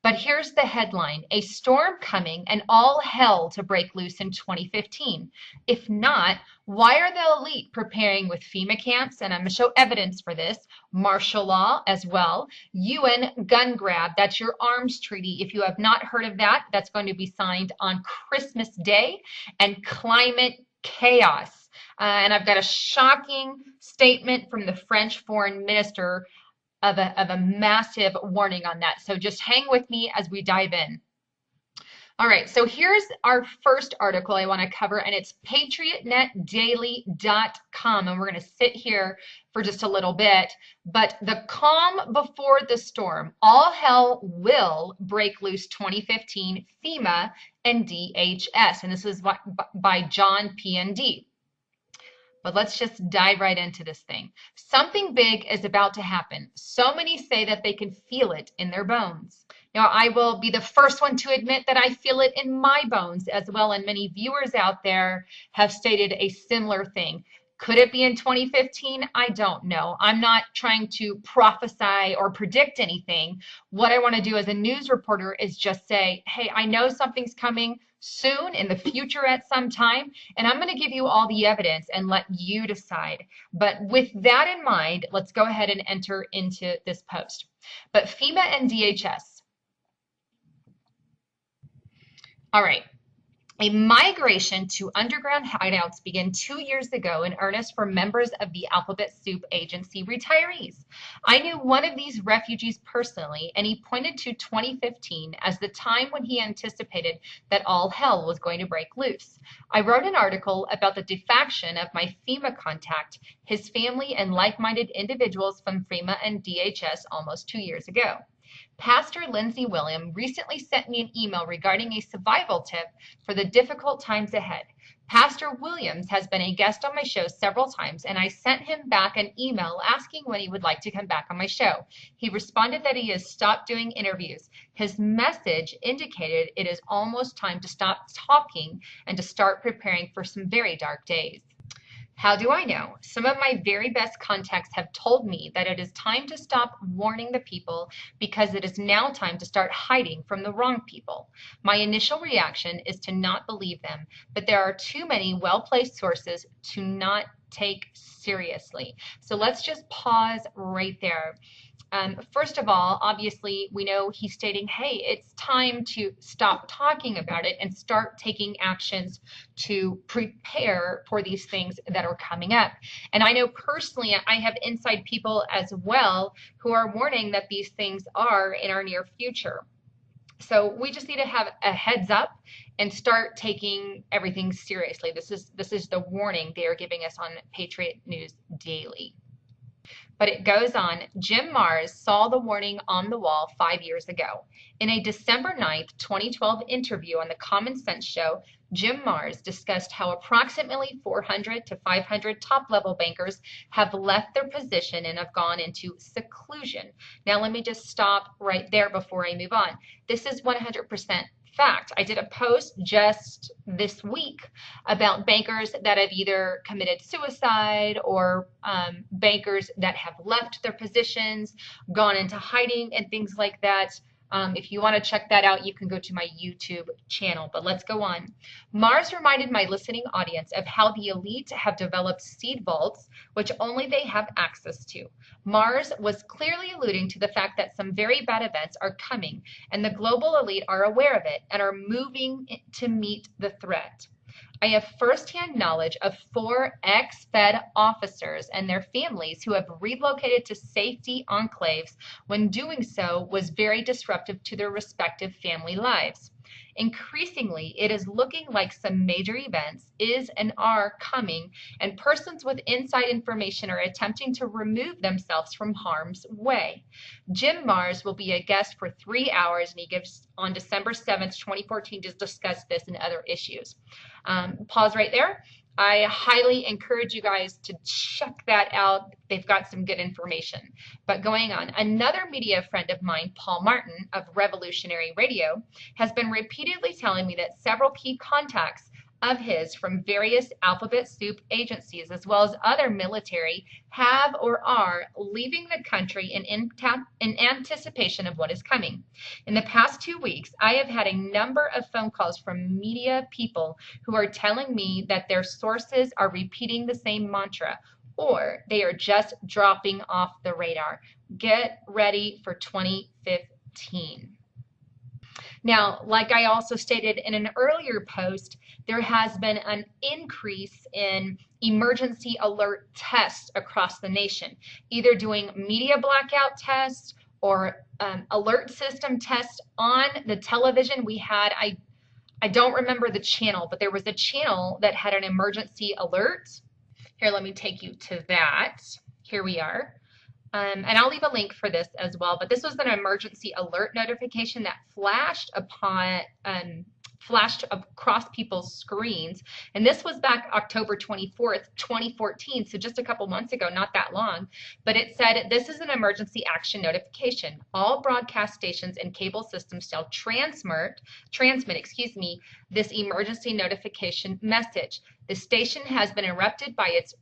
But here's the headline: a storm coming and all hell to break loose in 2015. If not, why are the elite preparing with FEMA camps? And I'm going to show evidence for this. Martial law as well. UN gun grab. That's your arms treaty. If you have not heard of that, that's going to be signed on Christmas Day. And climate chaos. And I've got a shocking statement from the French foreign minister of a massive warning on that. So just hang with me as we dive in. All right, so here's our first article I want to cover, and it's patriotnetdaily.com, and we're going to sit here for just a little bit. But the calm before the storm, all hell will break loose 2015, FEMA and DHS, and this is by John P&D. But let's just dive right into this thing. Something big is about to happen. So many say that they can feel it in their bones. Now, I will be the first one to admit that I feel it in my bones as well, and many viewers out there have stated a similar thing. Could it be in 2015? I don't know. I'm not trying to prophesy or predict anything. What I want to do as a news reporter is just say, hey, I know something's coming soon in the future at some time, and I'm going to give you all the evidence and let you decide. But with that in mind, let's go ahead and enter into this post. But FEMA and DHS. All right. A migration to underground hideouts began 2 years ago in earnest for members of the Alphabet Soup Agency retirees. I knew one of these refugees personally, and he pointed to 2015 as the time when he anticipated that all hell was going to break loose. I wrote an article about the defection of my FEMA contact, his family, and like-minded individuals from FEMA and DHS almost 2 years ago. Pastor Lindsay William recently sent me an email regarding a survival tip for the difficult times ahead. Pastor Williams has been a guest on my show several times, and I sent him back an email asking when he would like to come back on my show. He responded that he has stopped doing interviews. His message indicated it is almost time to stop talking and to start preparing for some very dark days. How do I know? Some of my very best contacts have told me that it is time to stop warning the people because it is now time to start hiding from the wrong people. My initial reaction is to not believe them, but there are too many well-placed sources to not take seriously. So let's just pause right there. First of all, obviously, we know he's stating, hey, it's time to stop talking about it and start taking actions to prepare for these things that are coming up. And I know personally, I have inside people as well who are warning that these things are in our near future. So we just need to have a heads up and start taking everything seriously. This is the warning they are giving us on Patriot News Daily. But it goes on. Jim Mars saw the warning on the wall 5 years ago. In a December 9th, 2012 interview on the Common Sense Show, Jim Mars discussed how approximately 400 to 500 top-level bankers have left their position and have gone into seclusion. Now, let me just stop right there before I move on. This is 100% fact. I did a post just this week about bankers that have either committed suicide or bankers that have left their positions, gone into hiding and things like that. If you want to check that out, you can go to my YouTube channel, but let's go on. Mars reminded my listening audience of how the elite have developed seed vaults, which only they have access to. Mars was clearly alluding to the fact that some very bad events are coming, and the global elite are aware of it and are moving to meet the threat. I have firsthand knowledge of 4 ex-Fed officers and their families who have relocated to safety enclaves when doing so was very disruptive to their respective family lives. Increasingly, it is looking like some major events is and are coming, and persons with inside information are attempting to remove themselves from harm's way. Jim Mars will be a guest for 3 hours, and he gives on December 7th, 2014, to discuss this and other issues. Pause right there. I highly encourage you guys to check that out. They've got some good information. But going on, another media friend of mine, Paul Martin of Revolutionary Radio, has been repeatedly telling me that several key contacts of his from various alphabet soup agencies, as well as other military, have or are leaving the country in anticipation of what is coming. In the past 2 weeks, I have had a number of phone calls from media people who are telling me that their sources are repeating the same mantra, or they are just dropping off the radar. Get ready for 2015. Now, like I also stated in an earlier post, there has been an increase in emergency alert tests across the nation, either doing media blackout tests or alert system tests on the television. We had, I don't remember the channel, but there was a channel that had an emergency alert. Here, let me take you to that. Here we are. And I'll leave a link for this as well, but this was an emergency alert notification that flashed across people's screens. And this was back October 24th, 2014, so just a couple months ago, not that long. But it said, this is an emergency action notification. All broadcast stations and cable systems shall transmit, this emergency notification message. The station has been interrupted by its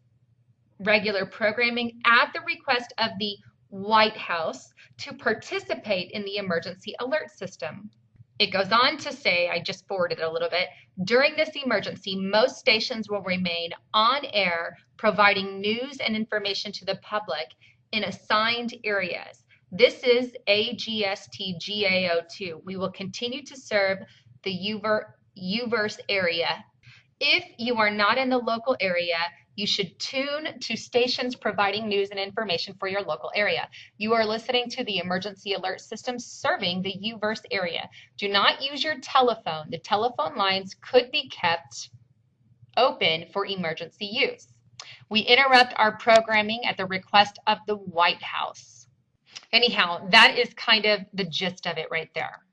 regular programming at the request of the White House to participate in the emergency alert system. It goes on to say, I just forwarded it a little bit, during this emergency, most stations will remain on air, providing news and information to the public in assigned areas. This is AGST-GAO2. We will continue to serve the UVerse area. If you are not in the local area, you should tune to stations providing news and information for your local area. You are listening to the emergency alert system serving the UVerse area. Do not use your telephone. The telephone lines could be kept open for emergency use. We interrupt our programming at the request of the White House. Anyhow, that is kind of the gist of it right there.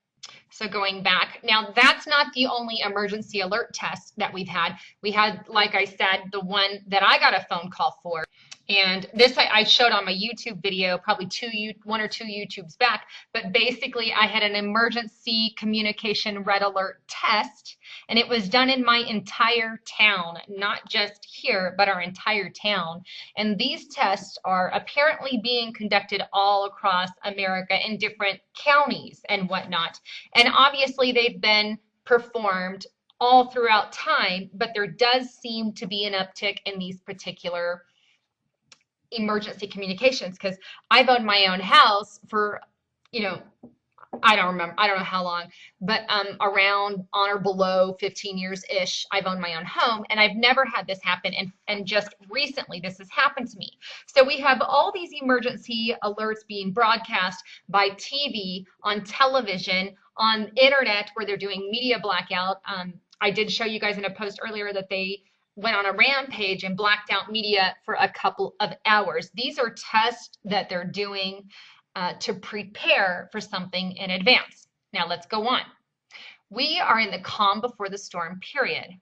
So going back, now that's not the only emergency alert test that we've had. We had, like I said, the one that I got a phone call for. And this I showed on my YouTube video, probably one or two YouTubes back. But basically, I had an emergency communication red alert test, and it was done in my entire town, not just here, but our entire town. And these tests are apparently being conducted all across America in different counties and whatnot. And obviously, they've been performed all throughout time, but there does seem to be an uptick in these particular emergency communications, because I've owned my own house for, I don't know how long, but around on or below 15 years-ish, I've owned my own home, and I've never had this happen, and just recently this has happened to me. So we have all these emergency alerts being broadcast by TV, on television, on internet, where they're doing media blackout. I did show you guys in a post earlier that they went on a rampage and blacked out media for a couple of hours. These are tests that they're doing to prepare for something in advance. Now let's go on. We are in the calm before the storm period.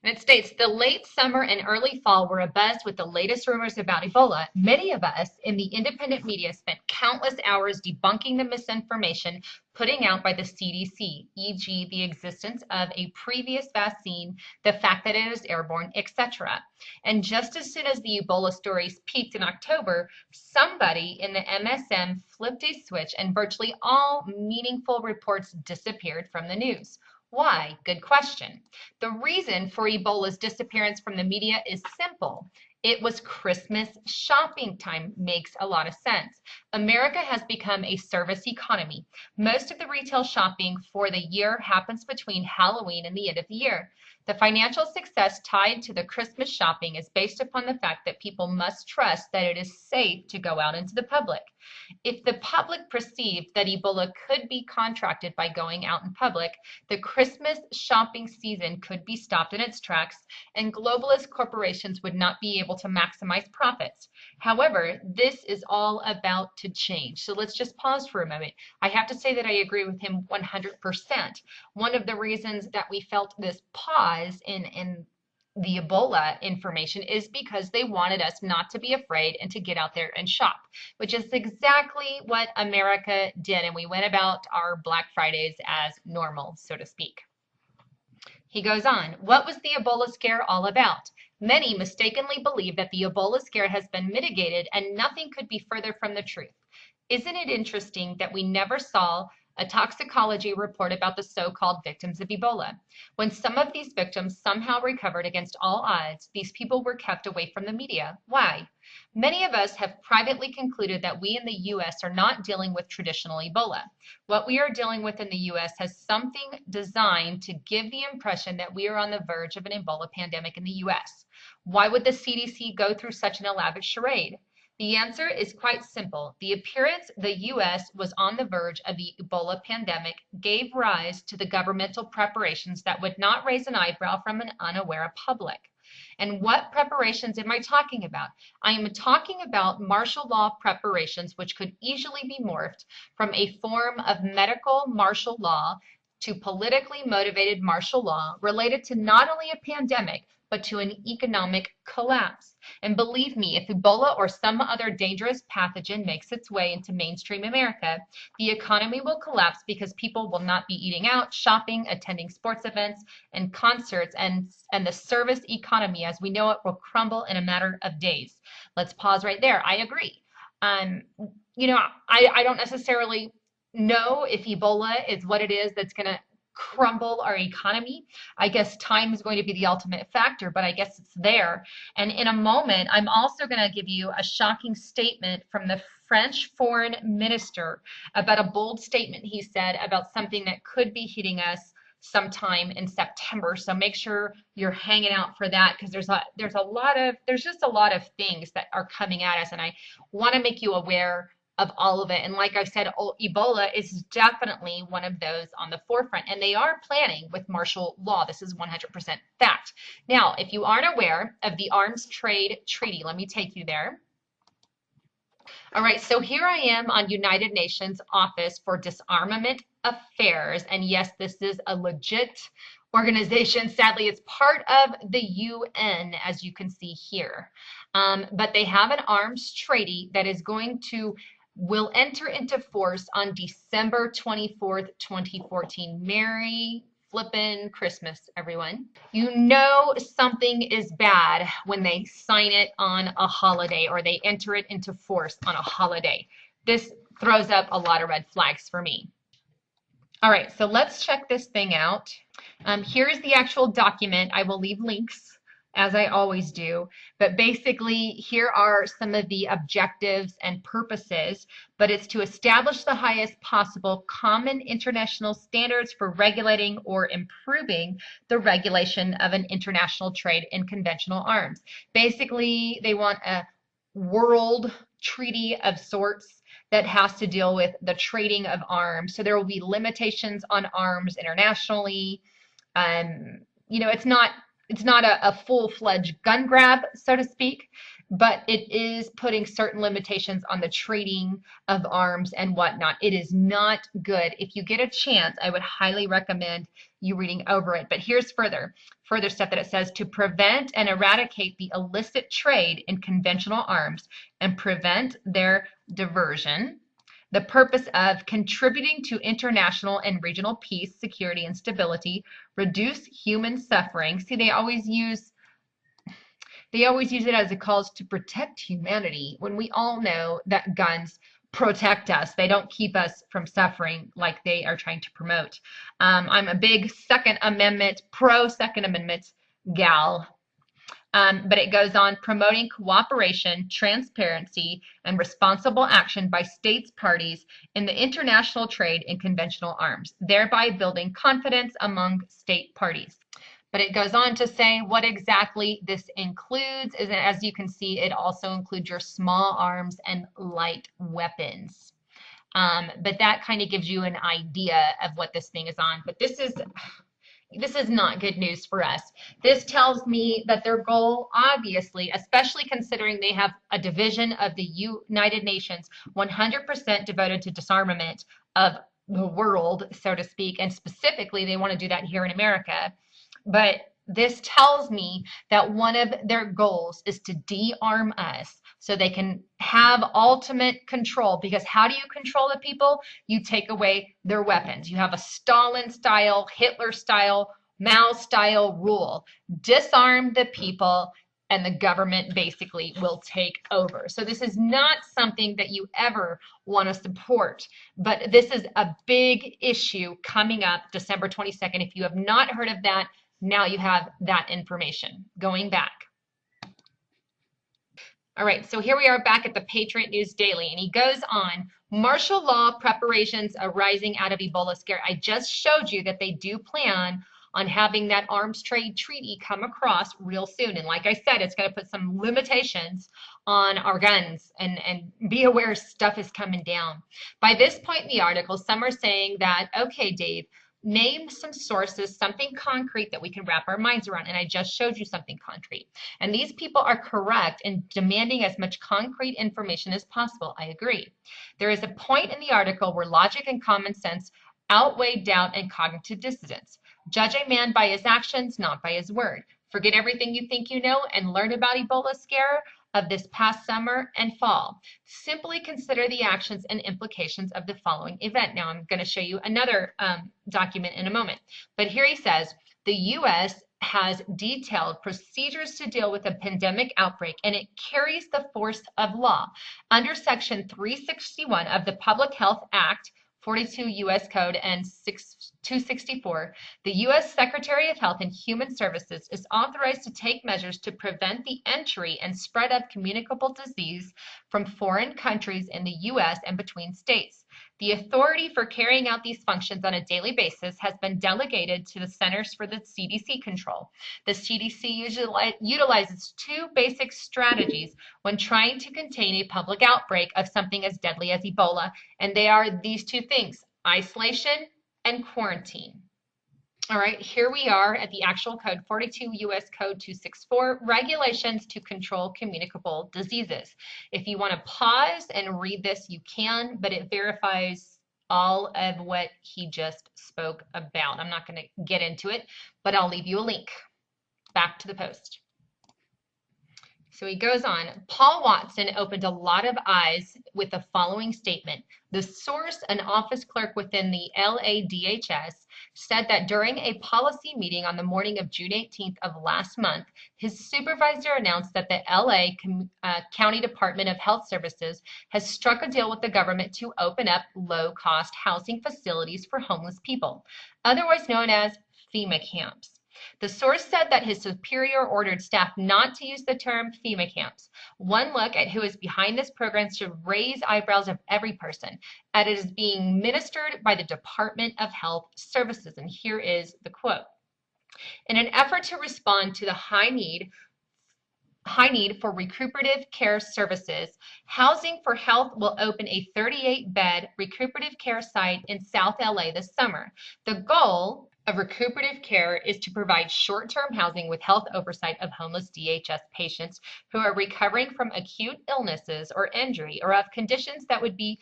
And it states, the late summer and early fall were abuzz with the latest rumors about Ebola. Many of us in the independent media spent countless hours debunking the misinformation putting out by the CDC, e.g. the existence of a previous vaccine, the fact that it is airborne, etc. And just as soon as the Ebola stories peaked in October, somebody in the MSM flipped a switch and virtually all meaningful reports disappeared from the news. Why? Good question. The reason for Ebola's disappearance from the media is simple. It was Christmas shopping time. Makes a lot of sense. America has become a service economy. Most of the retail shopping for the year happens between Halloween and the end of the year. The financial success tied to the Christmas shopping is based upon the fact that people must trust that it is safe to go out into the public. If the public perceived that Ebola could be contracted by going out in public, the Christmas shopping season could be stopped in its tracks, and globalist corporations would not be able to maximize profits. However, this is all about to change. So let's just pause for a moment. I have to say that I agree with him 100%. One of the reasons that we felt this pause in the Ebola information is because they wanted us not to be afraid and to get out there and shop, which is exactly what America did. And we went about our Black Fridays as normal, so to speak. He goes on, what was the Ebola scare all about? Many mistakenly believe that the Ebola scare has been mitigated and nothing could be further from the truth. Isn't it interesting that we never saw a toxicology report about the so-called victims of Ebola? When some of these victims somehow recovered against all odds, these people were kept away from the media. Why? Many of us have privately concluded that we in the U.S. are not dealing with traditional Ebola. What we are dealing with in the U.S. has something designed to give the impression that we are on the verge of an Ebola pandemic in the U.S. Why would the CDC go through such an elaborate charade? The answer is quite simple. The appearance the U.S. was on the verge of the Ebola pandemic gave rise to the governmental preparations that would not raise an eyebrow from an unaware public. And what preparations am I talking about? I am talking about martial law preparations, which could easily be morphed from a form of medical martial law to politically motivated martial law related to not only a pandemic, but to an economic collapse. And believe me, if Ebola or some other dangerous pathogen makes its way into mainstream America, the economy will collapse because people will not be eating out, shopping, attending sports events and concerts, and the service economy as we know it will crumble in a matter of days. Let's pause right there. I agree. You know, I don't necessarily know if Ebola is what it is that's going to crumble our economy. I guess time is going to be the ultimate factor, but I guess it's there. And in a moment, I'm also going to give you a shocking statement from the French foreign minister about a bold statement he said about something that could be hitting us sometime in September. So make sure you're hanging out for that, because there's just a lot of things that are coming at us, and I want to make you aware of all of it. And like I said, Ebola is definitely one of those on the forefront, and they are planning with martial law. This is 100% fact. Now, if you aren't aware of the Arms Trade Treaty, let me take you there. All right, so here I am on United Nations Office for Disarmament Affairs, and yes, this is a legit organization. Sadly, it's part of the UN, as you can see here. But they have an arms treaty that is will enter into force on December 24th, 2014. Merry flippin' Christmas, everyone. You know something is bad when they sign it on a holiday or they enter it into force on a holiday. This throws up a lot of red flags for me. All right, so let's check this thing out. Here's the actual document. I will leave links, as I always do, but basically here are some of the objectives and purposes, but it's to establish the highest possible common international standards for regulating or improving the regulation of an international trade in conventional arms. Basically, they want a world treaty of sorts that has to deal with the trading of arms. So there will be limitations on arms internationally. You know, it's not a full-fledged gun grab, so to speak, but it is putting certain limitations on the trading of arms and whatnot. It is not good. If you get a chance, I would highly recommend you reading over it. But here's further stuff that it says: to prevent and eradicate the illicit trade in conventional arms and prevent their diversion. The purpose of contributing to international and regional peace, security, and stability, reduce human suffering. See, they always use it as a cause to protect humanity, when we all know that guns protect us. They don't keep us from suffering like they are trying to promote. I'm a big Second Amendment, pro Second Amendment gal. But it goes on, promoting cooperation, transparency, and responsible action by states parties in the international trade in conventional arms, thereby building confidence among state parties. But it goes on to say what exactly this includes is, as you can see, it also includes your small arms and light weapons. But that kind of gives you an idea of what this thing is on. But this is not good news for us. This tells me that their goal, obviously, especially considering they have a division of the United Nations 100% devoted to disarmament of the world, so to speak, and specifically they want to do that here in America. But this tells me that one of their goals is to de-arm us so they can have ultimate control. Because how do you control the people? You take away their weapons. You have a Stalin style, Hitler style, Mao style rule. Disarm the people and the government basically will take over. So this is not something that you ever want to support, but this is a big issue coming up December 22nd. If you have not heard of that, now you have that information. Going back. All right, so here we are back at the Patriot News Daily, and he goes on, martial law preparations arising out of Ebola scare. I just showed you that they do plan on having that arms trade treaty come across real soon. And like I said, it's going to put some limitations on our guns, and be aware stuff is coming down. By this point in the article, some are saying that, okay, Dave, name some sources, something concrete that we can wrap our minds around. And I just showed you something concrete. And these people are correct in demanding as much concrete information as possible. I agree. There is a point in the article where logic and common sense outweigh doubt and cognitive dissonance. Judge a man by his actions, not by his word. Forget everything you think you know and learn about Ebola scare of this past summer and fall. Simply consider the actions and implications of the following event. Now, I'm going to show you another document in a moment. But here he says, the U.S. has detailed procedures to deal with a pandemic outbreak, and it carries the force of law. Under Section 361 of the Public Health Act, 42 U.S. Code and 264, the U.S. Secretary of Health and Human Services is authorized to take measures to prevent the entry and spread of communicable disease from foreign countries in the U.S. and between states. The authority for carrying out these functions on a daily basis has been delegated to the Centers for the CDC control. The CDC utilizes two basic strategies when trying to contain a public outbreak of something as deadly as Ebola, and they are these two things: isolation and quarantine. All right, here we are at the actual code, 42 U.S. Code 264, regulations to control communicable diseases. If you want to pause and read this, you can, but it verifies all of what he just spoke about. I'm not going to get into it, but I'll leave you a link. Back to the post. So he goes on, Paul Watson opened a lot of eyes with the following statement. The source, an office clerk within the LADHS, said that during a policy meeting on the morning of June 18th of last month, his supervisor announced that the LA County Department of Health Services has struck a deal with the government to open up low-cost housing facilities for homeless people, otherwise known as FEMA camps. The source said that his superior ordered staff not to use the term FEMA camps. One look at who is behind this program should raise eyebrows of every person, as it is being ministered by the Department of Health Services. And here is the quote. In an effort to respond to the high need for recuperative care services, Housing for Health will open a 38-bed recuperative care site in South LA this summer. The goal of recuperative care is to provide short-term housing with health oversight of homeless DHS patients who are recovering from acute illnesses or injury or of conditions that would be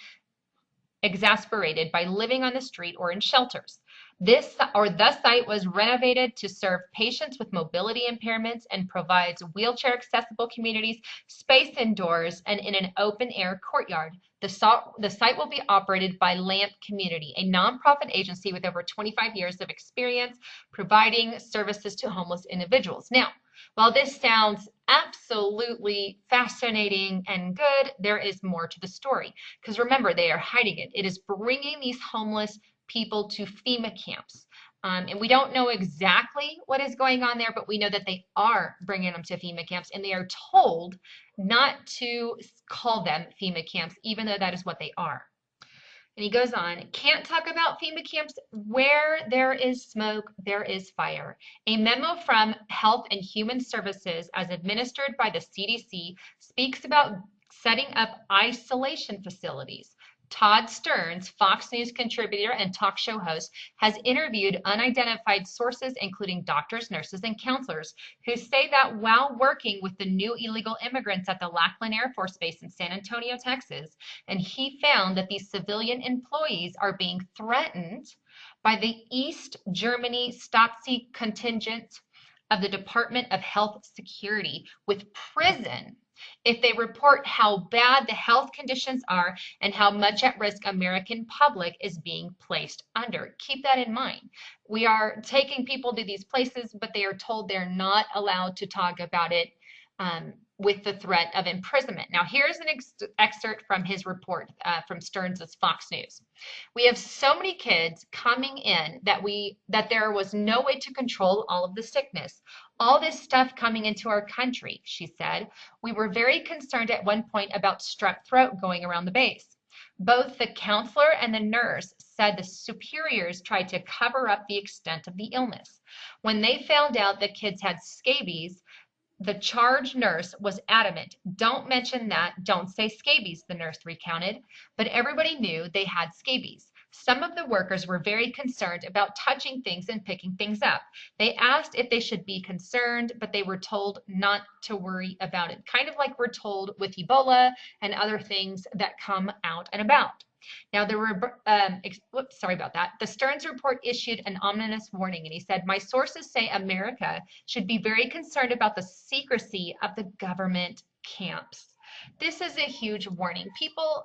exacerbated by living on the street or in shelters. The site was renovated to serve patients with mobility impairments and provides wheelchair accessible communities, space indoors, and in an open air courtyard. The site will be operated by LAMP Community, a nonprofit agency with over 25 years of experience providing services to homeless individuals. Now, while this sounds absolutely fascinating and good, there is more to the story. Because remember, they are hiding it. It is bringing these homeless people to FEMA camps. And we don't know exactly what is going on there, but we know that they are bringing them to FEMA camps, and they are told not to call them FEMA camps, even though that is what they are. And he goes on, can't talk about FEMA camps. Where there is smoke, there is fire. A memo from Health and Human Services, as administered by the CDC, speaks about setting up isolation facilities. Todd Stearns, Fox News contributor and talk show host, has interviewed unidentified sources, including doctors, nurses, and counselors, who say that while working with the new illegal immigrants at the Lackland Air Force Base in San Antonio, Texas, and he found that these civilian employees are being threatened by the East Germany Stasi contingent of the Department of Health Security with prison if they report how bad the health conditions are and how much at risk American public is being placed under. Keep that in mind. We are taking people to these places, but they are told they're not allowed to talk about it with the threat of imprisonment. Now, here's an excerpt from his report from Stearns' Fox News. We have so many kids coming in that there was no way to control all of the sickness. All this stuff coming into our country, she said. We were very concerned at one point about strep throat going around the base. Both the counselor and the nurse said the superiors tried to cover up the extent of the illness. When they found out the kids had scabies, the charge nurse was adamant. Don't mention that. Don't say scabies, the nurse recounted. But everybody knew they had scabies. Some of the workers were very concerned about touching things and picking things up. They asked if they should be concerned, but they were told not to worry about it. Kind of like we're told with Ebola and other things that come out and about. Now, sorry about that. The Stearns report issued an ominous warning, and he said, my sources say America should be very concerned about the secrecy of the government camps. This is a huge warning. People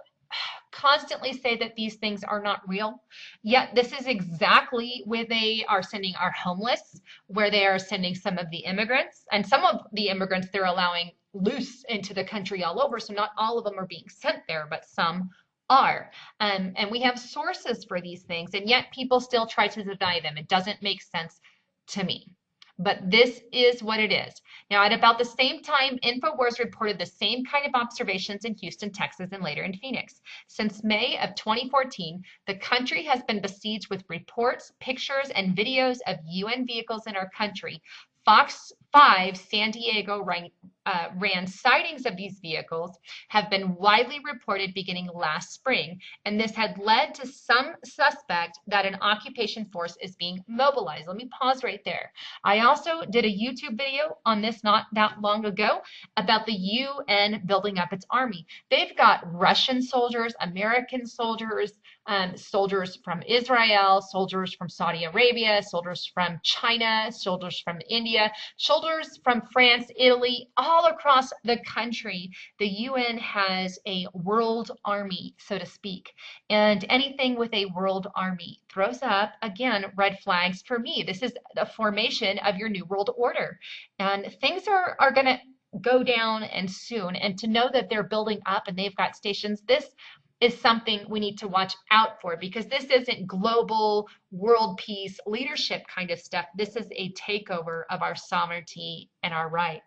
constantly say that these things are not real, yet this is exactly where they are sending our homeless, where they are sending some of the immigrants, and some of the immigrants they're allowing loose into the country all over, so not all of them are being sent there, but some are. And we have sources for these things, and yet people still try to deny them. It doesn't make sense to me. But this is what it is. Now, at about the same time, InfoWars reported the same kind of observations in Houston, Texas, and later in Phoenix. Since May of 2014, the country has been besieged with reports, pictures, and videos of UN vehicles in our country. Fox 5 San Diego ran sightings of these vehicles have been widely reported beginning last spring, and this had led to some suspect that an occupation force is being mobilized. Let me pause right there. I also did a YouTube video on this not that long ago about the UN building up its army. They've got Russian soldiers, American soldiers, soldiers from Israel, soldiers from Saudi Arabia, soldiers from China, soldiers from India, soldiers from France, Italy, all across the country. The UN has a world army, so to speak. And anything with a world army throws up, again, red flags for me. This is the formation of your new world order. And things are going to go down and soon. And to know that they're building up and they've got stations, this is something we need to watch out for, because this isn't global world peace leadership kind of stuff. This is a takeover of our sovereignty and our rights.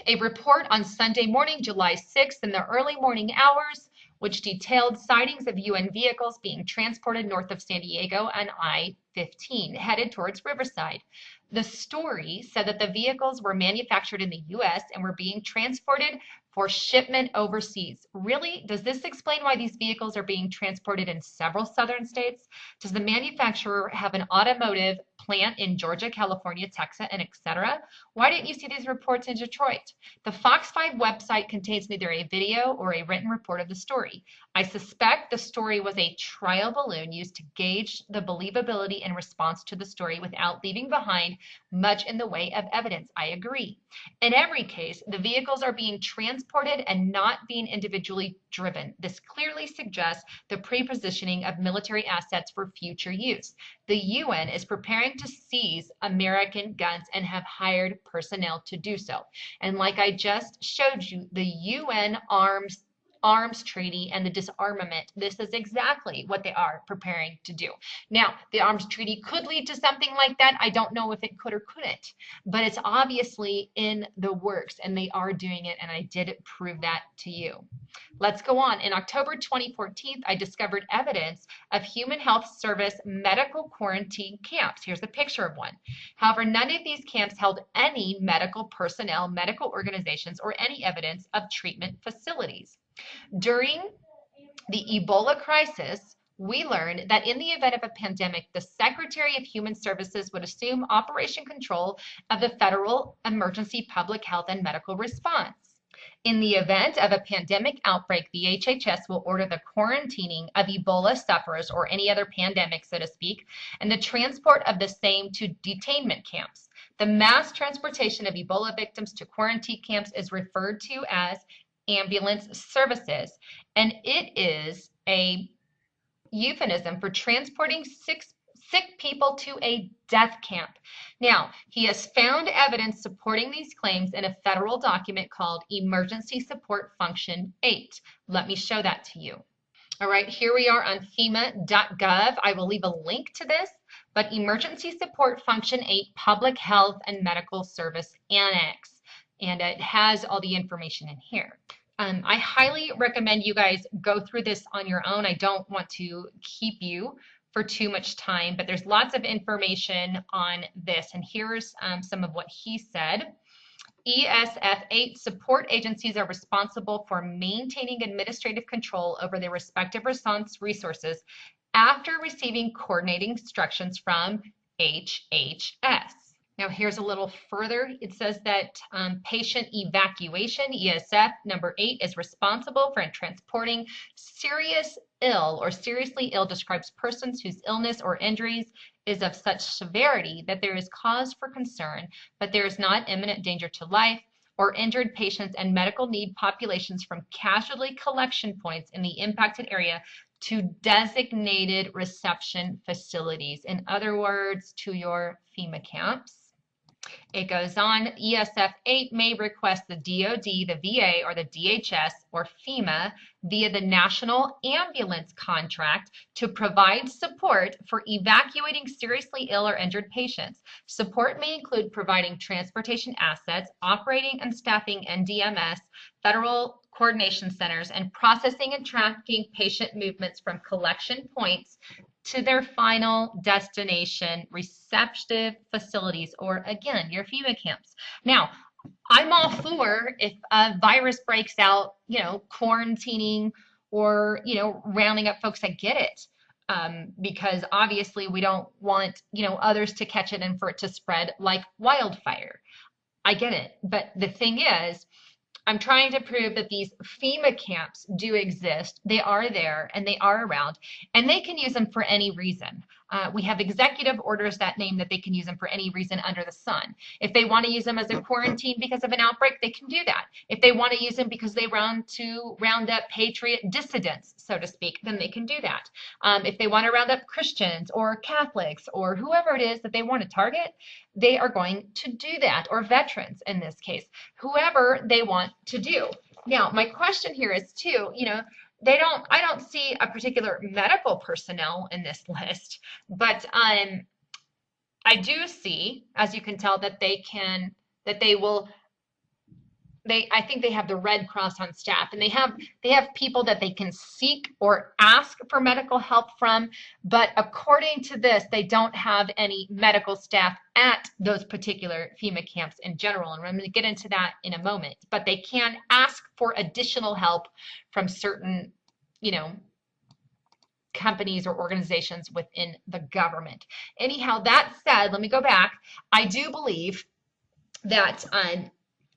A report on Sunday morning, July 6th, in the early morning hours, which detailed sightings of UN vehicles being transported north of San Diego and I-15, headed towards Riverside. The story said that the vehicles were manufactured in the U.S. and were being transported for shipment overseas. Really? Does this explain why these vehicles are being transported in several southern states? Does the manufacturer have an automotive plant in Georgia, California, Texas, and etc.? Why didn't you see these reports in Detroit? The Fox 5 website contains neither a video or a written report of the story. I suspect the story was a trial balloon used to gauge the believability and response to the story without leaving behind much in the way of evidence. I agree. In every case, the vehicles are being transported and not being individually driven. This clearly suggests the pre-positioning of military assets for future use. The UN is preparing to seize American guns and have hired personnel to do so. And like I just showed you, the UN arms arms treaty and the disarmament. This is exactly what they are preparing to do. Now, the arms treaty could lead to something like that. I don't know if it could or couldn't, but it's obviously in the works, and they are doing it, and I did prove that to you. Let's go on. In October 2014, I discovered evidence of Human Health Service medical quarantine camps. Here's a picture of one. However, none of these camps held any medical personnel, medical organizations, or any evidence of treatment facilities. During the Ebola crisis, we learned that in the event of a pandemic, the Secretary of Human Services would assume operation control of the federal emergency public health and medical response. In the event of a pandemic outbreak, the HHS will order the quarantining of Ebola sufferers or any other pandemic, so to speak, and the transport of the same to detainment camps. The mass transportation of Ebola victims to quarantine camps is referred to as ambulance services, and it is a euphemism for transporting sick people to a death camp. Now, he has found evidence supporting these claims in a federal document called Emergency Support Function 8. Let me show that to you. All right, here we are on FEMA.gov. I will leave a link to this, but Emergency Support Function 8, Public Health and Medical Service Annex, and it has all the information in here. I highly recommend you guys go through this on your own. I don't want to keep you for too much time, but there's lots of information on this, and here's some of what he said. ESF8 support agencies are responsible for maintaining administrative control over their respective response resources after receiving coordinating instructions from HHS. Now here's a little further. It says that patient evacuation, ESF number 8, is responsible for transporting serious ill or seriously ill describes persons whose illness or injuries is of such severity that there is cause for concern, but there is not imminent danger to life, or injured patients and medical need populations from casualty collection points in the impacted area to designated reception facilities. In other words, to your FEMA camps. It goes on, ESF 8 may request the DOD, the VA, or the DHS, or FEMA via the National Ambulance Contract to provide support for evacuating seriously ill or injured patients. Support may include providing transportation assets, operating and staffing NDMS, federal coordination centers, and processing and tracking patient movements from collection points to their final destination receptive facilities, or again, your FEMA camps. Now, I'm all for if a virus breaks out, quarantining or, rounding up folks that get it. Because obviously we don't want, others to catch it and for it to spread like wildfire. I get it. But the thing is, I'm trying to prove that these FEMA camps do exist. They are there and they are around, and they can use them for any reason. We have executive orders that name that they can use them for any reason under the sun. If they want to use them as a quarantine because of an outbreak, they can do that. If they want to use them because they round up patriot dissidents, so to speak, then they can do that. If they want to round up Christians or Catholics or whoever it is that they want to target, they are going to do that, or veterans in this case, whoever they want to do. Now, my question here is too, I don't see a particular medical personnel in this list, but I do see, as you can tell, that I think they have the Red Cross on staff, and they have people that they can seek or ask for medical help from, but according to this, they don't have any medical staff at those particular FEMA camps in general, and I'm going to get into that in a moment, but they can ask for additional help from certain, companies or organizations within the government. Anyhow, that said, let me go back. I do believe that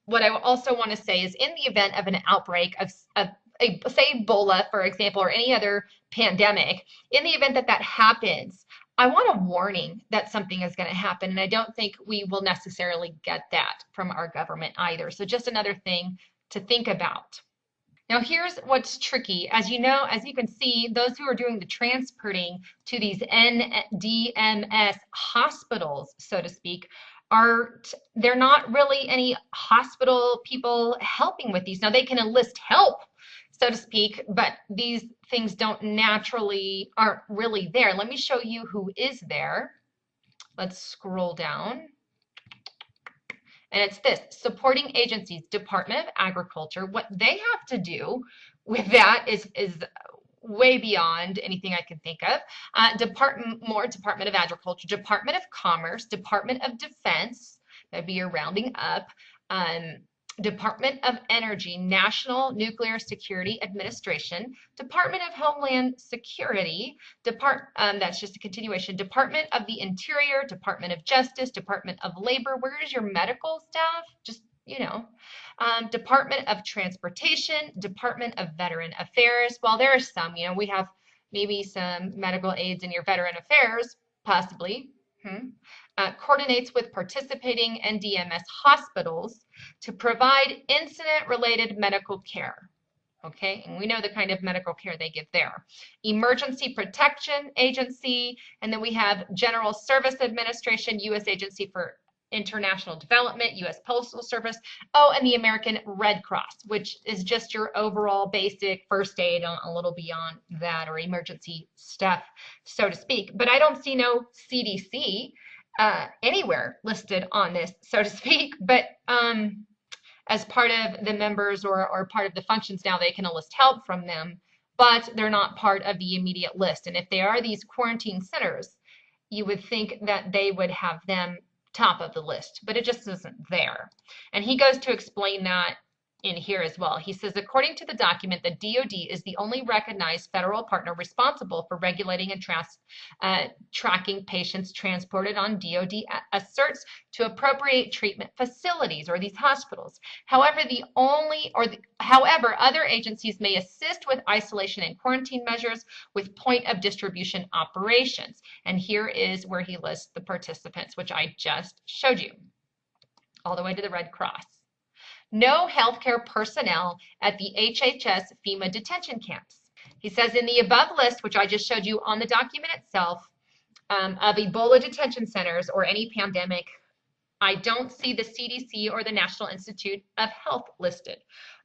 what I also want to say is, in the event of an outbreak of say Ebola, for example, or any other pandemic, in the event that happens, I want a warning that something is going to happen, and I don't think we will necessarily get that from our government either. So just another thing to think about. Now here's what's tricky. As you can see, those who are doing the transporting to these NDMS hospitals, so to speak, they're not really any hospital people helping with these. Now they can enlist help, so to speak, but these things aren't really there. Let me show you who is there. Let's scroll down. And it's this: supporting agencies, Department of Agriculture. What they have to do with that is way beyond anything I can think of. Department of Agriculture, Department of Commerce, Department of Defense, that'd be your rounding up, Department of Energy, National Nuclear Security Administration, Department of Homeland Security, that's just a continuation, Department of the Interior, Department of Justice, Department of Labor. Where is your medical staff? Just, Department of Transportation, Department of Veteran Affairs. Well, there are some, we have maybe some medical aids in your Veteran Affairs, possibly. Coordinates with participating NDMS hospitals to provide incident-related medical care. Okay, and we know the kind of medical care they give there. Emergency Protection Agency, and then we have General Service Administration, U.S. Agency for International Development, U.S. Postal Service, and the American Red Cross, which is just your overall basic first aid, a little beyond that, or emergency stuff, so to speak. But I don't see no CDC anywhere listed on this, so to speak, but as part of the members or part of the functions now, they can enlist help from them, but they're not part of the immediate list. And if they are these quarantine centers, you would think that they would have them top of the list, but it just isn't there. And he goes to explain that in here as well. He says, according to the document, the DoD is the only recognized federal partner responsible for regulating and tracking patients transported on DoD asserts to appropriate treatment facilities or these hospitals. However, however, other agencies may assist with isolation and quarantine measures with point of distribution operations. And here is where he lists the participants, which I just showed you, all the way to the Red Cross. No healthcare personnel at the HHS FEMA detention camps. He says in the above list, which I just showed you on the document itself, of Ebola detention centers or any pandemic, I don't see the CDC or the National Institute of Health listed,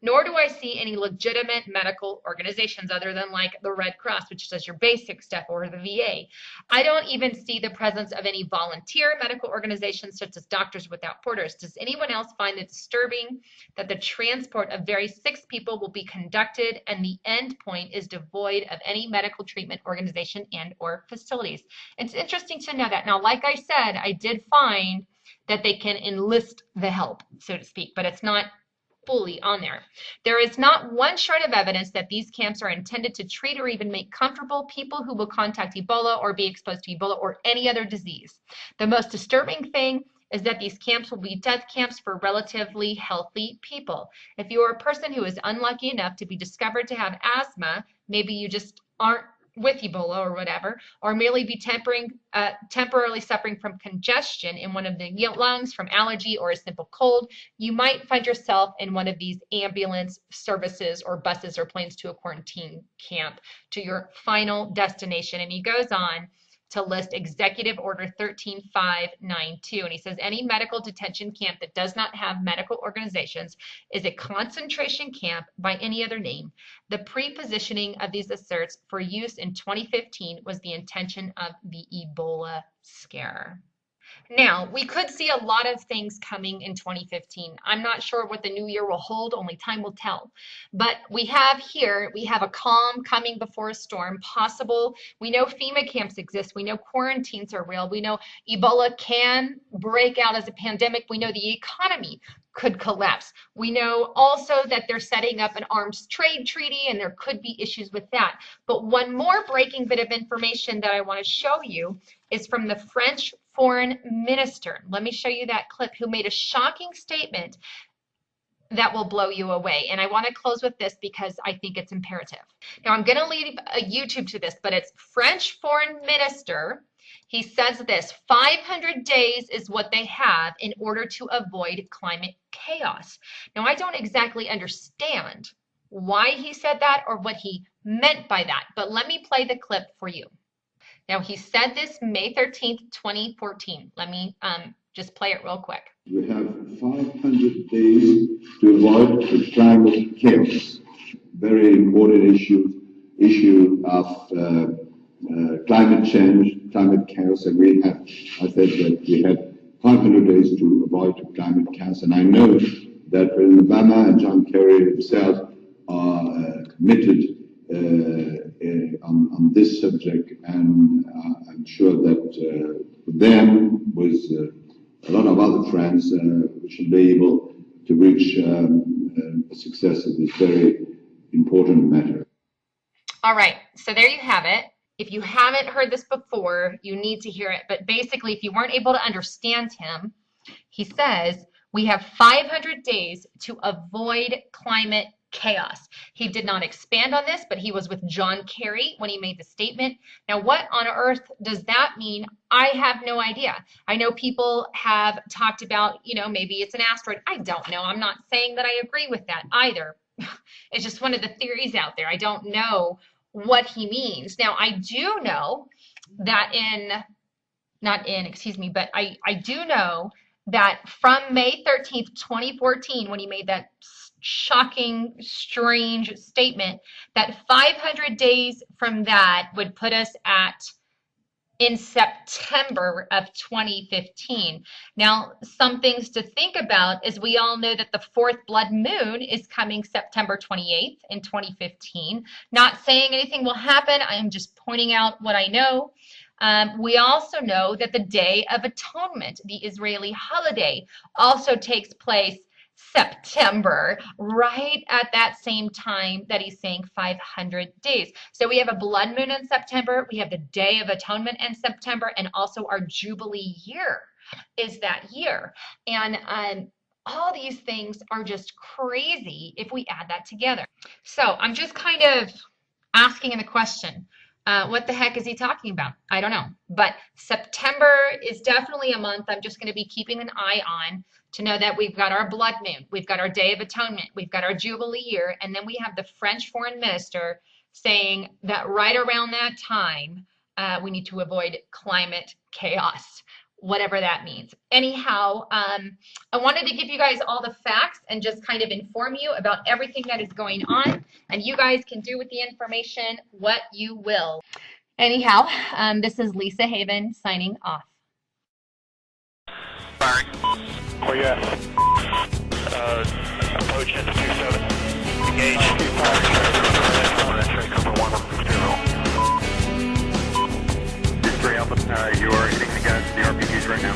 nor do I see any legitimate medical organizations other than like the Red Cross, which does your basic stuff, or the VA. I don't even see the presence of any volunteer medical organizations such as Doctors Without Borders. Does anyone else find it disturbing that the transport of very sick people will be conducted and the end point is devoid of any medical treatment organization and or facilities? It's interesting to know that. Now, like I said, I did find that they can enlist the help, so to speak, but it's not fully on there. There is not one shred of evidence that these camps are intended to treat or even make comfortable people who will contact Ebola or be exposed to Ebola or any other disease. The most disturbing thing is that these camps will be death camps for relatively healthy people. If you are a person who is unlucky enough to be discovered to have asthma, maybe you just aren't with Ebola or whatever, or merely be temporarily suffering from congestion in one of the lungs from allergy or a simple cold, you might find yourself in one of these ambulance services or buses or planes to a quarantine camp to your final destination. And he goes on to list Executive Order 13592. And he says any medical detention camp that does not have medical organizations is a concentration camp by any other name. The pre-positioning of these asserts for use in 2015 was the intention of the Ebola scare. Now, we could see a lot of things coming in 2015. I'm not sure what the new year will hold, only time will tell. But we have a calm coming before a storm possible. We know FEMA camps exist. We know quarantines are real. We know Ebola can break out as a pandemic. We know the economy could collapse. We know also that they're setting up an arms trade treaty and there could be issues with that. But one more breaking bit of information that I want to show you is from the French foreign minister. Let me show you that clip, who made a shocking statement that will blow you away. And I want to close with this because I think it's imperative. Now, I'm going to leave a YouTube to this, but it's French foreign minister. He says this: 500 days is what they have in order to avoid climate chaos. Now, I don't exactly understand why he said that or what he meant by that, but let me play the clip for you. Now, he said this May 13th, 2014. Let me just play it real quick. We have 500 days to avoid the climate chaos. very important issue of climate change, climate chaos, and I said that we had 500 days to avoid climate chaos, and I know that President Obama and John Kerry himself are committed on this subject, and I'm sure that for them, with a lot of other friends, we should be able to reach a success of this very important matter. All right, so there you have it. If you haven't heard this before, you need to hear it. But basically, if you weren't able to understand him, he says we have 500 days to avoid climate chaos. He did not expand on this, but he was with John Kerry when he made the statement. Now, what on earth does that mean? I have no idea. I know people have talked about, maybe it's an asteroid. I don't know. I'm not saying that I agree with that either. It's just one of the theories out there. I don't know what he means. Now, I do know that I do know that from May 13th, 2014, when he made that shocking, strange statement, that 500 days from that would put us in September of 2015. Now, some things to think about is we all know that the fourth blood moon is coming September 28th in 2015. Not saying anything will happen. I am just pointing out what I know. We also know that the Day of Atonement, the Israeli holiday, also takes place September, right at that same time that he's saying 500 days. So we have a blood moon in September, we have the Day of Atonement in September, and also our Jubilee year is that year. And all these things are just crazy if we add that together. So I'm just kind of asking the question, what the heck is he talking about? I don't know. But September is definitely a month I'm just going to be keeping an eye on to know that we've got our blood moon, we've got our Day of Atonement, we've got our Jubilee year, and then we have the French foreign minister saying that right around that time, we need to avoid climate chaos, whatever that means. Anyhow, I wanted to give you guys all the facts and just kind of inform you about everything that is going on, and you guys can do with the information what you will. Anyhow, this is Lisa Haven signing off. Sorry. Where you at? Approach into 27. Engage. You are hitting the guys with the RPGs right now.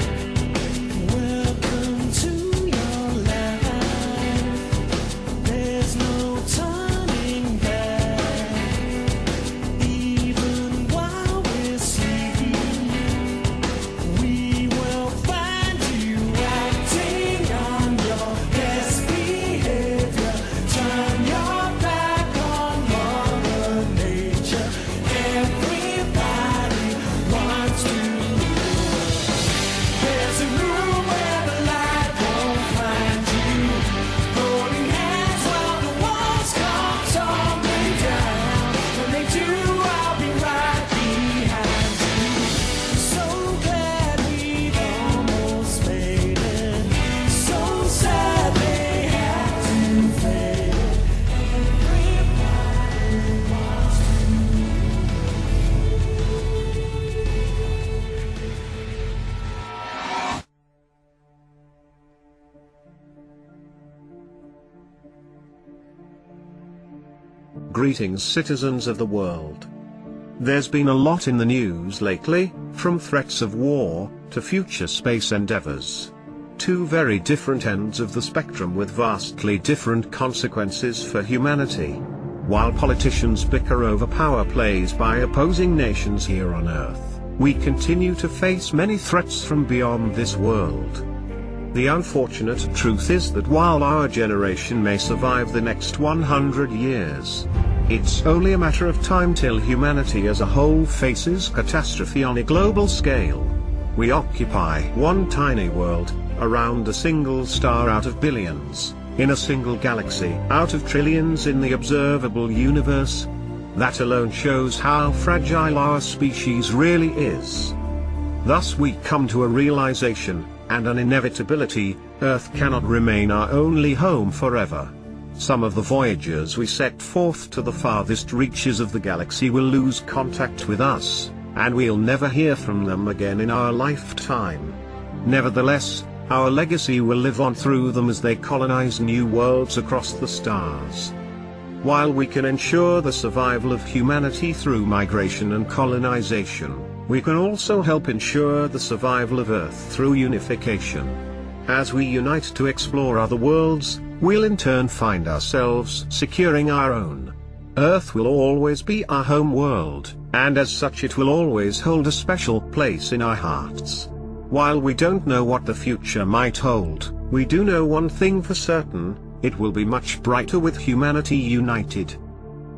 Welcome to your life. There's no turning back. Even while we're sleeping, we will find you acting on your best behavior. Turn your back on Mother Nature. Everybody wants to. There's a room where the light won't find you. Holding hands while the walls come tumbling down. When they do, I'll be right behind you. So glad we've almost made it. So sad they had to fade it. Everybody wants Greetings, citizens of the world. There's been a lot in the news lately, from threats of war, to future space endeavors. Two very different ends of the spectrum with vastly different consequences for humanity. While politicians bicker over power plays by opposing nations here on Earth, we continue to face many threats from beyond this world. The unfortunate truth is that while our generation may survive the next 100 years, it's only a matter of time till humanity as a whole faces catastrophe on a global scale. We occupy one tiny world, around a single star out of billions, in a single galaxy out of trillions in the observable universe. That alone shows how fragile our species really is. Thus we come to a realization, and an inevitability: Earth cannot remain our only home forever. Some of the voyagers we set forth to the farthest reaches of the galaxy will lose contact with us, and we'll never hear from them again in our lifetime. Nevertheless, our legacy will live on through them as they colonize new worlds across the stars. While we can ensure the survival of humanity through migration and colonization, we can also help ensure the survival of Earth through unification. As we unite to explore other worlds, we'll in turn find ourselves securing our own. Earth will always be our home world, and as such it will always hold a special place in our hearts. While we don't know what the future might hold, we do know one thing for certain: it will be much brighter with humanity united.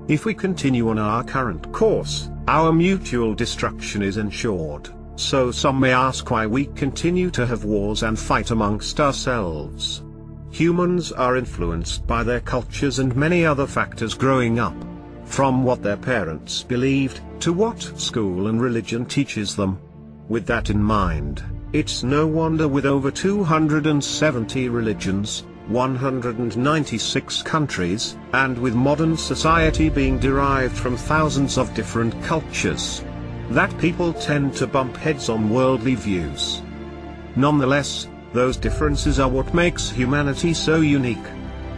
If we continue on our current course, our mutual destruction is ensured. So some may ask why we continue to have wars and fight amongst ourselves. Humans are influenced by their cultures and many other factors growing up. From what their parents believed, to what school and religion teaches them. With that in mind, it's no wonder with over 270 religions, 196 countries, and with modern society being derived from thousands of different cultures, that people tend to bump heads on worldly views. Nonetheless, those differences are what makes humanity so unique.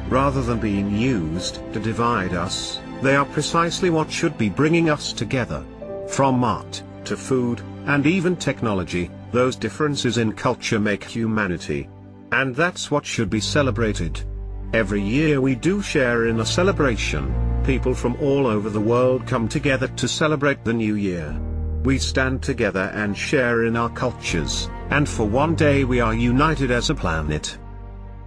Rather than being used to divide us, they are precisely what should be bringing us together. From art, to food, and even technology, those differences in culture make humanity. And that's what should be celebrated. Every year we do share in a celebration. People from all over the world come together to celebrate the new year. We stand together and share in our cultures, and for one day we are united as a planet.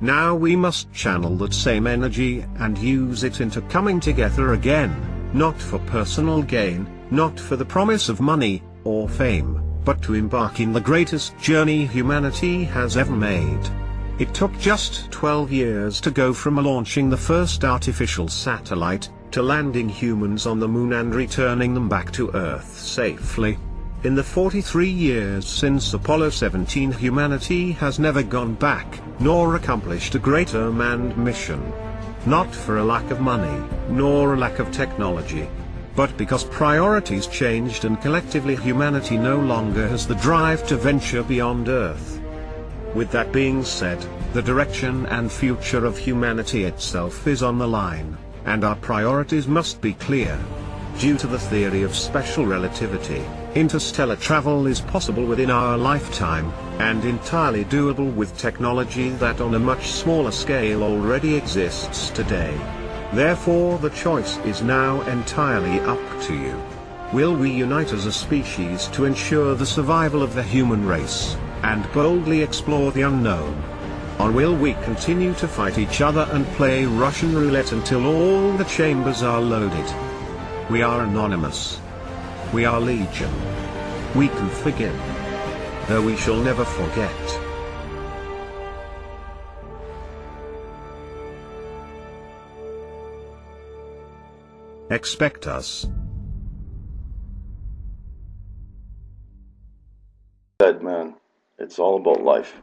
Now we must channel that same energy and use it into coming together again, not for personal gain, not for the promise of money or fame, but to embark in the greatest journey humanity has ever made. It took just 12 years to go from launching the first artificial satellite, to landing humans on the moon and returning them back to Earth safely. In the 43 years since Apollo 17, humanity has never gone back, nor accomplished a greater manned mission. Not for a lack of money, nor a lack of technology, but because priorities changed and collectively humanity no longer has the drive to venture beyond Earth. With that being said, the direction and future of humanity itself is on the line, and our priorities must be clear. Due to the theory of special relativity, interstellar travel is possible within our lifetime, and entirely doable with technology that on a much smaller scale already exists today. Therefore the choice is now entirely up to you. Will we unite as a species to ensure the survival of the human race, and boldly explore the unknown? Or will we continue to fight each other and play Russian roulette until all the chambers are loaded? We are anonymous. We are legion. We can forgive, though we shall never forget. Expect us. Said, man, it's all about life.